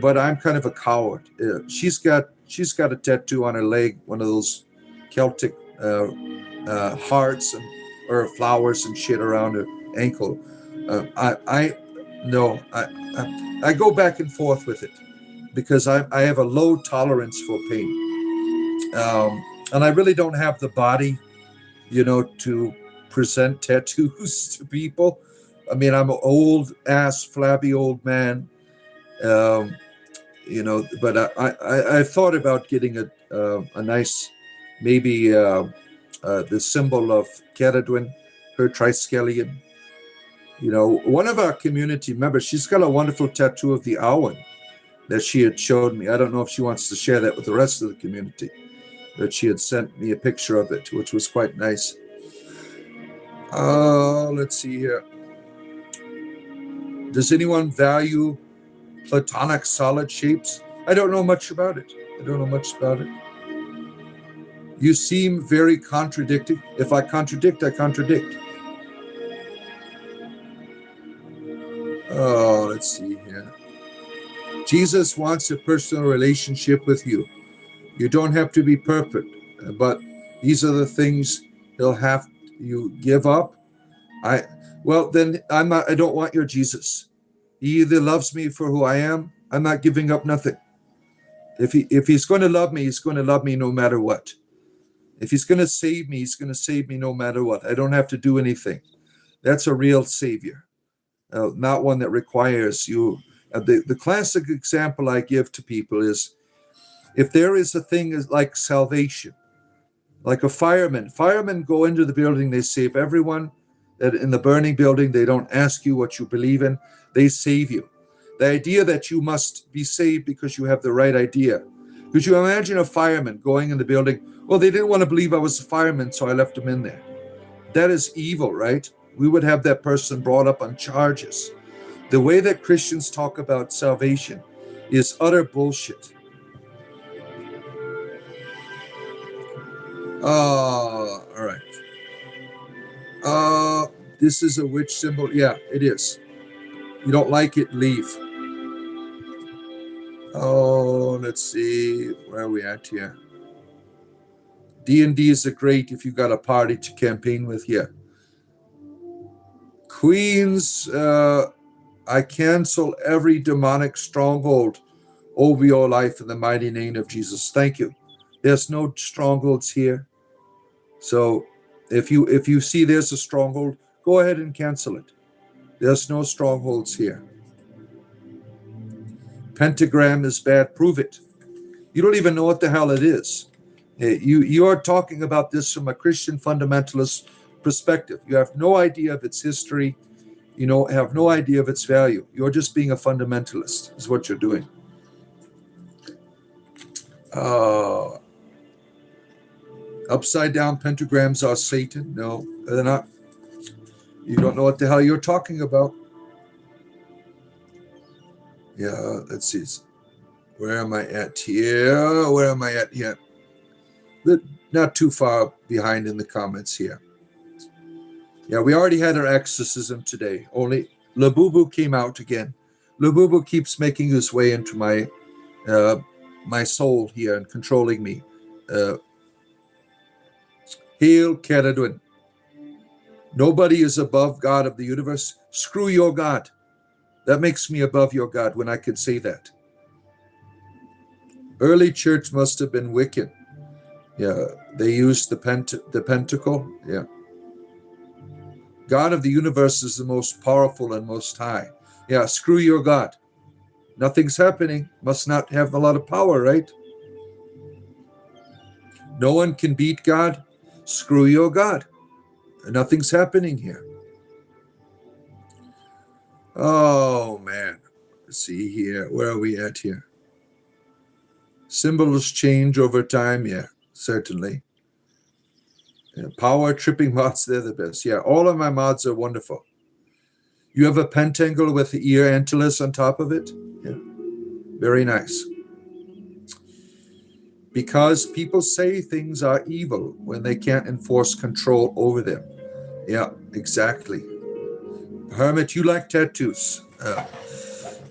but I'm kind of a coward. She's got a tattoo on her leg, one of those Celtic hearts or flowers and shit around her ankle. I go back and forth with it because I have a low tolerance for pain, and I really don't have the body, to present tattoos to people. I mean, I'm an old ass, flabby old man, but I thought about getting a nice, maybe the symbol of Ceridwen, her triskelion. One of our community members, she's got a wonderful tattoo of the Awen that she had showed me. I don't know if she wants to share that with the rest of the community, but she had sent me a picture of it, which was quite nice. Let's see here. Does anyone value Platonic solid shapes? I don't know much about it. You seem very contradicting. If I contradict, I contradict. Let's see here. Jesus wants a personal relationship with you. You don't have to be perfect, but these are the things he'll have you give up. I don't want your Jesus. He either loves me for who I am. I'm not giving up nothing. If he's going to love me, he's going to love me no matter what. If he's going to save me, he's going to save me no matter what. I don't have to do anything. That's a real savior, not one that requires you. The classic example I give to people is, if there is a thing like salvation, like a fireman. Firemen go into the building, they save everyone. That in the burning building, they don't ask you what you believe in. They save you. The idea that you must be saved because you have the right idea. Could you imagine a fireman going in the building? Well, they didn't want to believe I was a fireman, so I left them in there. That is evil, right? We would have that person brought up on charges. The way that Christians talk about salvation is utter bullshit. All right. This is a witch symbol. Yeah, it is. You don't like it, leave. Let's see. Where are we at here? D&D is great if you got a party to campaign with here. Queens, I cancel every demonic stronghold over your life in the mighty name of Jesus. Thank you. There's no strongholds here. So if you see there's a stronghold, go ahead and cancel it. There's no strongholds here. Pentagram is bad. Prove it. You don't even know what the hell it is. You are talking about this from a Christian fundamentalist perspective. You have no idea of its history. You have no idea of its value. You're just being a fundamentalist, is what you're doing. Upside down pentagrams are Satan. No, they're not. You don't know what the hell you're talking about. Yeah, let's see. Where am I at here? Not too far behind in the comments here. Yeah, we already had our exorcism today. Only Labubu came out again. Labubu keeps making his way into my soul here and controlling me. Hail Ceridwen. Nobody is above God of the universe. Screw your God. That makes me above your God when I could say that. Early church must have been wicked. Yeah, they used the pentacle. Yeah. God of the universe is the most powerful and most high. Yeah, screw your God. Nothing's happening. Must not have a lot of power, right? No one can beat God. Screw your God. Nothing's happening here. Oh, man. Let's see here. Where are we at here? Symbols change over time. Yeah, certainly. Yeah, power tripping mods, they're the best. Yeah, all of my mods are wonderful. You have a pentacle with the ear antlers on top of it. Yeah, very nice. Because people say things are evil when they can't enforce control over them. Yeah, exactly. Hermit, you like tattoos.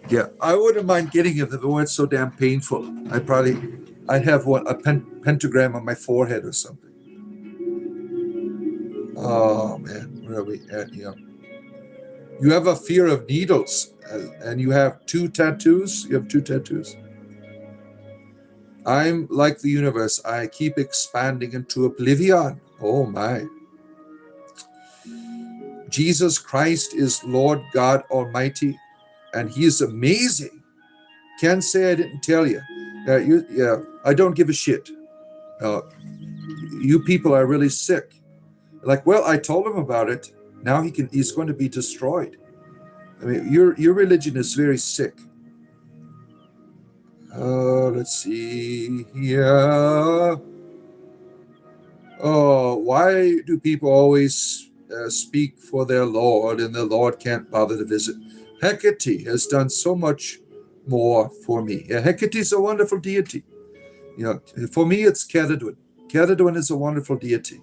Yeah, I wouldn't mind getting it if it weren't so damn painful. I'd have a pentagram on my forehead or something. Oh, man, where are we at here? You have a fear of needles, and you have two tattoos? You have two tattoos? I'm like the universe. I keep expanding into oblivion. Oh, my. Jesus Christ is Lord God Almighty, and he is amazing. Can't say I didn't tell you. I don't give a shit. you people are really sick. Like, well, I told him about it. Now he's going to be destroyed. I mean, your religion is very sick. Let's see here. Oh, why do people always speak for their Lord and the Lord can't bother to visit? Hecate has done so much more for me. Yeah, Hecate is a wonderful deity. For me, it's Caradwin. Caradwin is a wonderful deity.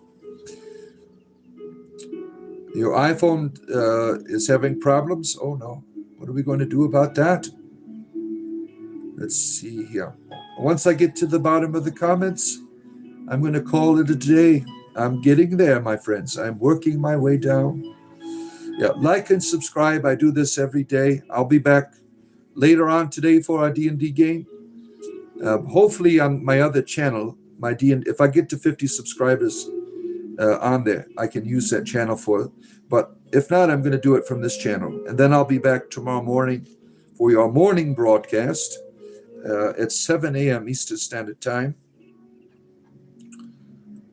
Your iPhone is having problems? Oh, no. What are we going to do about that? Let's see here. Once I get to the bottom of the comments, I'm going to call it a day. I'm getting there, my friends. I'm working my way down. Yeah, like and subscribe. I do this every day. I'll be back later on today for our D&D game. Hopefully on my other channel, my D&D, if I get to 50 subscribers on there, I can use that channel for it. But if not, I'm going to do it from this channel. And then I'll be back tomorrow morning for your morning broadcast at 7 a.m. Eastern Standard Time.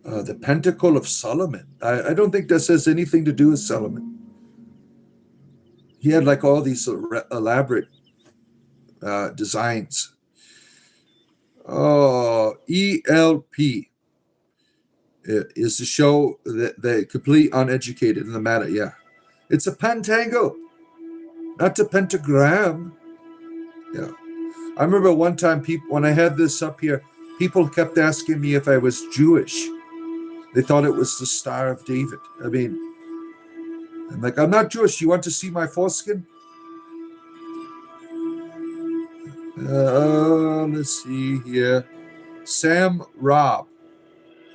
The Pentacle of Solomon. I don't think this has anything to do with Solomon. He had like all these elaborate designs. ELP is to show that they're completely uneducated in the matter. Yeah. It's a pentangle, not a pentagram. Yeah. I remember one time when I had this up here, people kept asking me if I was Jewish. They thought it was the Star of David. I mean, I'm like, I'm not Jewish. You want to see my foreskin? Let's see here. Sam Robb.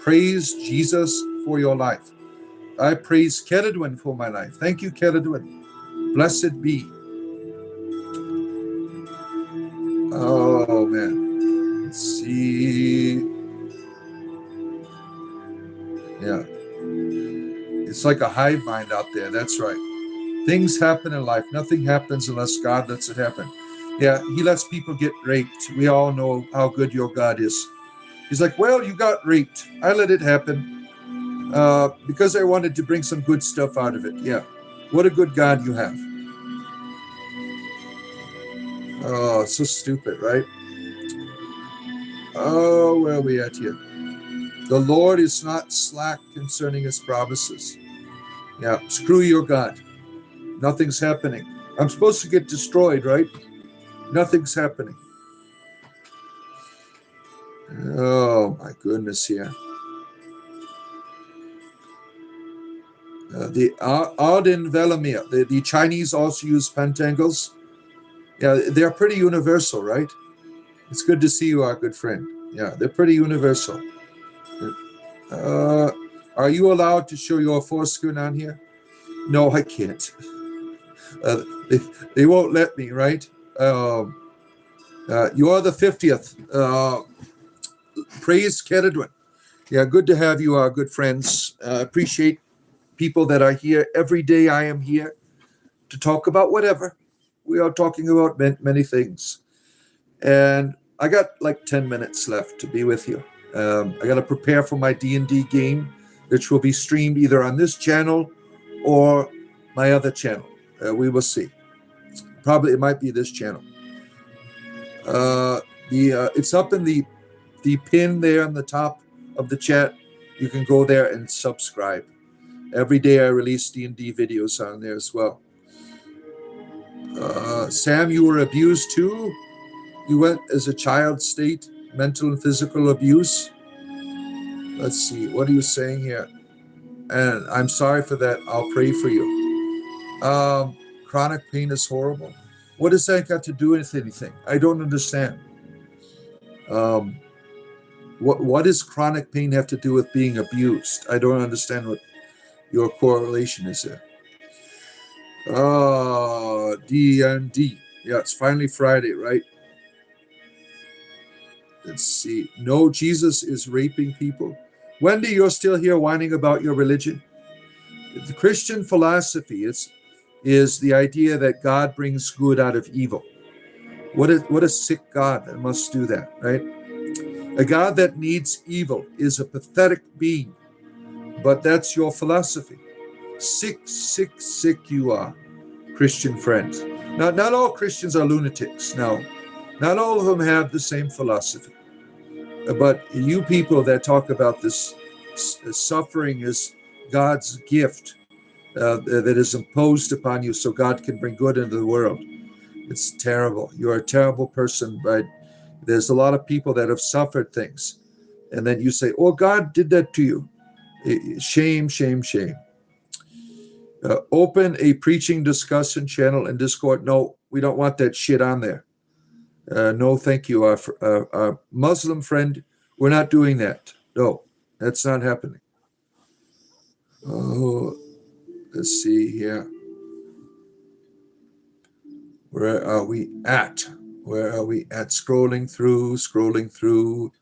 Praise Jesus for your life. I praise Caradwin for my life. Thank you, Caradwin. Blessed be. Oh, man. Let's see. Yeah. It's like a hive mind out there. That's right. Things happen in life. Nothing happens unless God lets it happen. Yeah, he lets people get raped. We all know how good your God is. He's like, well, you got raped. I let it happen because I wanted to bring some good stuff out of it. Yeah. What a good God you have. Oh, so stupid, right? Oh, where are we at here? The Lord is not slack concerning his promises. Yeah, screw your God. Nothing's happening. I'm supposed to get destroyed, right? Nothing's happening. Oh, my goodness here. The Arden Velamir, the Chinese also use pentangles. Yeah, they're pretty universal, right? It's good to see you, our good friend. Yeah, they're pretty universal. Are you allowed to show your foreskin on here? No, I can't. They won't let me, right? You are the 50th. Praise Caradwin. Yeah, good to have you, our good friends. Appreciate people that are here. Every day I am here to talk about whatever. We are talking about many things. And I got like 10 minutes left to be with you. I got to prepare for my D&D game, which will be streamed either on this channel or my other channel. We will see. Probably it might be this channel. It's up in the pin there on the top of the chat. You can go there and subscribe. Every day I release D&D videos on there as well. Sam, you were abused too? You went as a child state, mental and physical abuse? Let's see, what are you saying here? And I'm sorry for that. I'll pray for you. Chronic pain is horrible. What does that got to do with anything? I don't understand. What does chronic pain have to do with being abused? I don't understand what your correlation is there. D&D. Yeah, it's finally Friday, right? Let's see. No, Jesus is raping people. Wendy, you're still here whining about your religion. The Christian philosophy is the idea that God brings good out of evil. What a sick God that must do that, right? A God that needs evil is a pathetic being, but that's your philosophy. Sick you are, Christian friends. Now, not all Christians are lunatics. No, not all of them have the same philosophy. But you people that talk about this suffering as God's gift that is imposed upon you so God can bring good into the world, it's terrible. You're a terrible person, right? There's a lot of people that have suffered things. And then you say, oh, God did that to you. Shame, shame, shame. Open a preaching discussion channel in Discord. No, we don't want that shit on there. No, thank you. Our Muslim friend, we're not doing that. No, that's not happening. Oh, let's see here. Where are we at? Where are we at? Scrolling through.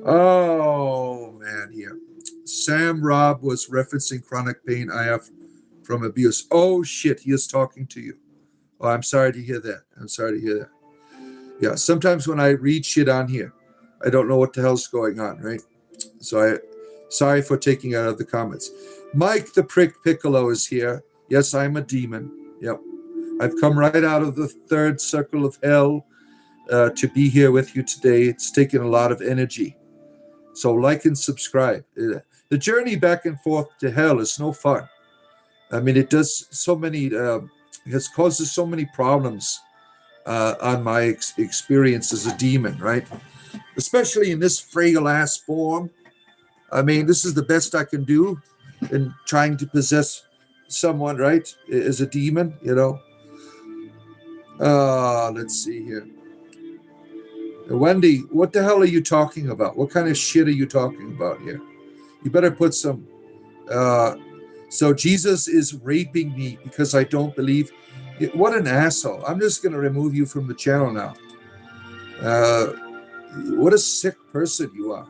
Oh, man, here. Sam Robb was referencing chronic pain I have from abuse. Oh, shit, he is talking to you. Oh, I'm sorry to hear that. Yeah, sometimes when I read shit on here, I don't know what the hell's going on, right? So sorry for taking out of the comments. Mike the Prick Piccolo is here. Yes, I'm a demon. Yep. I've come right out of the third circle of hell to be here with you today. It's taken a lot of energy. So like and subscribe. The journey back and forth to hell is no fun. I mean, it does so many, it has causes so many problems on my experience as a demon, right? Especially in this frail ass form. I mean, this is the best I can do in trying to possess someone, right? As a demon, you know. Let's see here. Wendy, what the hell are you talking about? What kind of shit are you talking about here? You better put some. So Jesus is raping me because I don't believe. What an asshole. I'm just going to remove you from the channel now. What a sick person you are.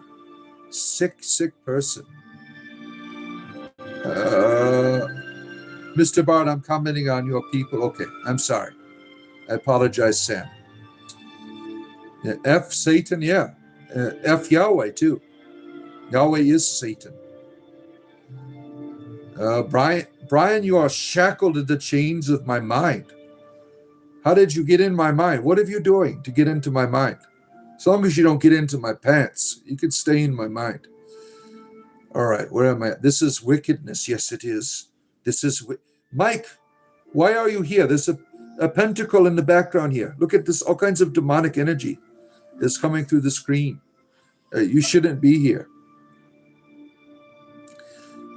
Sick person. Mr. Bard, I'm commenting on your people. Okay, I'm sorry. I apologize, Sam. F Satan, yeah. F Yahweh, too. Yahweh is Satan. Brian, you are shackled to the chains of my mind. How did you get in my mind? What are you doing to get into my mind? As long as you don't get into my pants, you can stay in my mind. All right, where am I at? This is wickedness. Yes, it is. Mike, why are you here? There's a pentacle in the background here. Look at this, all kinds of demonic energy is coming through the screen. You shouldn't be here.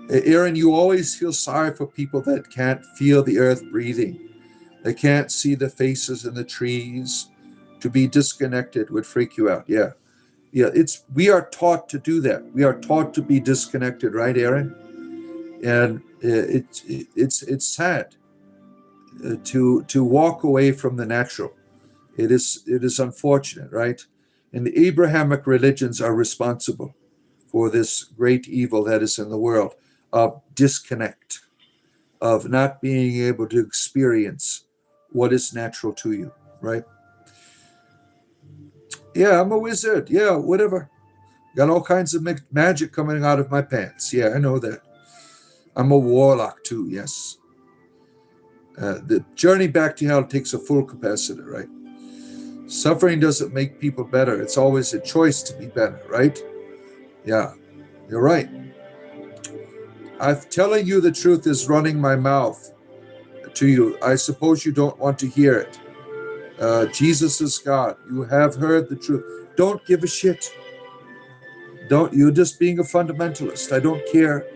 Aaron, you always feel sorry for people that can't feel the earth breathing. They can't see the faces in the trees. To be disconnected would freak you out. Yeah. We are taught to do that. We are taught to be disconnected, right, Aaron? And it's sad to walk away from the natural. It is unfortunate, right? And the Abrahamic religions are responsible for this great evil that is in the world of disconnect, of not being able to experience what is natural to you, right? Yeah, I'm a wizard. Yeah, whatever. Got all kinds of magic coming out of my pants. Yeah, I know that. I'm a warlock too, yes. The journey back to hell takes a full capacitor, right? Suffering doesn't make people better. It's always a choice to be better, right? Yeah, you're right. I'm telling you the truth is running my mouth to you. I suppose you don't want to hear it. Jesus is God. You have heard the truth. Don't give a shit. You're just being a fundamentalist. I don't care.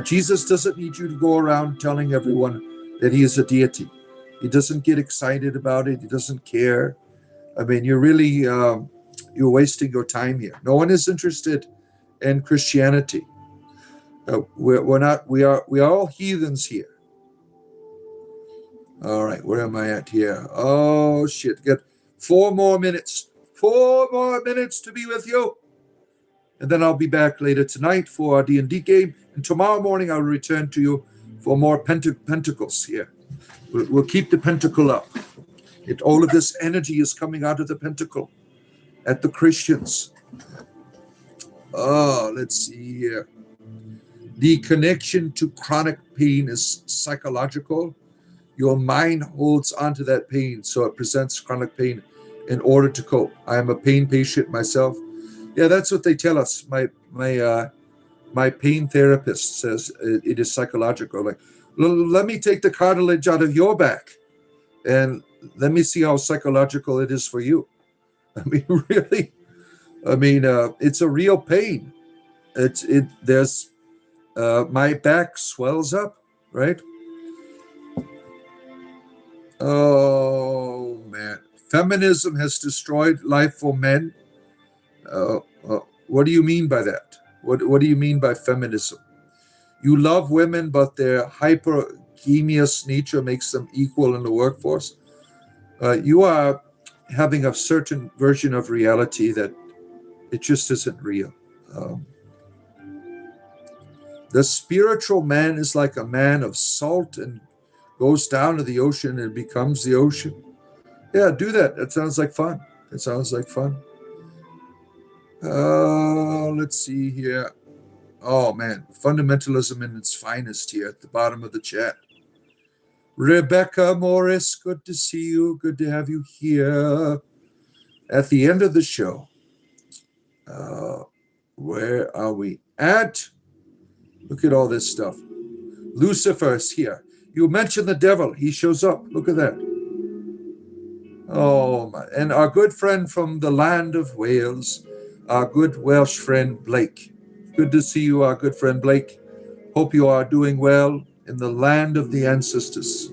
Jesus doesn't need you to go around telling everyone that he is a deity. He doesn't get excited about it. He doesn't care. I mean, you're really, you're wasting your time here. No one is interested in Christianity. We are all heathens here. All right, where am I at here? Oh, shit. Get 4 more minutes. 4 more minutes to be with you. And then I'll be back later tonight for our D&D game. And tomorrow morning I'll return to you for more pentacles here. We'll keep the pentacle up. All of this energy is coming out of the pentacle. at the Christians. Let's see here. The connection to chronic pain is psychological. Your mind holds onto that pain, so it presents chronic pain in order to cope. I am a pain patient myself. Yeah, that's what they tell us. My pain therapist says it is psychological. Like, let me take the cartilage out of your back, and let me see how psychological it is for you. I mean, really. I mean, it's a real pain. There's my back swells up, right? Oh man, feminism has destroyed life for men. What do you mean by that? What do you mean by feminism? You love women, but their hypergamious nature makes them equal in the workforce. You are having a certain version of reality that it just isn't real. The spiritual man is like a man of salt and goes down to the ocean and becomes the ocean. Yeah, do that. That sounds like fun. It sounds like fun. Let's see here. Oh man, fundamentalism in its finest here at the bottom of the chat. Rebecca Morris, good to see you. Good to have you here. At the end of the show, where are we at? Look at all this stuff. Lucifer's here. You mentioned the devil. He shows up. Look at that. Oh my! And our good friend from the land of Wales, our good Welsh friend Blake. Good to see you, our good friend Blake. Hope you are doing well in the land of the ancestors.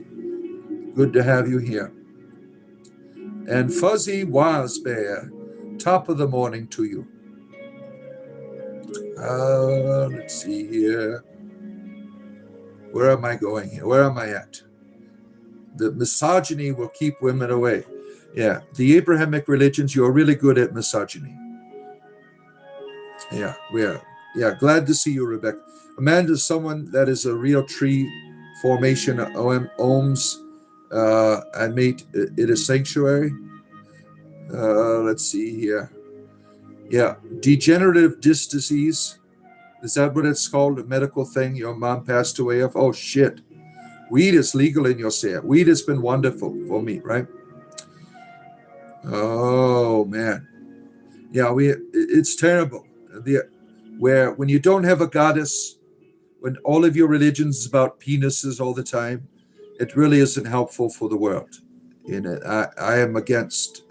Good to have you here. And Fuzzy Wasbear, top of the morning to you. Let's see here. Where am I going here? Where am I at? The misogyny will keep women away. Yeah, the Abrahamic religions, you're really good at misogyny. Yeah, glad to see you, Rebecca. Amanda's someone that is a real tree formation, ohms, and made it a sanctuary. Let's see here. Yeah, degenerative disc disease. Is that what it's called? A medical thing your mom passed away of? Oh, shit. Weed is legal in your state. Weed has been wonderful for me, right? Oh, man. Yeah, it's terrible. Where when you don't have a goddess, when all of your religions is about penises all the time, it really isn't helpful for the world. I am against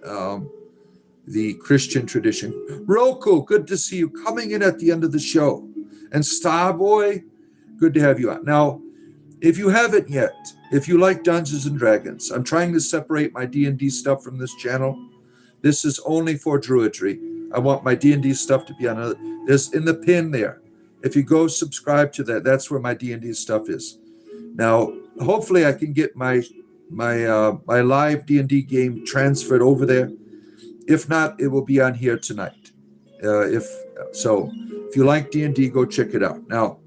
the Christian tradition. Roku, good to see you coming in at the end of the show. And Starboy, good to have you on. Now, if you haven't yet, if you like Dungeons and Dragons, I'm trying to separate my D&D stuff from this channel. This is only for Druidry. I want my D&D stuff to be on there's in the pin there. If you go subscribe to that, that's where my D&D stuff is. Now, hopefully I can get my live D&D game transferred over there. If not, it will be on here tonight. If you like D&D, go check it out. Now,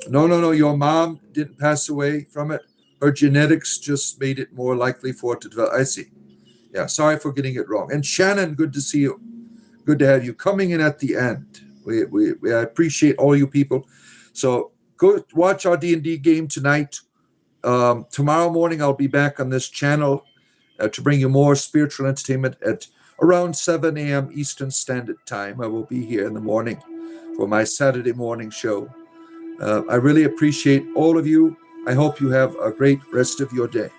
no, your mom didn't pass away from it. Her genetics just made it more likely for it to develop. I see. Yeah, sorry for getting it wrong. And Shannon, good to see you. Good to have you coming in at the end. We appreciate all you people. So go watch our D&D game tonight. Tomorrow morning, I'll be back on this channel to bring you more spiritual entertainment at around 7 a.m. Eastern Standard Time. I will be here in the morning for my Saturday morning show. I really appreciate all of you. I hope you have a great rest of your day.